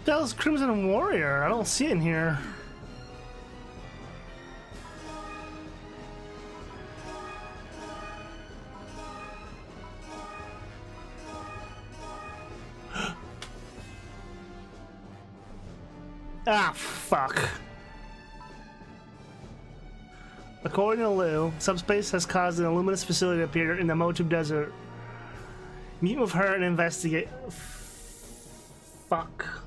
That was Crimson Warrior. I don't see it in here. Ah, fuck. According to Lou, subspace has caused an luminous facility to appear in the Motu Desert. Meet with her and investigate. Fuck.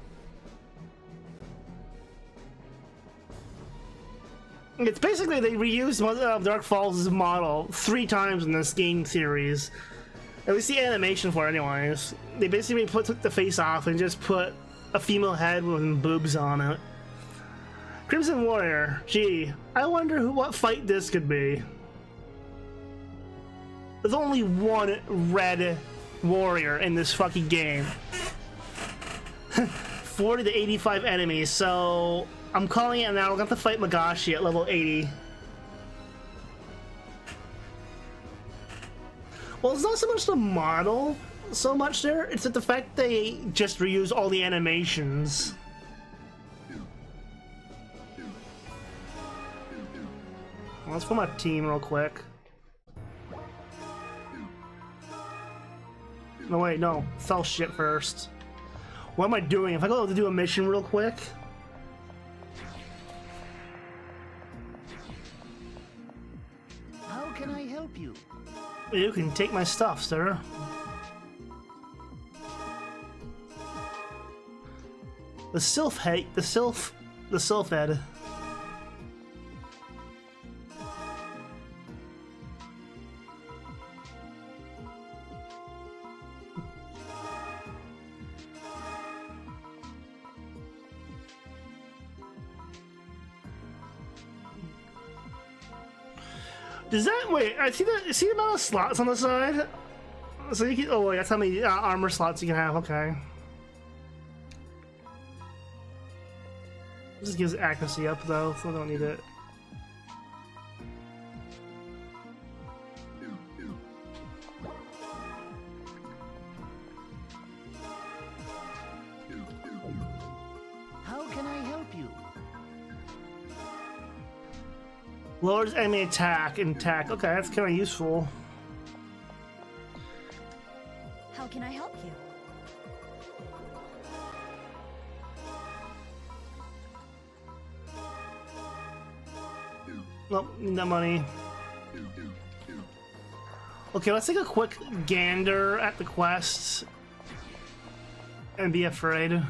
It's basically they reused Dark Falls' model 3 times in this game series. At least the animation for it anyways. They basically took the face off and just put a female head with boobs on it. Crimson Warrior. Gee, I wonder what fight this could be. There's only one red warrior in this fucking game. 40 to 85 enemies, so I'm calling it now. We're gonna have to fight Magashi at level 80. Well, it's not so much the model so much there, it's that the fact they just reuse all the animations. Let's put my team real quick. No, wait, no. Sell shit first. What am I doing? If I go to do a mission real quick. How can I help you? You can take my stuff, sir. The sylph head. The sylph head. Does that wait? I see that. See the amount of slots on the side. So you can. Oh wait, that's how many armor slots you can have. Okay. This gives accuracy up though, so I don't need it. How can I help you? Lowers enemy attack and attack. Okay, that's kind of useful. How can I help you? Nope, need that money. Okay, let's take a quick gander at the quest and be afraid.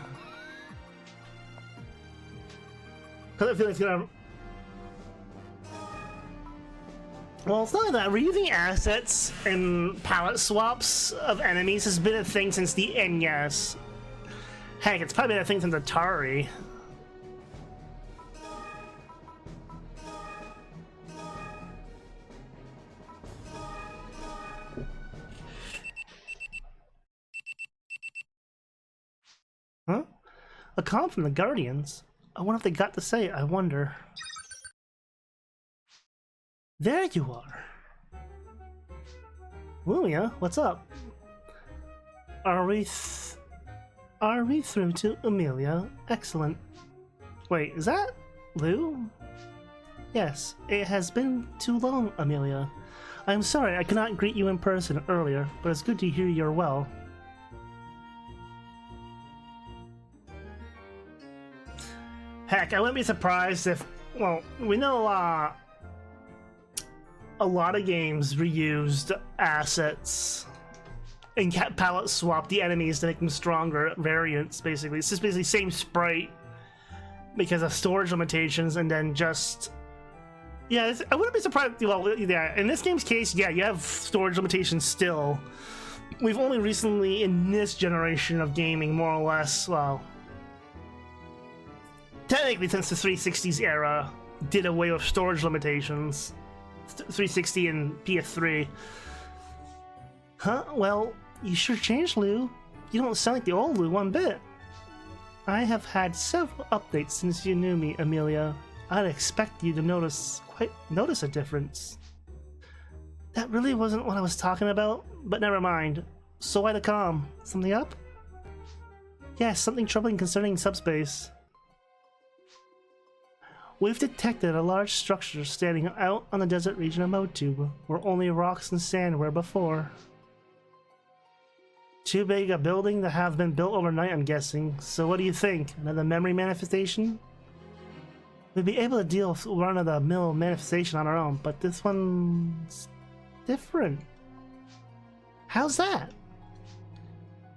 Cause I feel like it's gonna. Well, it's not like that. Reusing assets and palette swaps of enemies has been a thing since the NES. Heck, it's probably been a thing since Atari. Huh? A comment from the Guardians? I wonder if they got to say it, I wonder. There you are! Lulia, what's up? Are we through to Amelia? Excellent. Wait, is that Lou? Yes, it has been too long, Amelia. I'm sorry I could not greet you in person earlier, but it's good to hear you're well. Heck, I wouldn't be surprised if... Well, we know a lot of games reused assets and palette swap the enemies to make them stronger variants, basically. It's just basically same sprite because of storage limitations, and then just... Yeah, I wouldn't be surprised... Well, yeah, in this game's case, yeah, you have storage limitations still. We've only recently, in this generation of gaming, more or less, well... Technically, since the 360's era, did away with storage limitations. 360 and PS3. Huh? Well, you sure changed, Lou. You don't sound like the old Lou one bit. I have had several updates since you knew me, Amelia. I'd expect you to notice a difference. That really wasn't what I was talking about, but never mind. So why the calm? Something up? Yes, something troubling concerning subspace. We've detected a large structure standing out on the desert region of Motu, where only rocks and sand were before. Too big a building to have been built overnight, I'm guessing. So what do you think? Another memory manifestation? We'd be able to deal with run-of-the-mill manifestation on our own, but this one's different. How's that?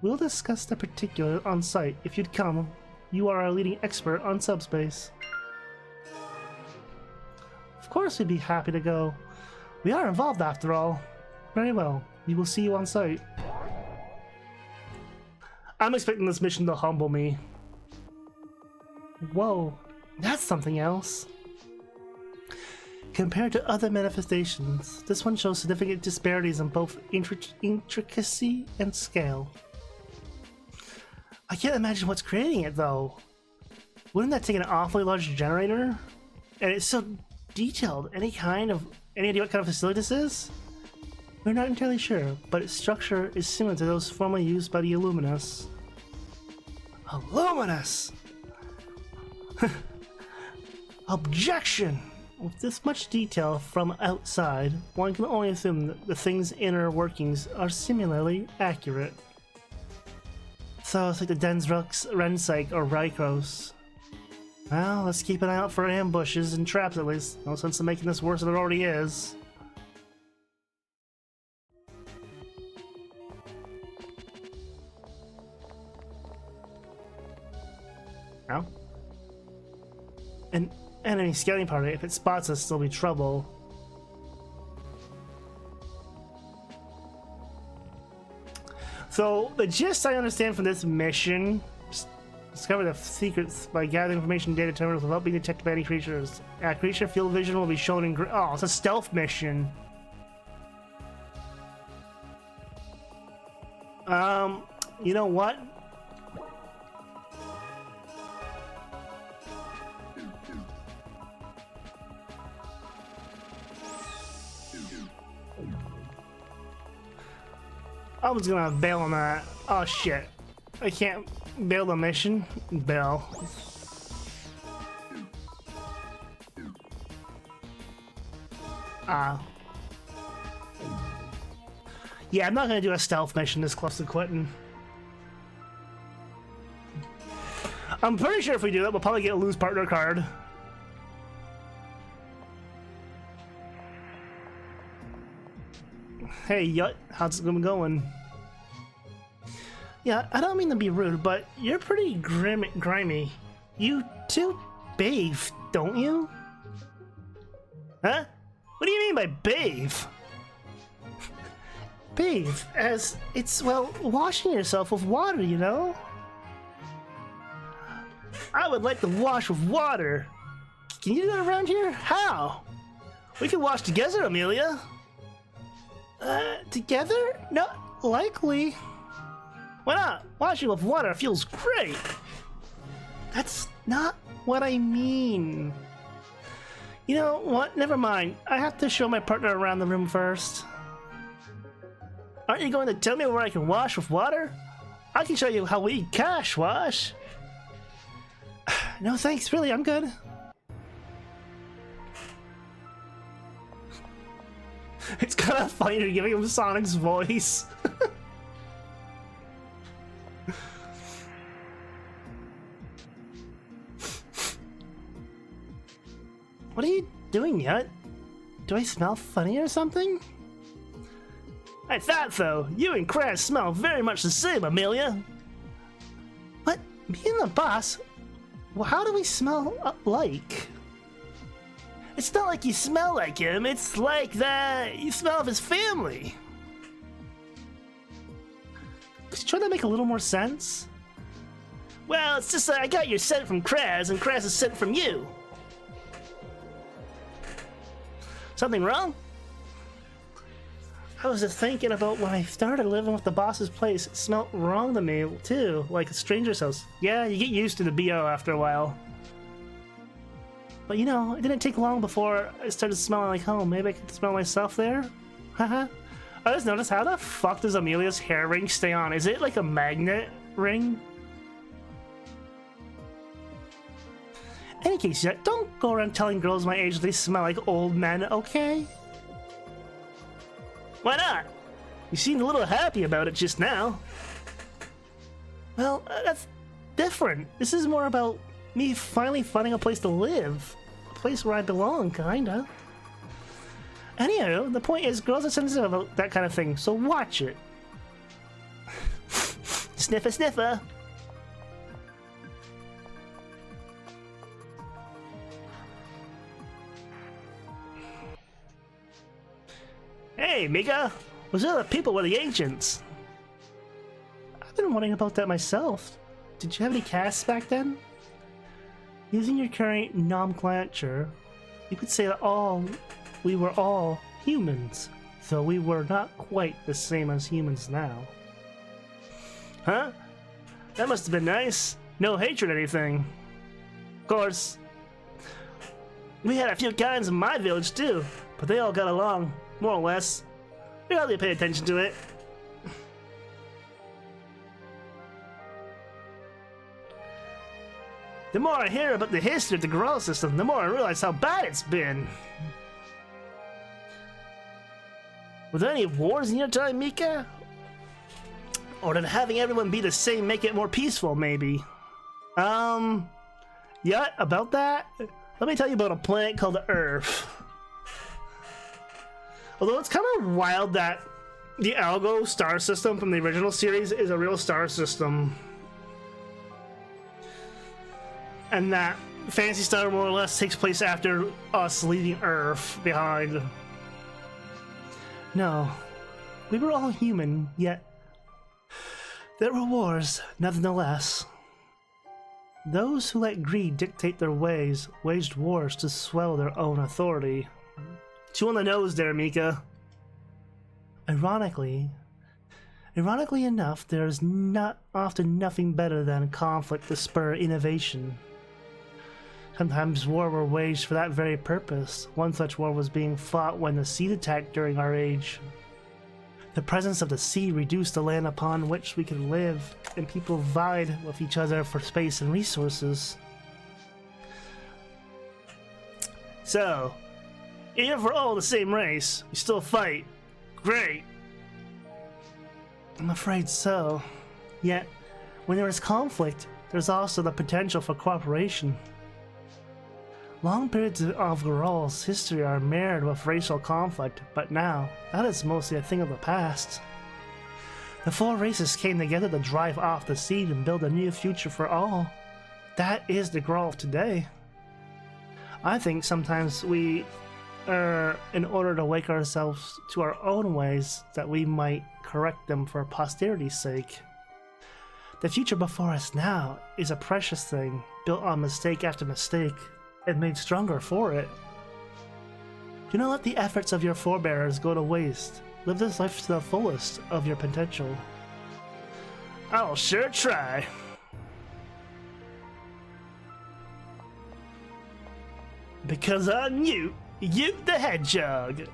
We'll discuss the particular on site. If you'd come, you are our leading expert on subspace. Of course we'd be happy to go. We are involved after all. Very well. We will see you on site. I'm expecting this mission to humble me. Whoa, that's something else. Compared to other manifestations, this one shows significant disparities in both intricacy and scale. I can't imagine what's creating it though. Wouldn't that take an awfully large generator? And it's so detailed. Any idea what kind of facility this is? We're not entirely sure, but its structure is similar to those formerly used by the Illuminus. Illuminus! Objection! With this much detail from outside, one can only assume that the thing's inner workings are similarly accurate. So it's like the Densrux, Renpsyche, or Rykros. Well, let's keep an eye out for ambushes and traps at least. No sense in making this worse than it already is. No? An enemy scouting party, if it spots us, there'll be trouble. So, the gist I understand from this mission: discover the secrets by gathering information data terminals without being detected by any creatures. Creature field vision will be shown in oh, it's a stealth mission. You know what? I was gonna bail on that. Oh shit. I can't bail the mission. Bail. Yeah, I'm not gonna do a stealth mission this close to quitting. I'm pretty sure if we do that, we'll probably get a lose partner card. Hey, Yut, how's it going? Yeah, I don't mean to be rude, but you're pretty grimy. You too bathe, don't you? Huh? What do you mean by bathe? Bathe, as it's, well, washing yourself with water, you know? I would like to wash with water. Can you do that around here? How? We can wash together, Amelia. Together? Not likely. Why not? Washing with water feels great. That's not what I mean. You know what? Never mind. I have to show my partner around the room first. Aren't you going to tell me where I can wash with water? I can show you how we cash wash. No thanks, really, I'm good. kind of funny you're giving him Sonic's voice. What are you doing yet? Do I smell funny or something? I thought so. You and Kraz smell very much the same, Amelia. What? Me and the boss? Well, how do we smell alike? It's not like you smell like him, it's like that you smell of his family. Could you try to make a little more sense? Well, it's just that I got your scent from Kraz, and Kraz's scent from you. Something wrong? I was just thinking about when I started living with the boss's place. It smelled wrong to me, too, like a stranger's house. Yeah, you get used to the BO after a while. But you know, it didn't take long before I started smelling like home. Maybe I could smell myself there? Haha. I just noticed, how the fuck does Amelia's hair ring stay on? Is it like a magnet ring? Any case, don't go around telling girls my age they smell like old men, okay? Why not? You seemed a little happy about it just now. Well, that's different. This is more about me finally finding a place to live. A place where I belong, kinda. Anywho, the point is, girls are sensitive about that kind of thing, so watch it. Sniffer, sniffer. Hey, Mika! Those other people were the ancients. I've been wondering about that myself. Did you have any casts back then? Using your current nomenclature, you could say that we were all humans, though we were not quite the same as humans now. Huh? That must have been nice. No hatred or anything. Of course. We had a few kinds in my village too, but they all got along. More or less. We hardly pay attention to it. The more I hear about the history of the Grawl system, the more I realize how bad it's been. Were there any wars in your time, Mika? Or did having everyone be the same make it more peaceful, maybe? Yeah, about that? Let me tell you about a planet called Earth. Although it's kind of wild that the Algo star system from the original series is a real star system. And that Phantasy Star more or less takes place after us leaving Earth behind. No, we were all human, yet there were wars, nonetheless. Those who let greed dictate their ways waged wars to swell their own authority. Two on the nose there, Mika. Ironically enough, there is not often nothing better than conflict to spur innovation. Sometimes war were waged for that very purpose. One such war was being fought when the sea attacked during our age. The presence of the sea reduced the land upon which we could live, and people vied with each other for space and resources. So, even if we're all the same race, we still fight. Great! I'm afraid so. Yet, when there is conflict, there's also the potential for cooperation. Long periods of Grawl's history are marred with racial conflict, but now, that is mostly a thing of the past. The four races came together to drive off the seed and build a new future for all. That is the Grawl of today. I think sometimes we in order to wake ourselves to our own ways, that we might correct them for posterity's sake. The future before us now is a precious thing, built on mistake after mistake, and made stronger for it. Do not let the efforts of your forebears go to waste. Live this life to the fullest of your potential. I'll sure try. Because I'm you the Hedgehog.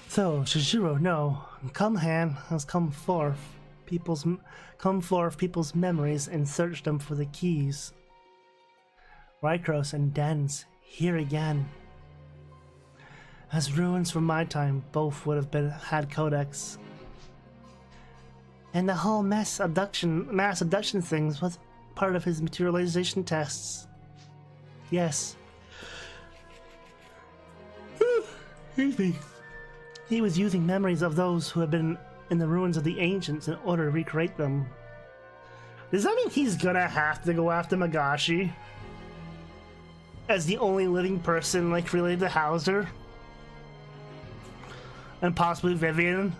So, Shijiro, no. Come, Han, has come forth. people's memories and search them for the keys. Rykros and Dens, here again. As ruins from my time, both would have had codex. And the whole mass abduction things was part of his materialization tests. Yes. Excuse me. He was using memories of those who had been in the ruins of the ancients in order to recreate them. Does that mean he's gonna have to go after Magashi? As the only living person, like, related to Hauser? And possibly Vivian?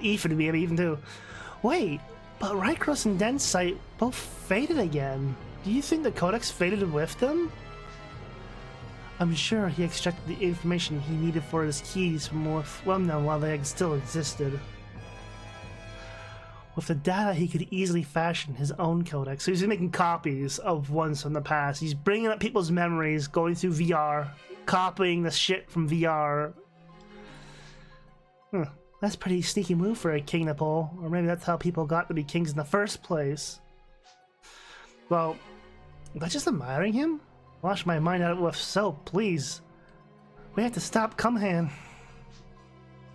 Ethan, maybe even too. Wait, but Rykros and Den's sight both faded again. Do you think the Codex faded with them? I'm sure he extracted the information he needed for his keys from them while they still existed. With the data, he could easily fashion his own codex. So he's making copies of ones from the past. He's bringing up people's memories, going through VR, copying the shit from VR. That's a pretty sneaky move for a king to pull. Or maybe that's how people got to be kings in the first place. Well, am I just admiring him? Wash my mind out with soap, please. We have to stop Cumhan.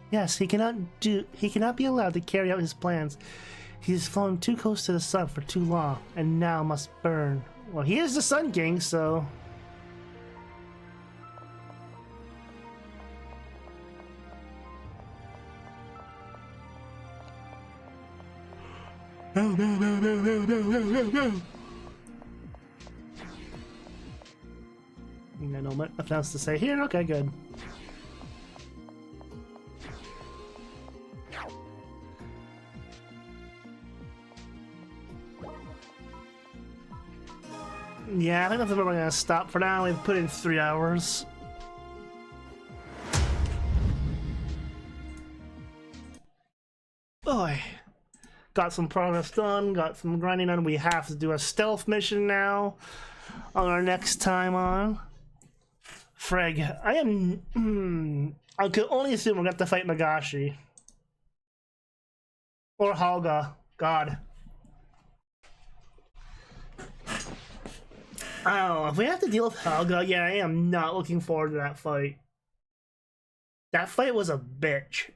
Yes, he cannot be allowed to carry out his plans. He has flown too close to the sun for too long, and now must burn. Well, he is the Sun King, so... No. No, nothing else to say here? Okay, good. Yeah, I think that's where we're gonna stop for now. We've put in 3 hours. Boy. Got some progress done, got some grinding done. We have to do a stealth mission now on our next time on. Freg, I could only assume we're gonna have to fight Magashi. Or Halga. God. Oh, if we have to deal with Helga, yeah, I am not looking forward to that fight. That fight was a bitch.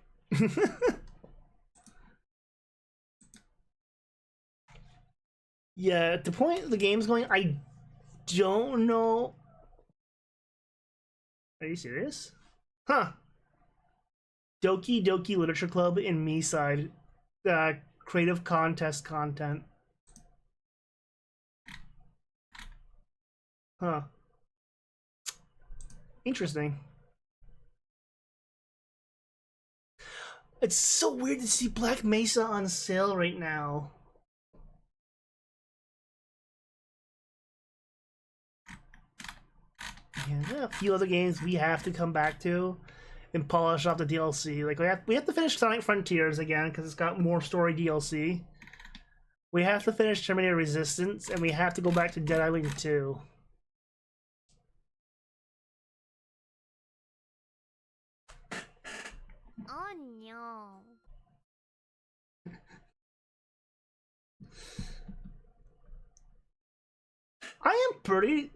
Yeah, at the point the game's going, I don't know. Are you serious? Huh. Doki Doki Literature Club in Me Side. Creative contest content. Huh. Interesting. It's so weird to see Black Mesa on sale right now. Yeah, there are a few other games we have to come back to and polish off the DLC. Like we have to finish Sonic Frontiers again because it's got more story DLC. We have to finish Terminator Resistance, and we have to go back to Dead Island 2. Oh no. I am pretty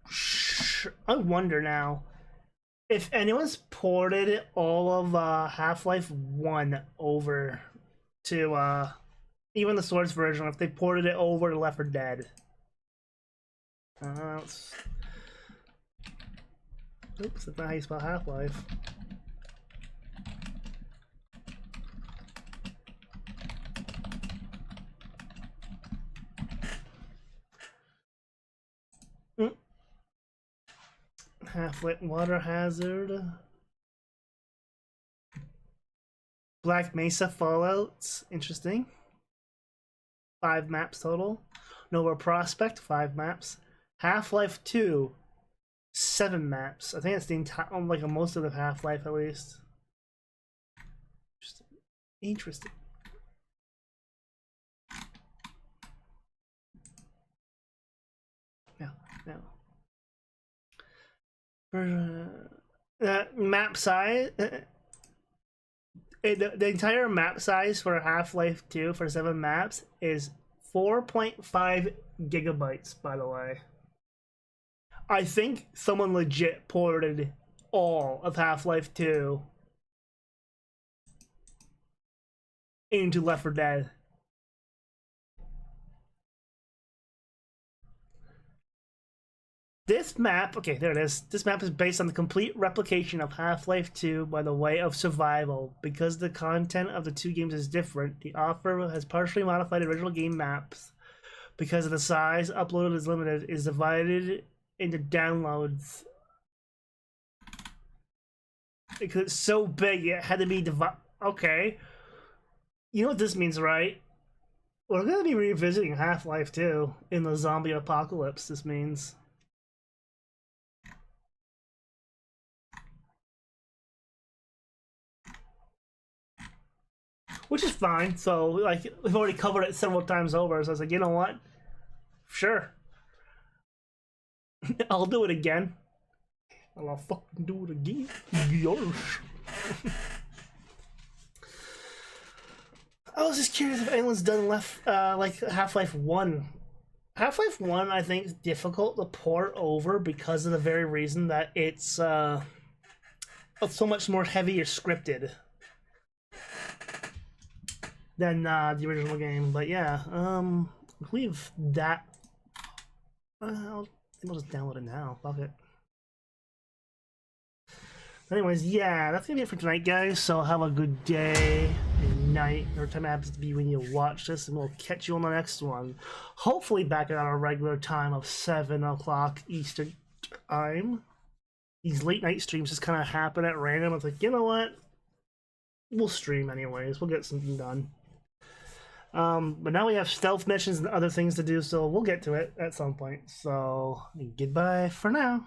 sure. I wonder now if anyone's ported all of Half-Life 1 over to even the Swords version, if they ported it over to Left 4 Dead. Oops, that's not how you spell Half-Life. Half-Lit Water Hazard. Black Mesa Fallouts. Interesting. 5 maps total. Nova Prospect, 5 maps. Half-Life 2, 7 maps. I think it's the entire, like most of the Half-Life at least. Interesting. No. Map size. The entire map size for Half-Life 2 for 7 maps is 4.5 gigabytes, by the way. I think someone legit ported all of Half-Life 2 into Left 4 Dead. This map, okay, there it is. This map is based on the complete replication of Half-Life 2 by the way of survival. Because the content of the two games is different, the author has partially modified the original game maps. Because of the size uploaded is limited, is divided into downloads. Because it's so big, it had to be divided. Okay. You know what this means, right? We're going to be revisiting Half-Life 2 in the zombie apocalypse, this means. Which is fine. So, like, we've already covered it several times over. So I was like, you know what? Sure. I'll do it again. I'll fucking do it again. Yosh. I was just curious if anyone's done like Half-Life 1. Half-Life 1, I think, is difficult to port over because of the very reason that it's so much more heavier scripted than the original game. But yeah, I believe that. I'll just download it now. Fuck it. Anyways, yeah, that's gonna be it for tonight, guys. So have a good day and night, or time it happens to be when you watch this, and we'll catch you on the next one. Hopefully back at our regular time of 7 o'clock Eastern time. These late night streams just kind of happen at random. It's like, you know what? We'll stream anyways. We'll get something done. But now we have stealth missions and other things to do, so we'll get to it at some point. So goodbye for now.